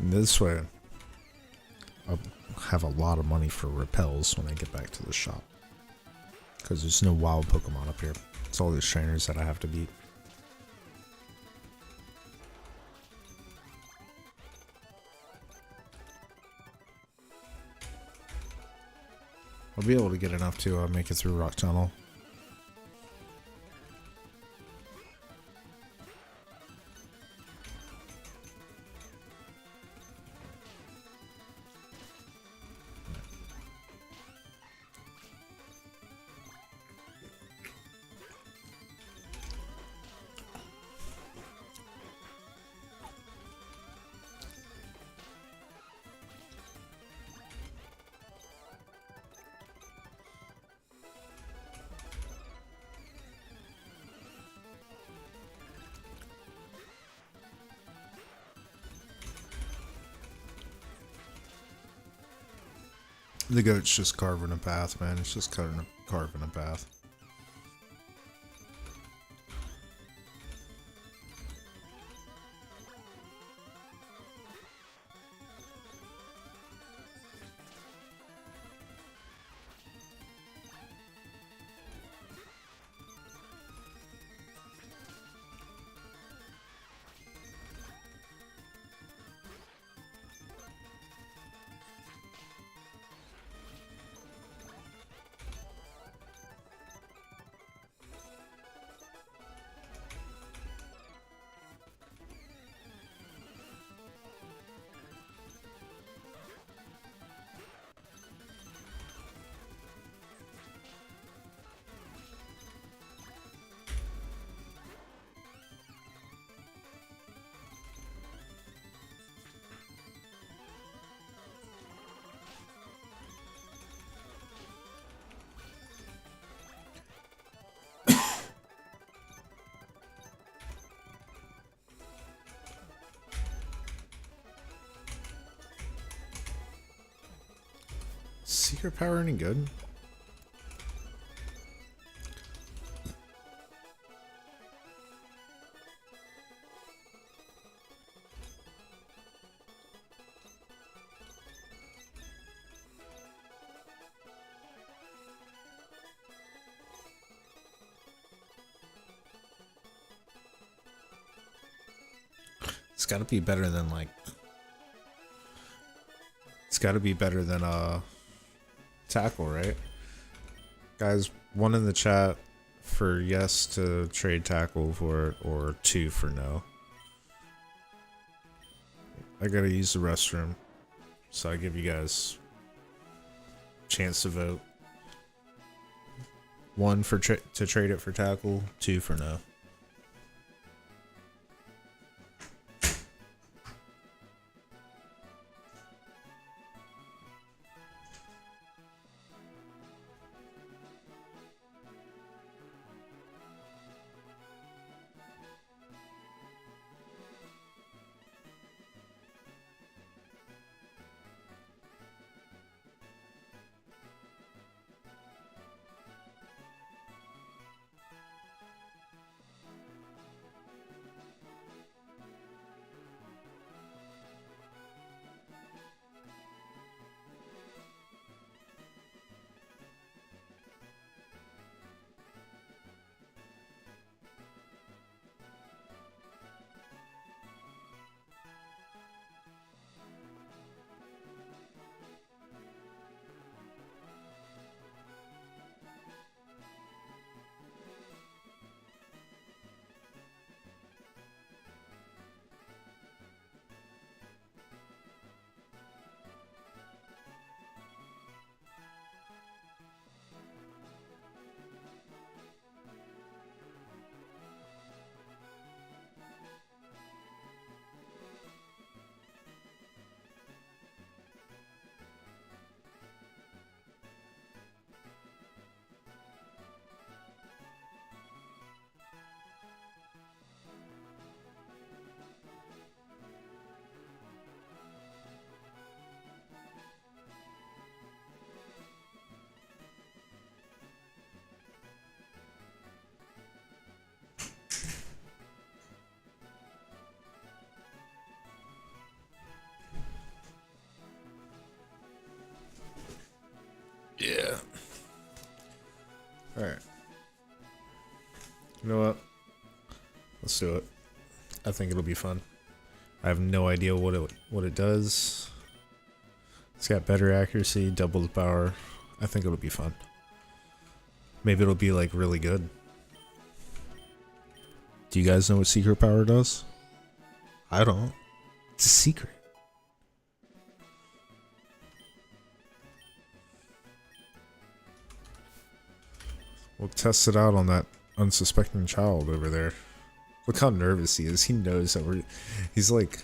And this way, I'll have a lot of money for repels when I get back to the shop. Because there's no wild Pokemon up here. It's all these trainers that I have to beat. I'll be able to get enough to make it through Rock Tunnel. The goat's just carving a path, man. It's just carving a path. Secret power any good? It's got to be better than like. It's got to be better than tackle, right? Guys, one in the chat for yes to trade tackle for it, or 2 for no. I gotta use the restroom, so I give you guys a chance to vote. 1 for to trade it for tackle, 2 for no. Yeah. Alright. You know what? Let's do it. I think it'll be fun. I have no idea what it does. It's got better accuracy, double the power. I think it'll be fun. Maybe it'll be like really good. Do you guys know what secret power does? I don't. It's a secret. We'll test it out on that unsuspecting child over there. Look how nervous he is. He knows that he's like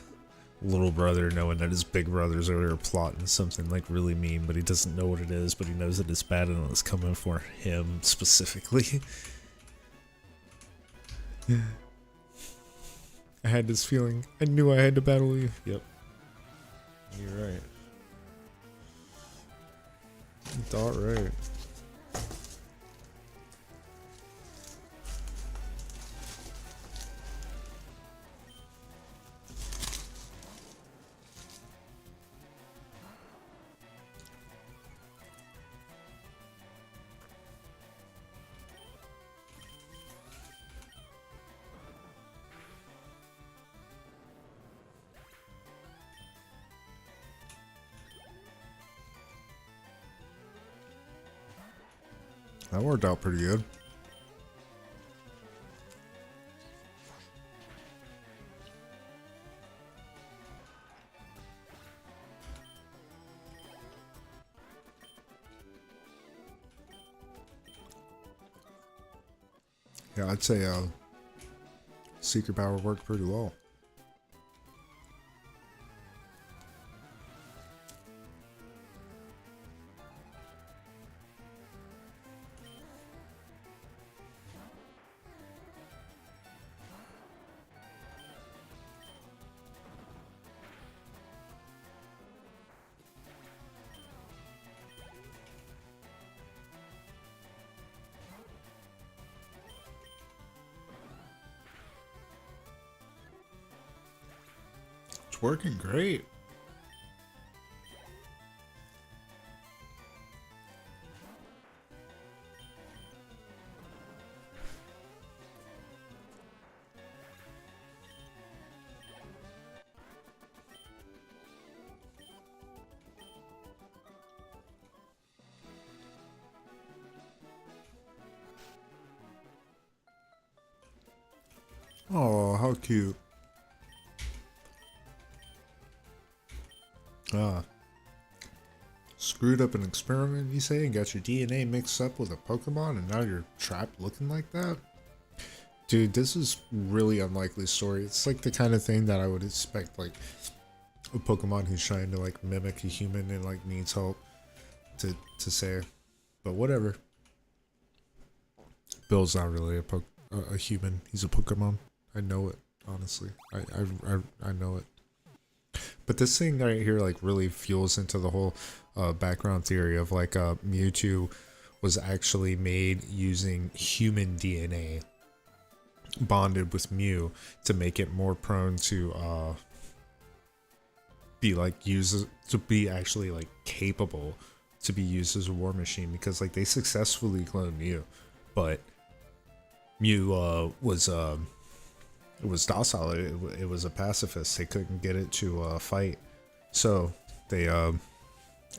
little brother knowing that his big brother's over there plotting something like really mean, but he doesn't know what it is, but he knows that it's bad and it's coming for him specifically. I had this feeling. I knew I had to battle you. Yep. You're right. Dot right. That worked out pretty good. Yeah, I'd say secret power worked pretty well. It's working great. How cute. Screwed up an experiment, you say, and got your DNA mixed up with a Pokemon, and now you're trapped looking like that? Dude, this is really unlikely story. It's like the kind of thing that I would expect, like, a Pokemon who's trying to, like, mimic a human and, like, needs help to say. But whatever. Bill's not really a human. He's a Pokemon. I know it, honestly. I know it. But this thing right here, like, really fuels into the whole background theory of, like, Mewtwo was actually made using human DNA bonded with Mew to make it more prone to be, like, actually, like, capable to be used as a war machine, because, like, they successfully cloned Mew, but Mew was docile. It was a pacifist. They couldn't get it to fight, so they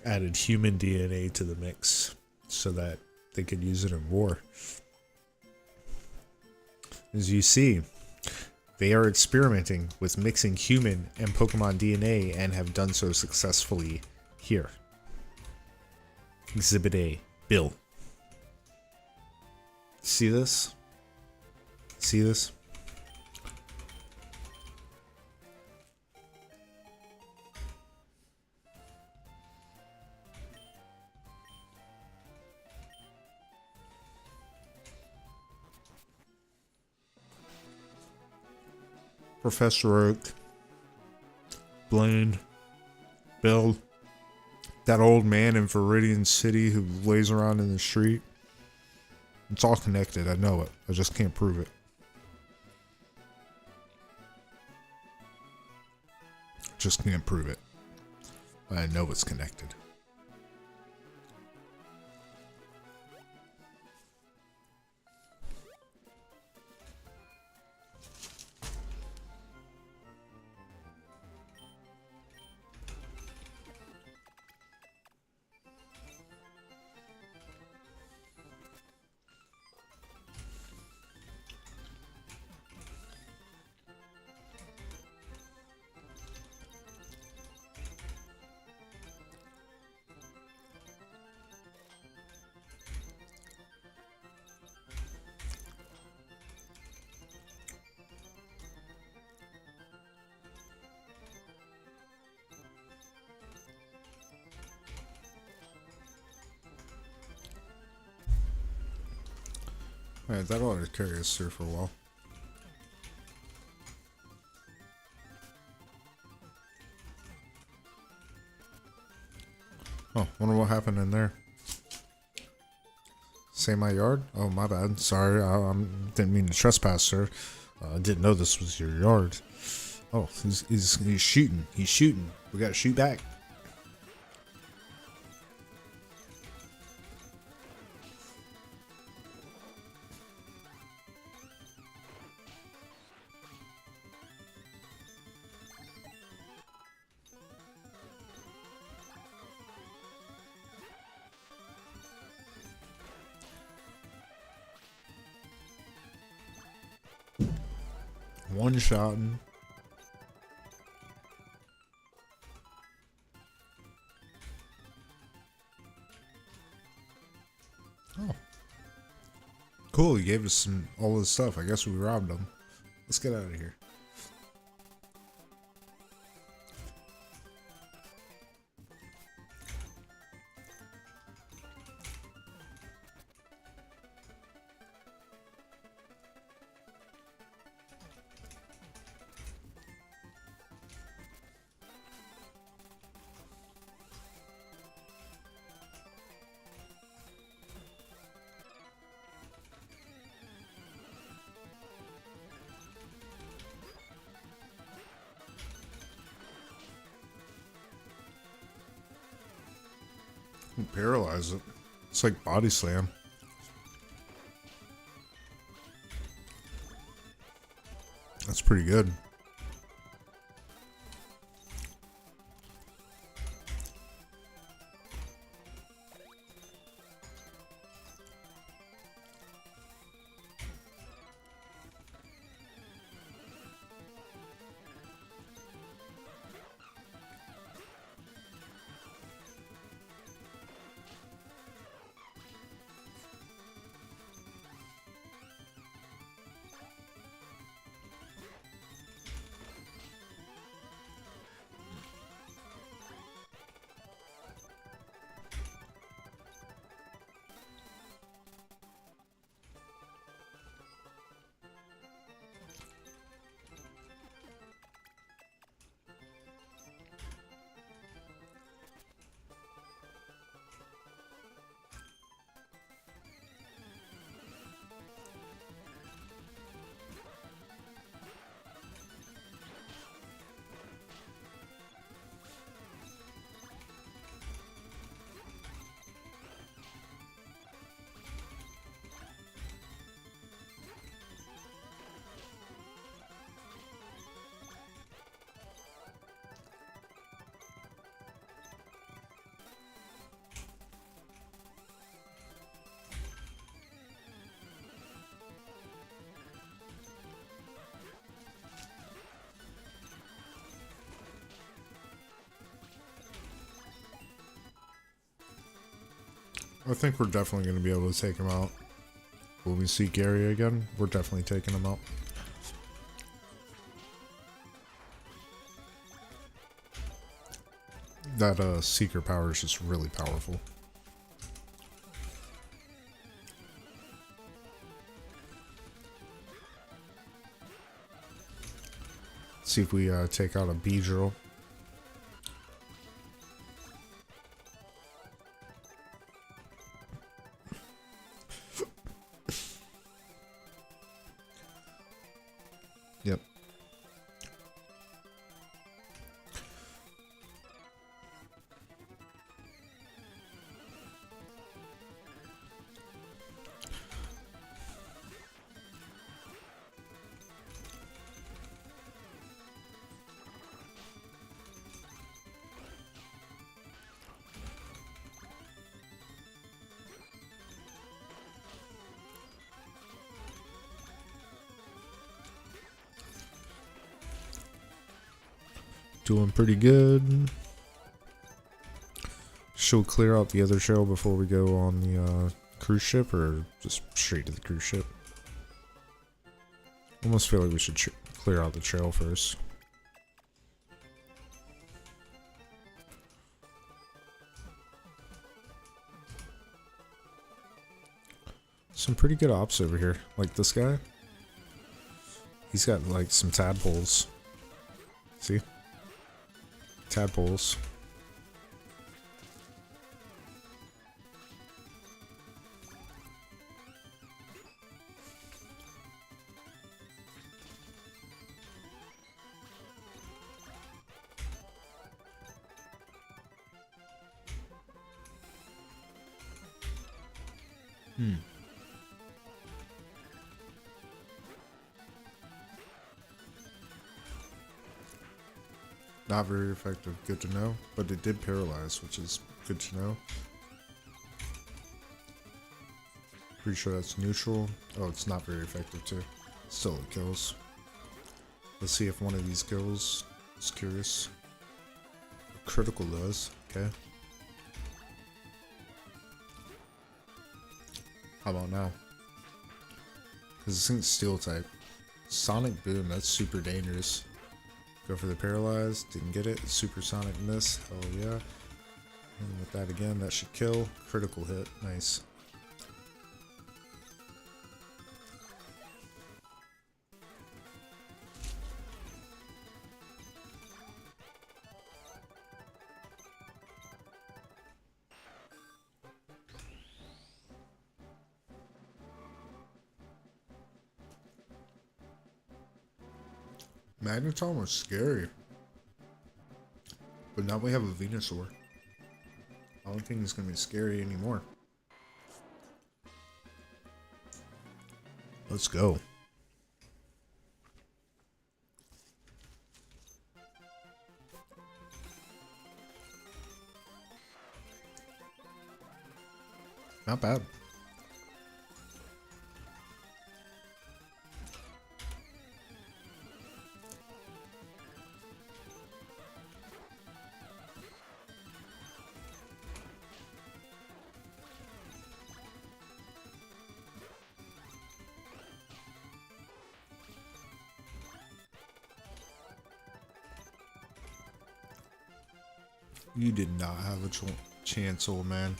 added human DNA to the mix so that they could use it in war. As you see, they are experimenting with mixing human and Pokemon DNA and have done so successfully here. Exhibit A, Bill. See this? See this? Professor Oak, Blaine, Bill, that old man in Viridian City who lays around in the street. It's all connected, I know it. I just can't prove it. Just can't prove it. I know it's connected. Alright, that ought to carry us through for a while. Oh, wonder what happened in there. Say my yard? Oh, my bad. Sorry, I didn't mean to trespass, sir. I didn't know this was your yard. Oh, he's shooting. He's shooting. We gotta shoot back. One shotting. Oh. Cool, he gave us all his stuff. I guess we robbed him. Let's get out of here. Paralyze it. It's like body slam. That's pretty good. I think we're definitely going to be able to take him out. When we see Gary again, we're definitely taking him out. That Seeker power is just really powerful. See if we take out a Beedrill. Yep. Doing pretty good. Should we clear out the other trail before we go on the cruise ship, or just straight to the cruise ship? Almost feel like we should clear out the trail first. Some pretty good ops over here. Like this guy. He's got like some tadpoles. See? Tadpoles. Not very effective, good to know, but it did paralyze, which is good to know. Pretty sure that's neutral. Oh, it's not very effective too. Still it kills. Let's see if one of these kills. Just curious. Critical does, okay. How about now? Because this thing's steel type. Sonic Boom, that's super dangerous. Go for the paralyzed, didn't get it. Supersonic miss, hell yeah. And with that again, that should kill. Critical hit, nice. Magneton was scary. But now we have a Venusaur. I don't think it's going to be scary anymore. Let's go. Not bad. You did not have a chance, old man.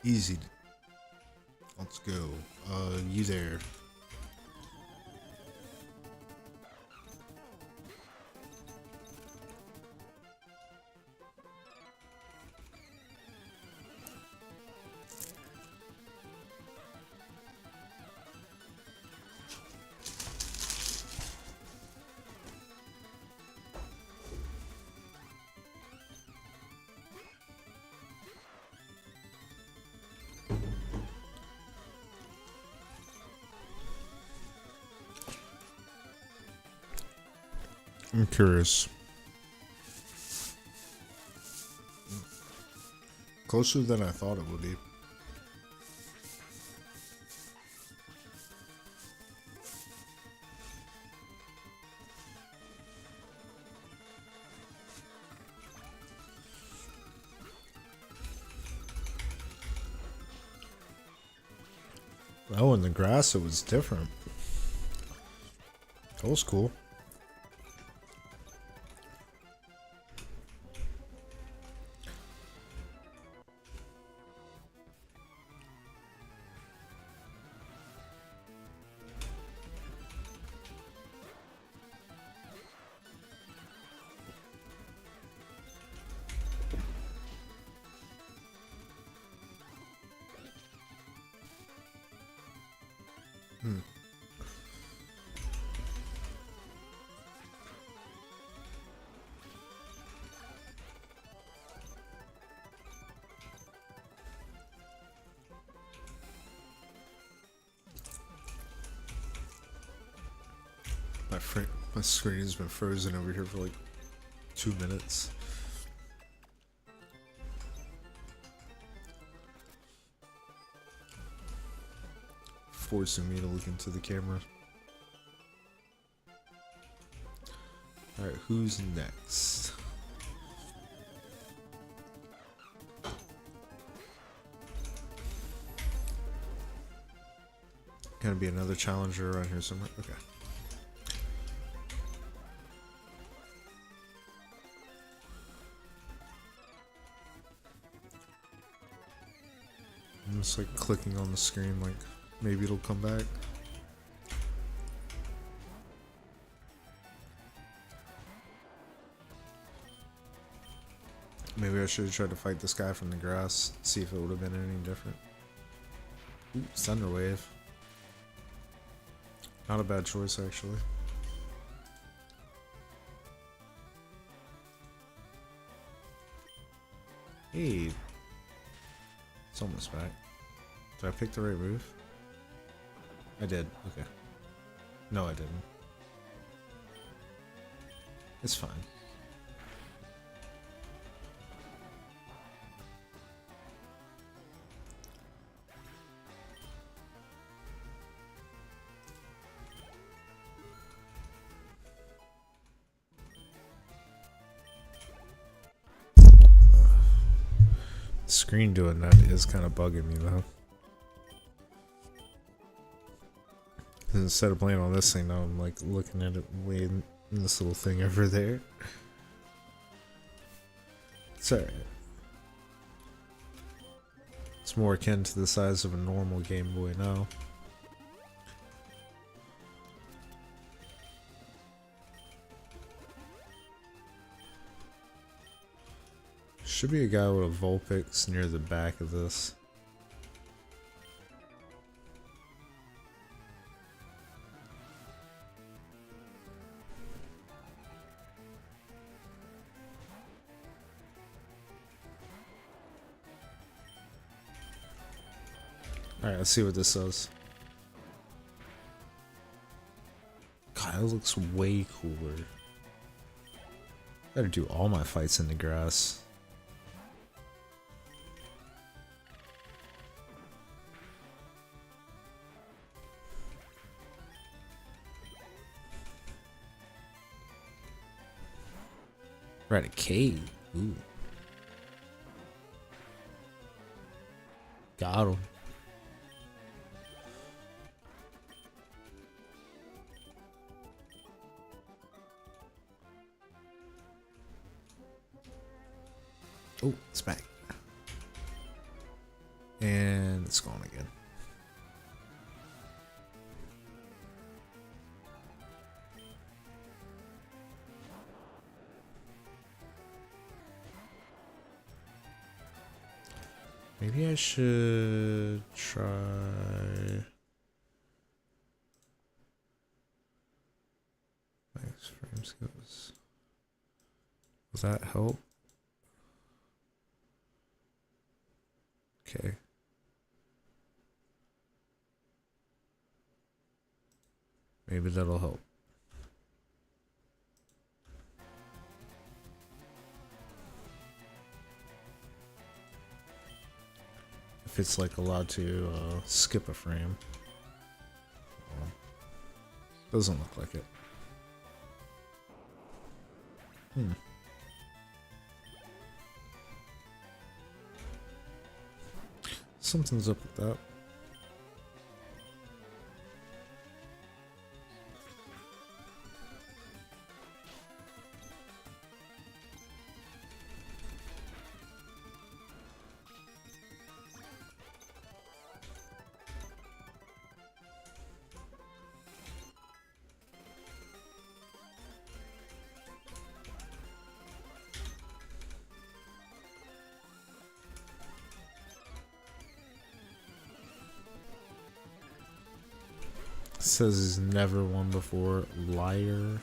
Easy. Let's go. You there. I'm curious. Closer than I thought it would be. Oh, in the grass it was different. That was cool. My screen has been frozen over here for like 2 minutes. Forcing me to look into the camera. Alright, who's next? Gonna be another challenger around here somewhere? Okay. I'm just like clicking on the screen like maybe it'll come back. Maybe I should have tried to fight this guy from the grass, see if it would have been any different. Ooh, Thunder Wave. Not a bad choice actually. Hey. It's almost back. Did I pick the right move? I did. Okay. No, I didn't. It's fine. Screen doing that is kind of bugging me though. Instead of playing on this thing now, I'm like looking at it way in this little thing over there. It's alright. It's more akin to the size of a normal Game Boy now. Should be a guy with a Vulpix near the back of this. Alright, let's see what this does. God, it looks way cooler. Gotta do all my fights in the grass. Right, a cave. Ooh. Got him. Oh, it's back. And it's gone again. Maybe I should try max frame skills. Does that help? Okay. Maybe that'll help. if it's like allowed to skip a frame. Doesn't look like it. Something's up with that. Says he's never won before. Liar.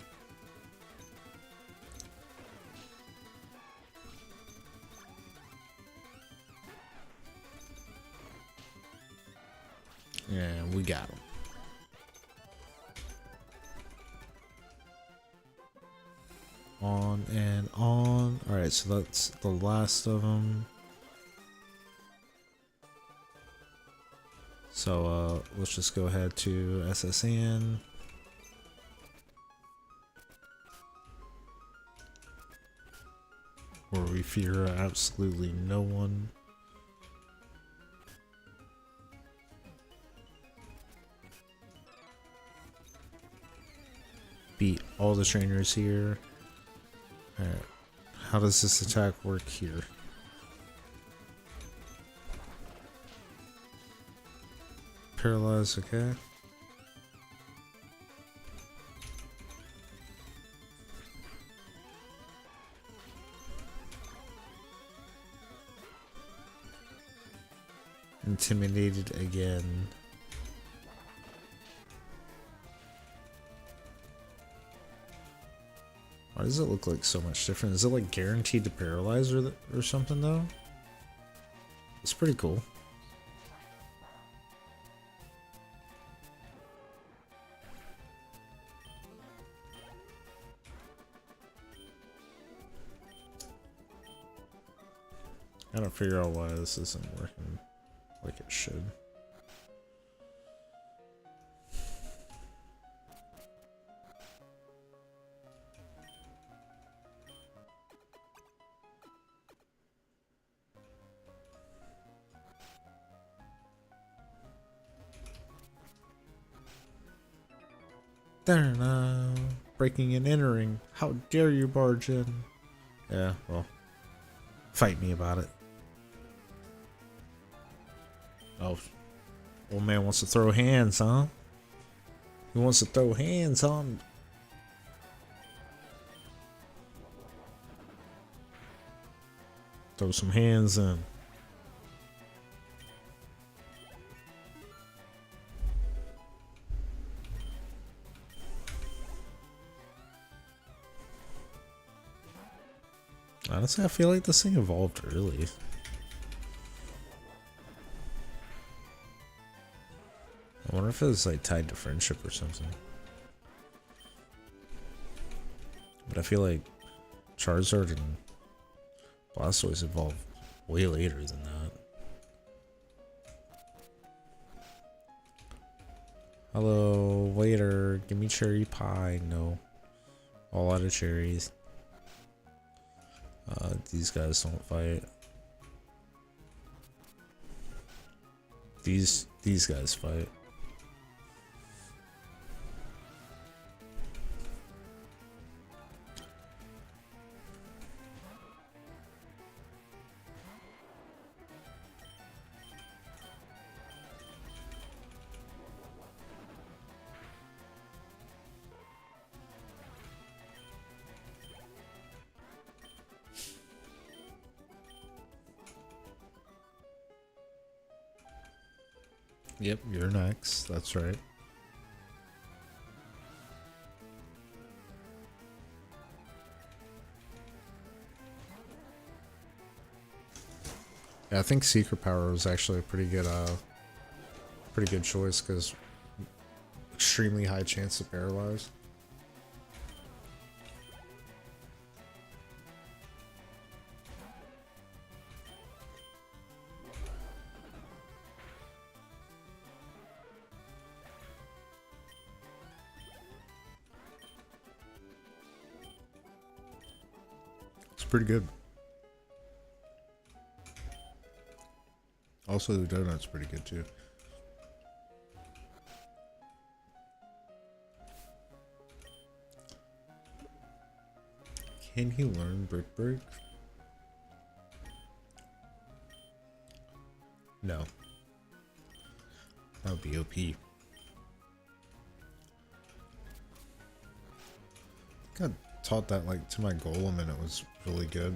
Yeah, we got him. On and on. Alright, so that's the last of them. So let's just go ahead to SSN. Where we fear absolutely no one. Beat all the trainers here. Alright, how does this attack work here? Paralyzed, okay. Intimidated again. Why does it look like so much different? Is it like guaranteed to paralyze or something though? It's pretty cool. I gotta figure out why this isn't working like it should. There now, breaking and entering. How dare you barge in? Yeah, well, fight me about it. Oh, old man wants to throw hands, huh? He wants to throw hands on. Throw some hands in. Honestly, I feel like this thing evolved early. I wonder if it was like tied to friendship or something. But I feel like Charizard and Blastoise evolved way later than that. Hello, waiter, give me cherry pie. No. All out of cherries. These guys don't fight. These guys fight. Yep, you're next. That's right. Yeah, I think Secret Power was actually a pretty good choice because extremely high chance to paralyze. pretty good. Also, the donut's pretty good too. Can he learn Brick Break? No. That would be OP. I think I taught that like to my golem and it was really good.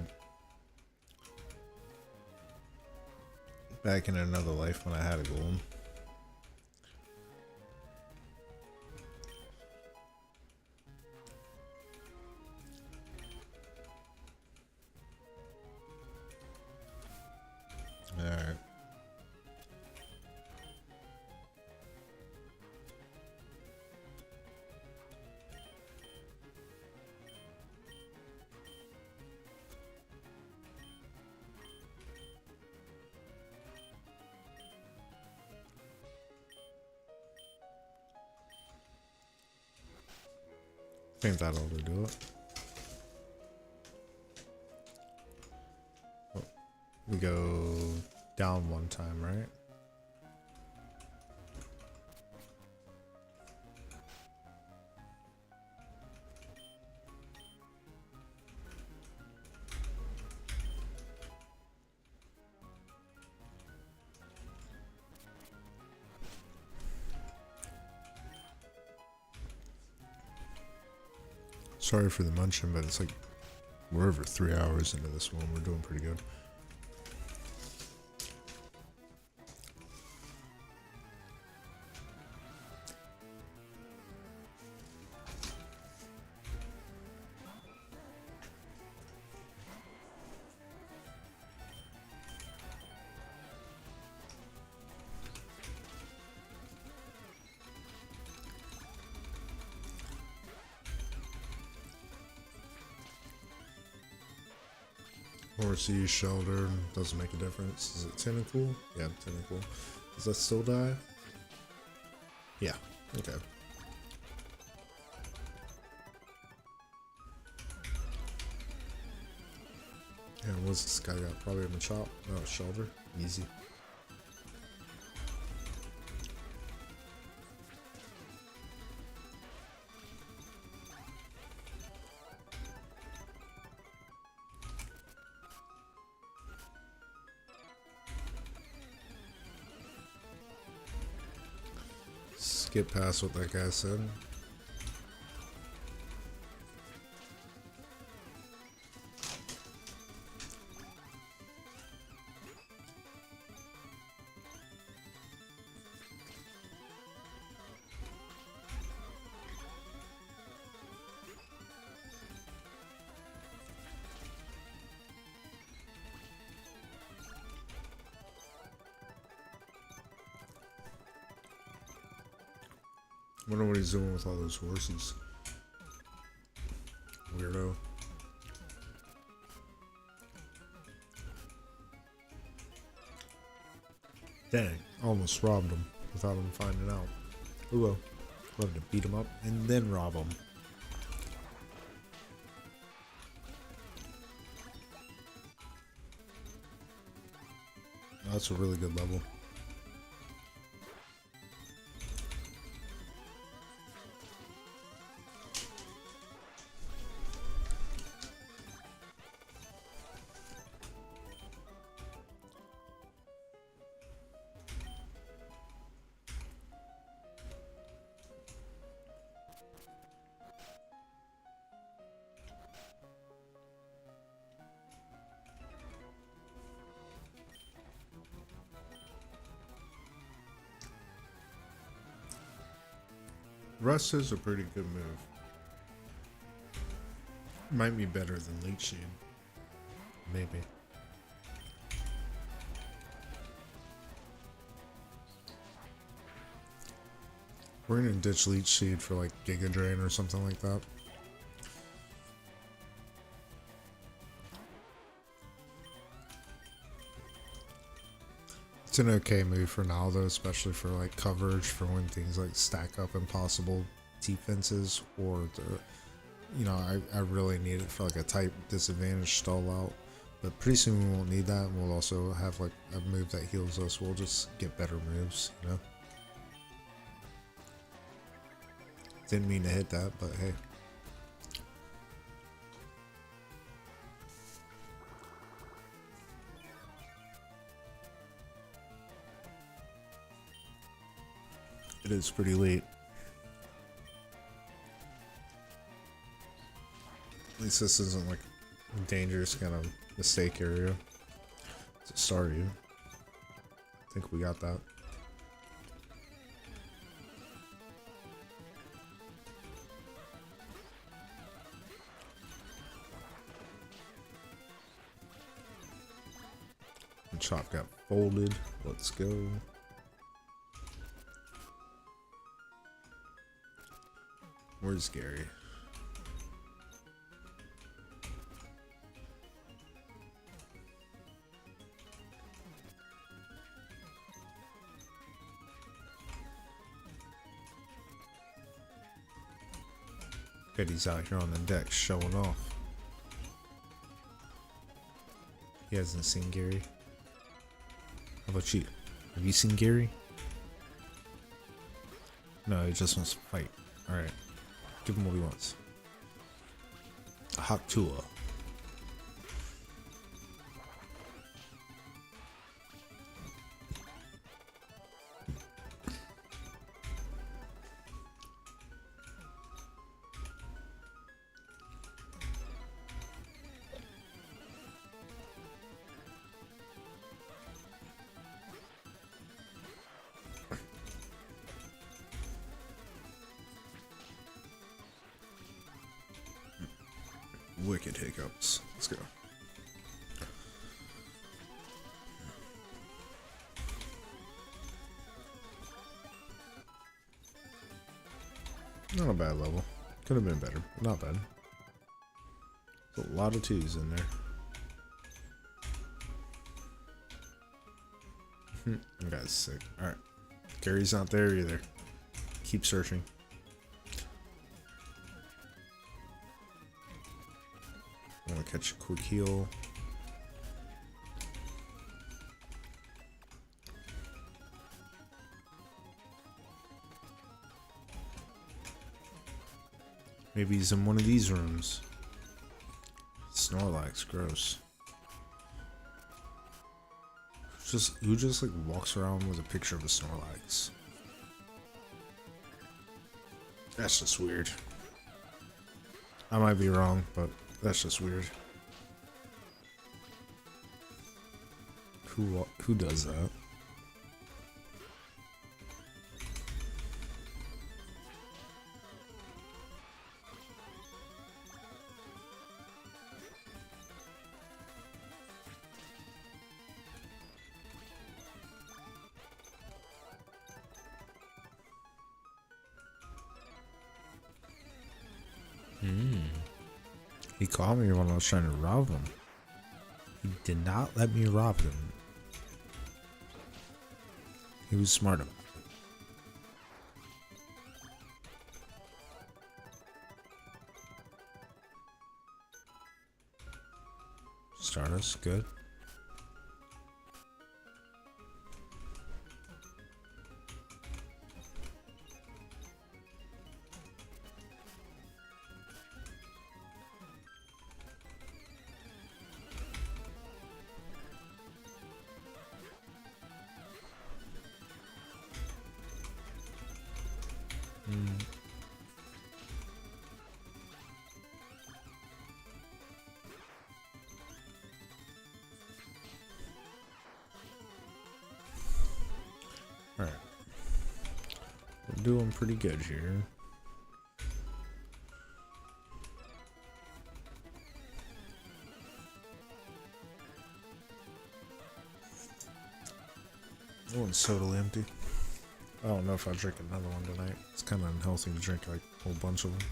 Back in another life when I had a golem. Alright. I think that'll do it. Oh, we go down one time, right? Sorry for the munching, but it's like we're over 3 hours into this one. We're doing pretty good. Horsey, Shelter, doesn't make a difference. Is it Tentacle? Yeah, Tentacle. Does that still die? Yeah, okay. Yeah, what's this guy got? Probably a Machop? No, Shelter. Easy. Skip past what that guy said. Wonder what he's doing with all those horses. Weirdo. Dang, almost robbed him without him finding out. Oh well. Love to beat him up and then rob him. Oh, that's a really good level. Rust is a pretty good move. Might be better than Leech Seed. Maybe. We're gonna ditch Leech Seed for like Giga Drain or something like that. It's an okay move for now though, especially for like coverage for when things like stack up impossible defenses or you know, I really need it for like a type disadvantage stall out. But pretty soon we won't need that, and we'll also have like a move that heals us. We'll just get better moves, you know? Didn't mean to hit that, but hey. It is pretty late. At least this isn't like a dangerous kind of mistake area. It's a Starry. I think we got that. And Chop got folded. Let's go. Where's Gary? Bet he's out here on the deck showing off. He hasn't seen Gary. How about you? Have you seen Gary? No, he just wants to fight. Alright. Give him what he wants. A hot tour. Wicked hiccups. Let's go. Not a bad level. Could have been better. Not bad. There's a lot of twos in there. That guy's sick. Alright. Gary's not there either. Keep searching. I want to catch a quick heal. Maybe he's in one of these rooms. Snorlax, gross. Who just like walks around with a picture of a Snorlax? That's just weird. I might be wrong, but that's just weird. Who does that? He called me when I was trying to rob him. He did not let me rob him. He was smart about it. Stardust, good. Alright. We're doing pretty good here. That one's totally empty. I don't know if I'll drink another one tonight. It's kind of unhealthy to drink like a whole bunch of them.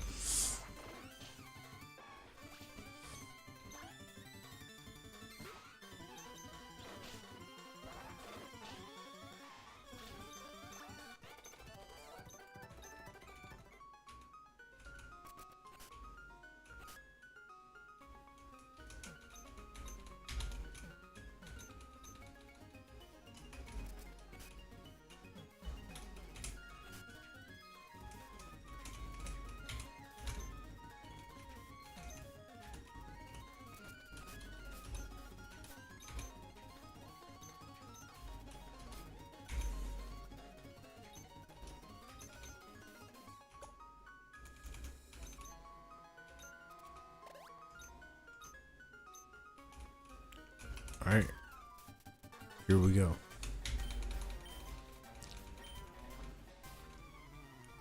Here we go.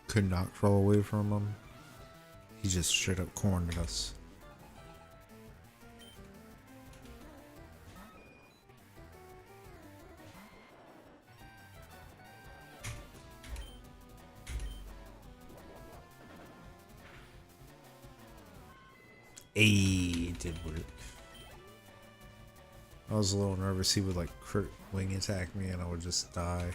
Could not crawl away from him. He just straight up cornered us. Ayy, it did work. I was a little nervous he would like crit wing attack me and I would just die.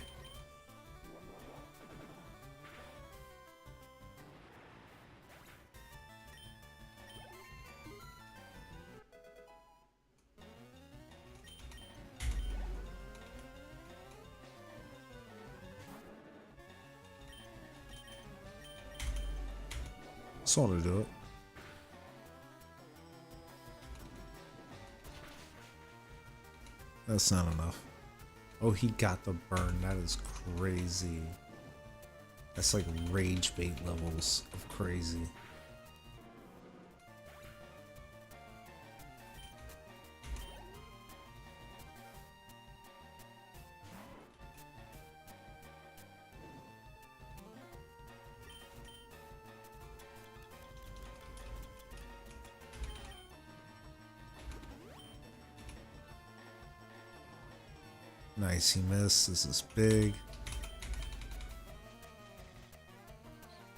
Saw to do it. That's not enough. Oh, he got the burn. That is crazy. That's like rage bait levels of crazy. Nice, he missed. This is big.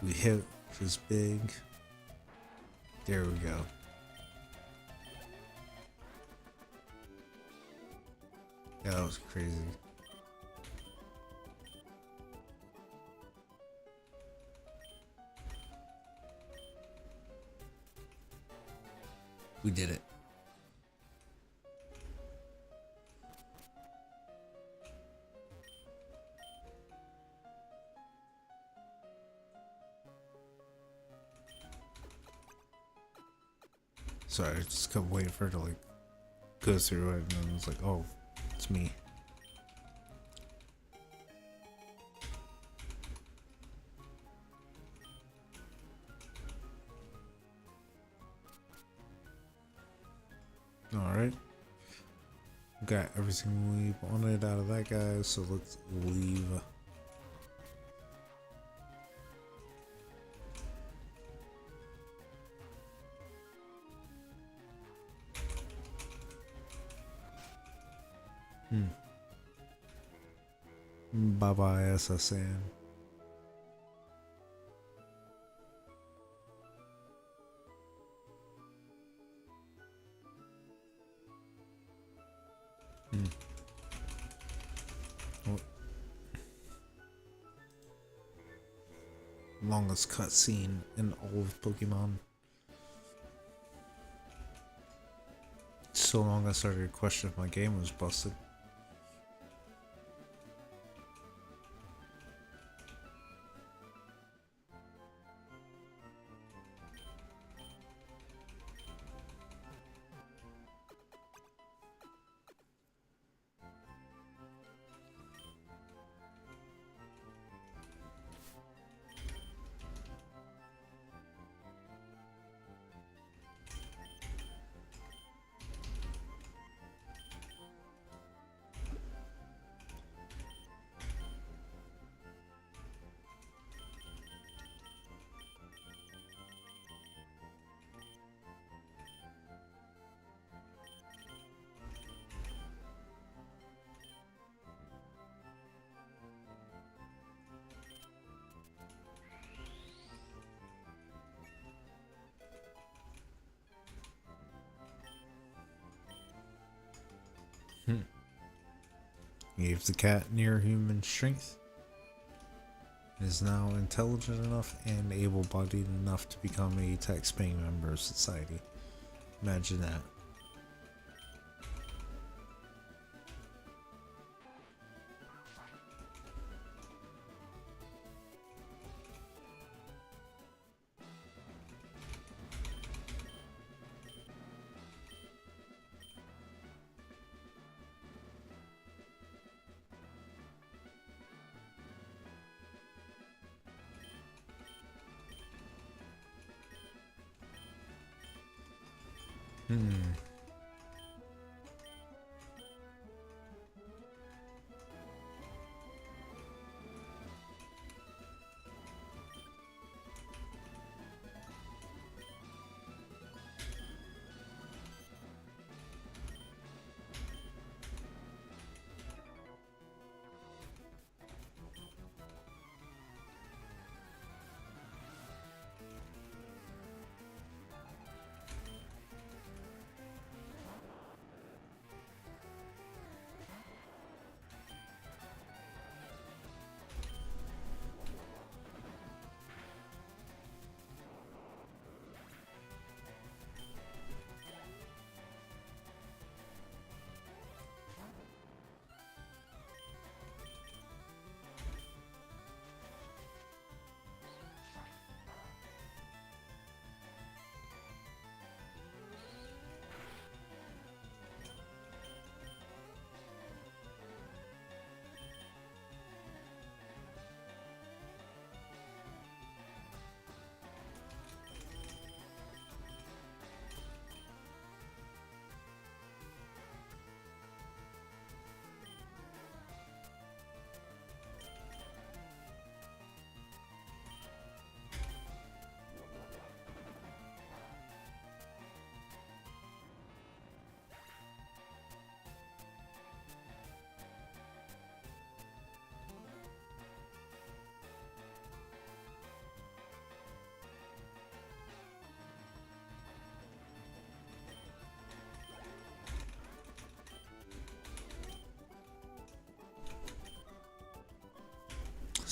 We hit, which is big. There we go. Yeah, that was crazy. We did it. Sorry, I just kept waiting for her to like go through it, and then it's like, oh, it's me. Alright. Got everything we wanted out of that guy, so let's leave. Bye bye, SSN. Oh. Longest cutscene in all of Pokemon. So long I started to question if my game was busted. Gave the cat near human strength. Is now intelligent enough and able-bodied enough to become a tax-paying member of society. Imagine that.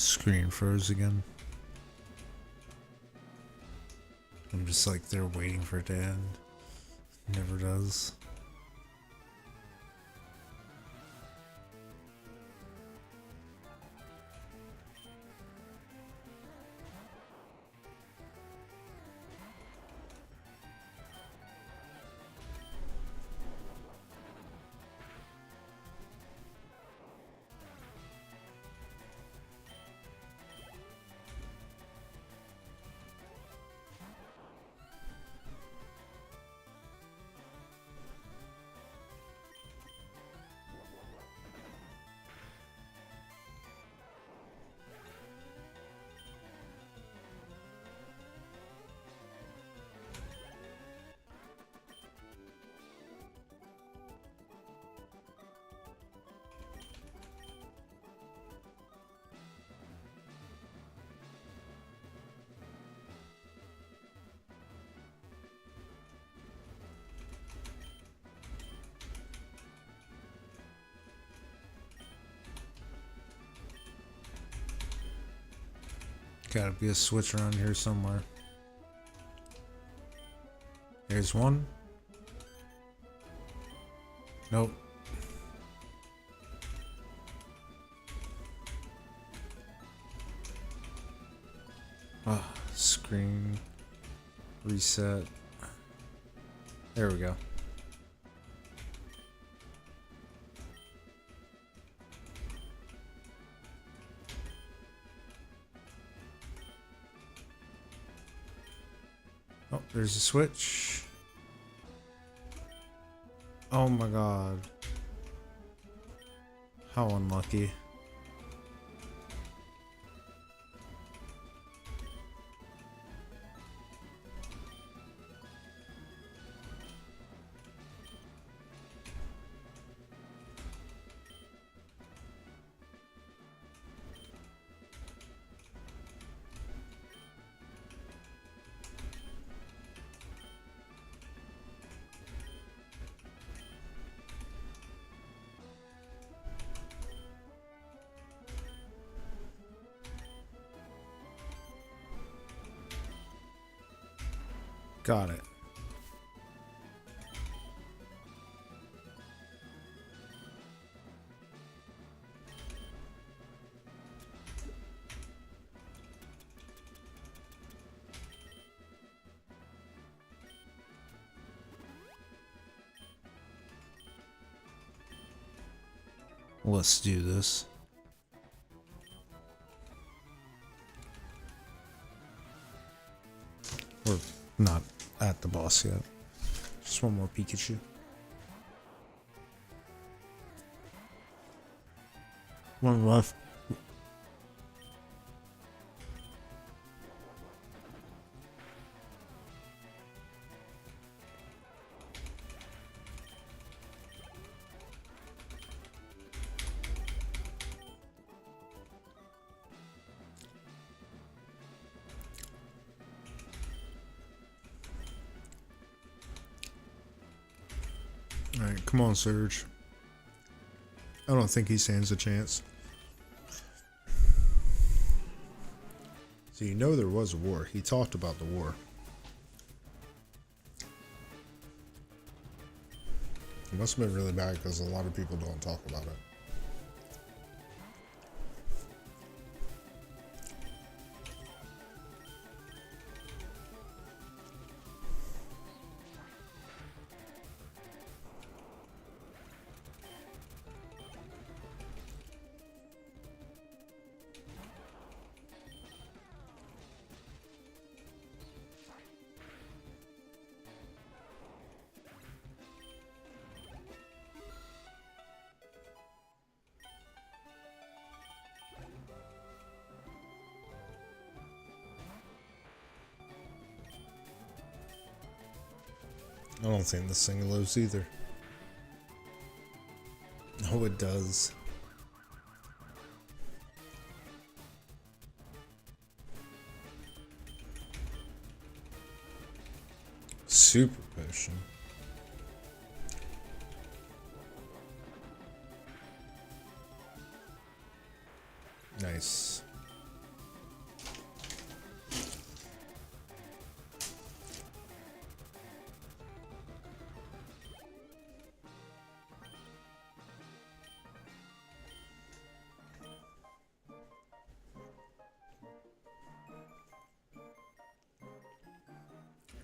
Screen froze again. I'm just like there waiting for it to end. Never does. Gotta be a switch around here somewhere. There's one. Nope. Ah, screen reset. There we go. Oh, there's a switch. Oh my god. How unlucky. Got it. Let's do this. We're not at the boss yet. Just one more Pikachu. One left. Alright, come on, Surge. I don't think he stands a chance. So you know there was a war. He talked about the war. It must have been really bad because a lot of people don't talk about it. I don't think this thing lives either. Oh, it does. Super potion. Nice.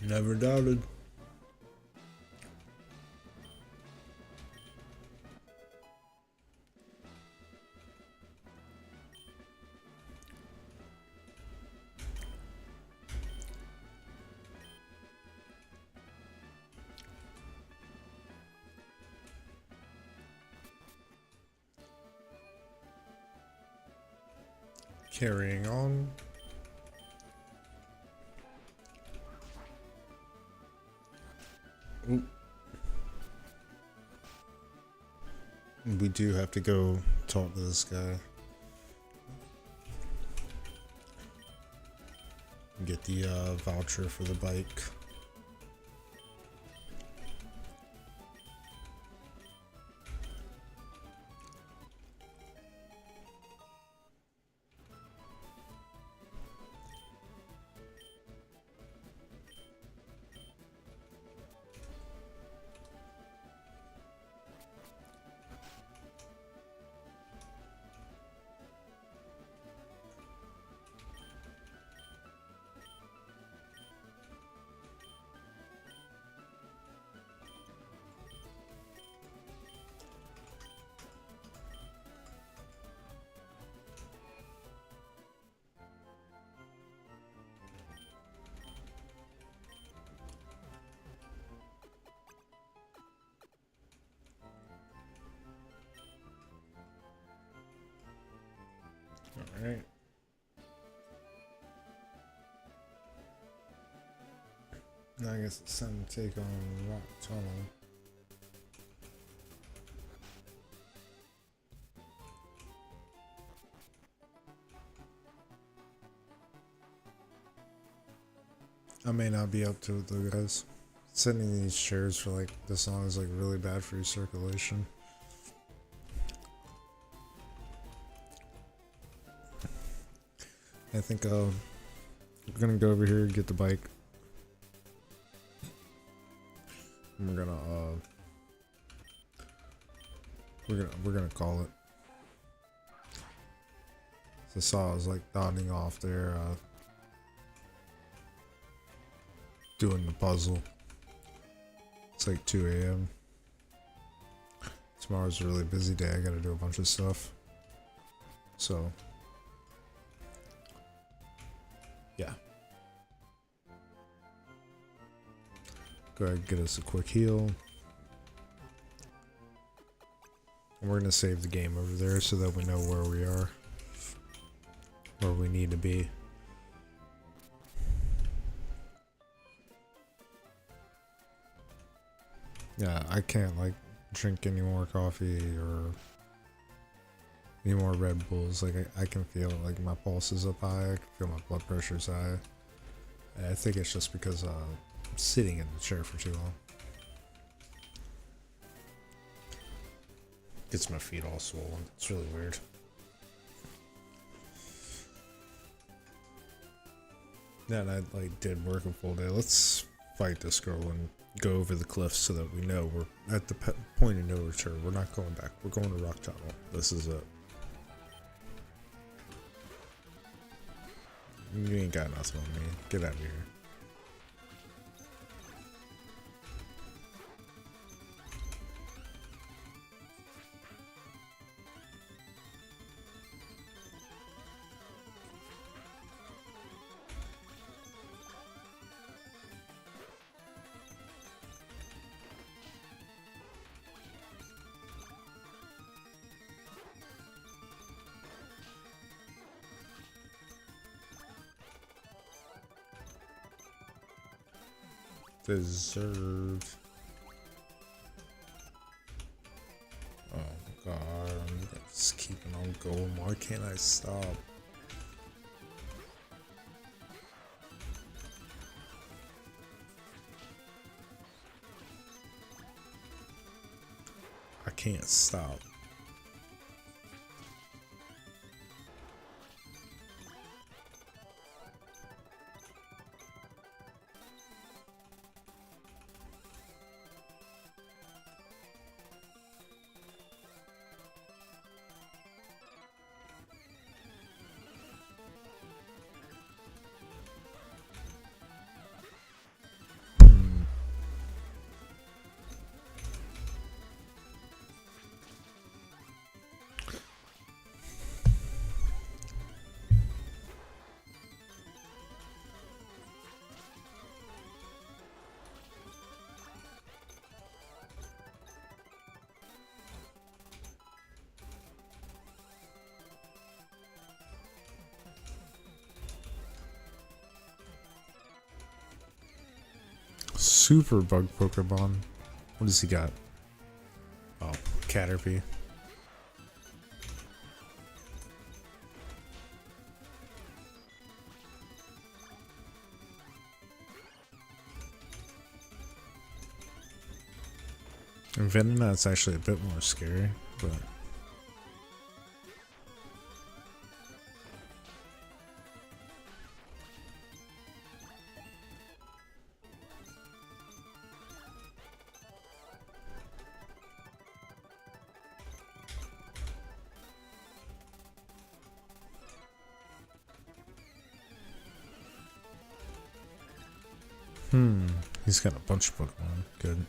Never doubted. Carrying on. Ooh. We do have to go talk to this guy. Get the voucher for the bike. Alright. Now I guess it's time to take on Rock Tunnel. I may not be up to it though, guys. Sitting these chairs for like this long is like really bad for your circulation. I think we're gonna go over here and get the bike. And we're gonna call it. So I saw I was like nodding off there, doing the puzzle. It's like 2 a.m. Tomorrow's a really busy day. I gotta do a bunch of stuff. So yeah. Go ahead and get us a quick heal. And we're gonna save the game over there so that we know where we are. Where we need to be. Yeah, I can't like drink any more coffee or any more Red Bulls. Like I can feel it, like my pulse is up high, I can feel my blood pressure's high. And I think it's just because I'm sitting in the chair for too long. Gets my feet all swollen. It's really weird. Yeah, and I like did work a full day. Let's fight this girl and go over the cliffs so that we know we're at the point of no return. We're not going back. We're going to Rock Tunnel. This is it. You ain't got nothing on me. Get out of here. Deserved. Oh god, I'm just keeping on going. Why can't I stop? I can't stop. Super bug Pokemon. What does he got? Oh, Caterpie. And Venonat's actually a bit more scary, but he's got a bunch of Pokemon. Good.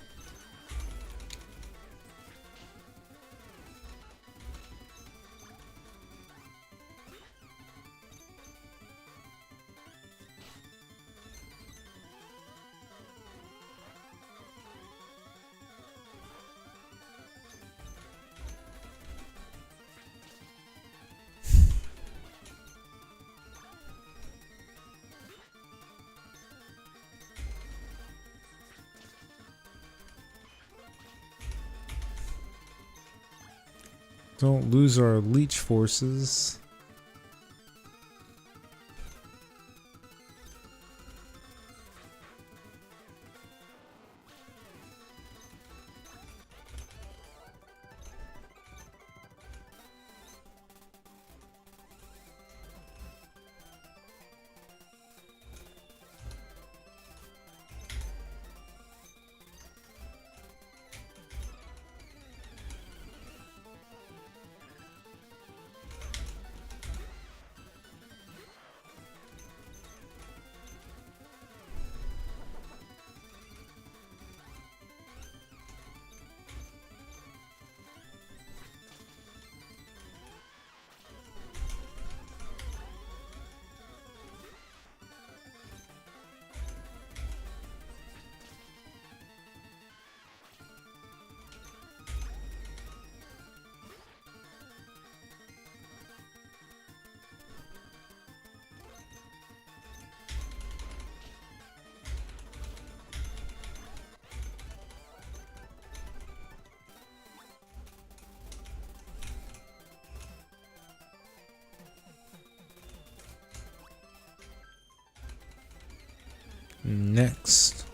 Don't lose our leech forces. Next.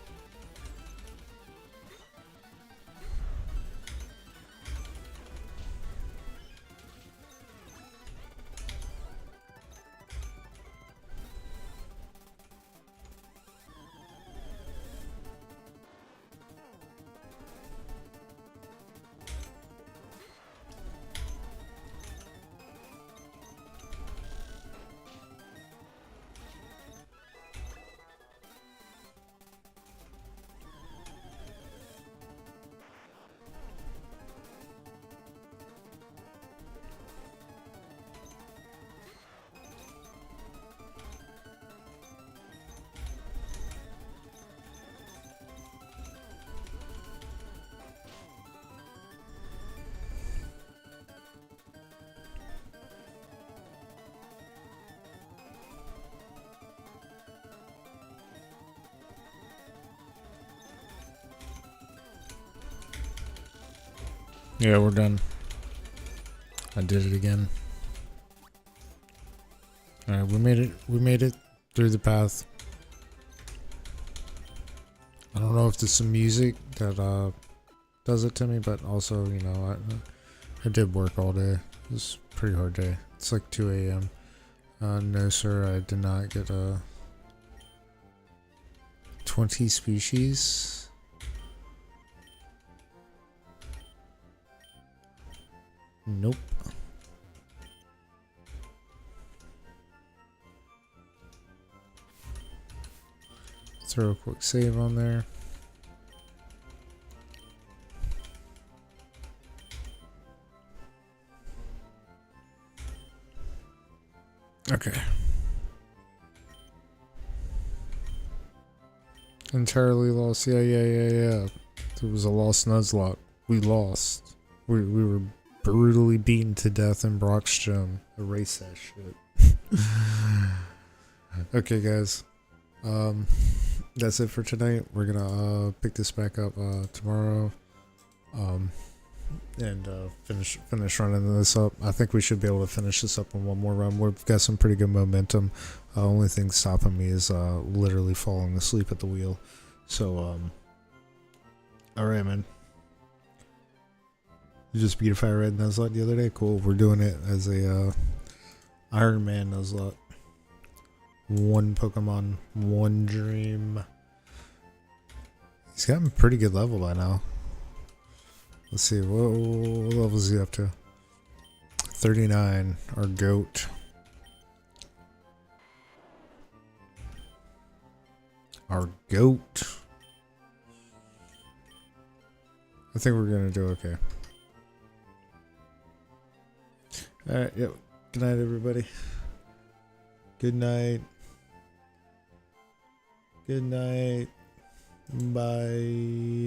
Yeah, we're done. I did it again. Alright, we made it. We made it through the path. I don't know if there's some music that does it to me, but also, you know, I did work all day. It was a pretty hard day. It's like 2 a.m. No sir, I did not get 20 species. Nope. Throw a quick save on there. Okay. Entirely lost. Yeah. It was a lost Nuzlocke. We lost. We were brutally beaten to death in Brock's gym. Erase that shit. Okay, guys. That's it for tonight. We're gonna pick this back up tomorrow, and finish running this up. I think we should be able to finish this up in one more run. We've got some pretty good momentum. Only thing stopping me is literally falling asleep at the wheel. So all right, man. You just beat a fire Red Nuzlocke the other day. Cool. We're doing it as a Iron Man Nuzlocke. One Pokemon, one dream. He's gotten a pretty good level by now. Let's see, what level is he up to? 39, our goat. Our goat. I think we're gonna do okay. Alright, yep. Good night, everybody. Good night. Good night. Bye.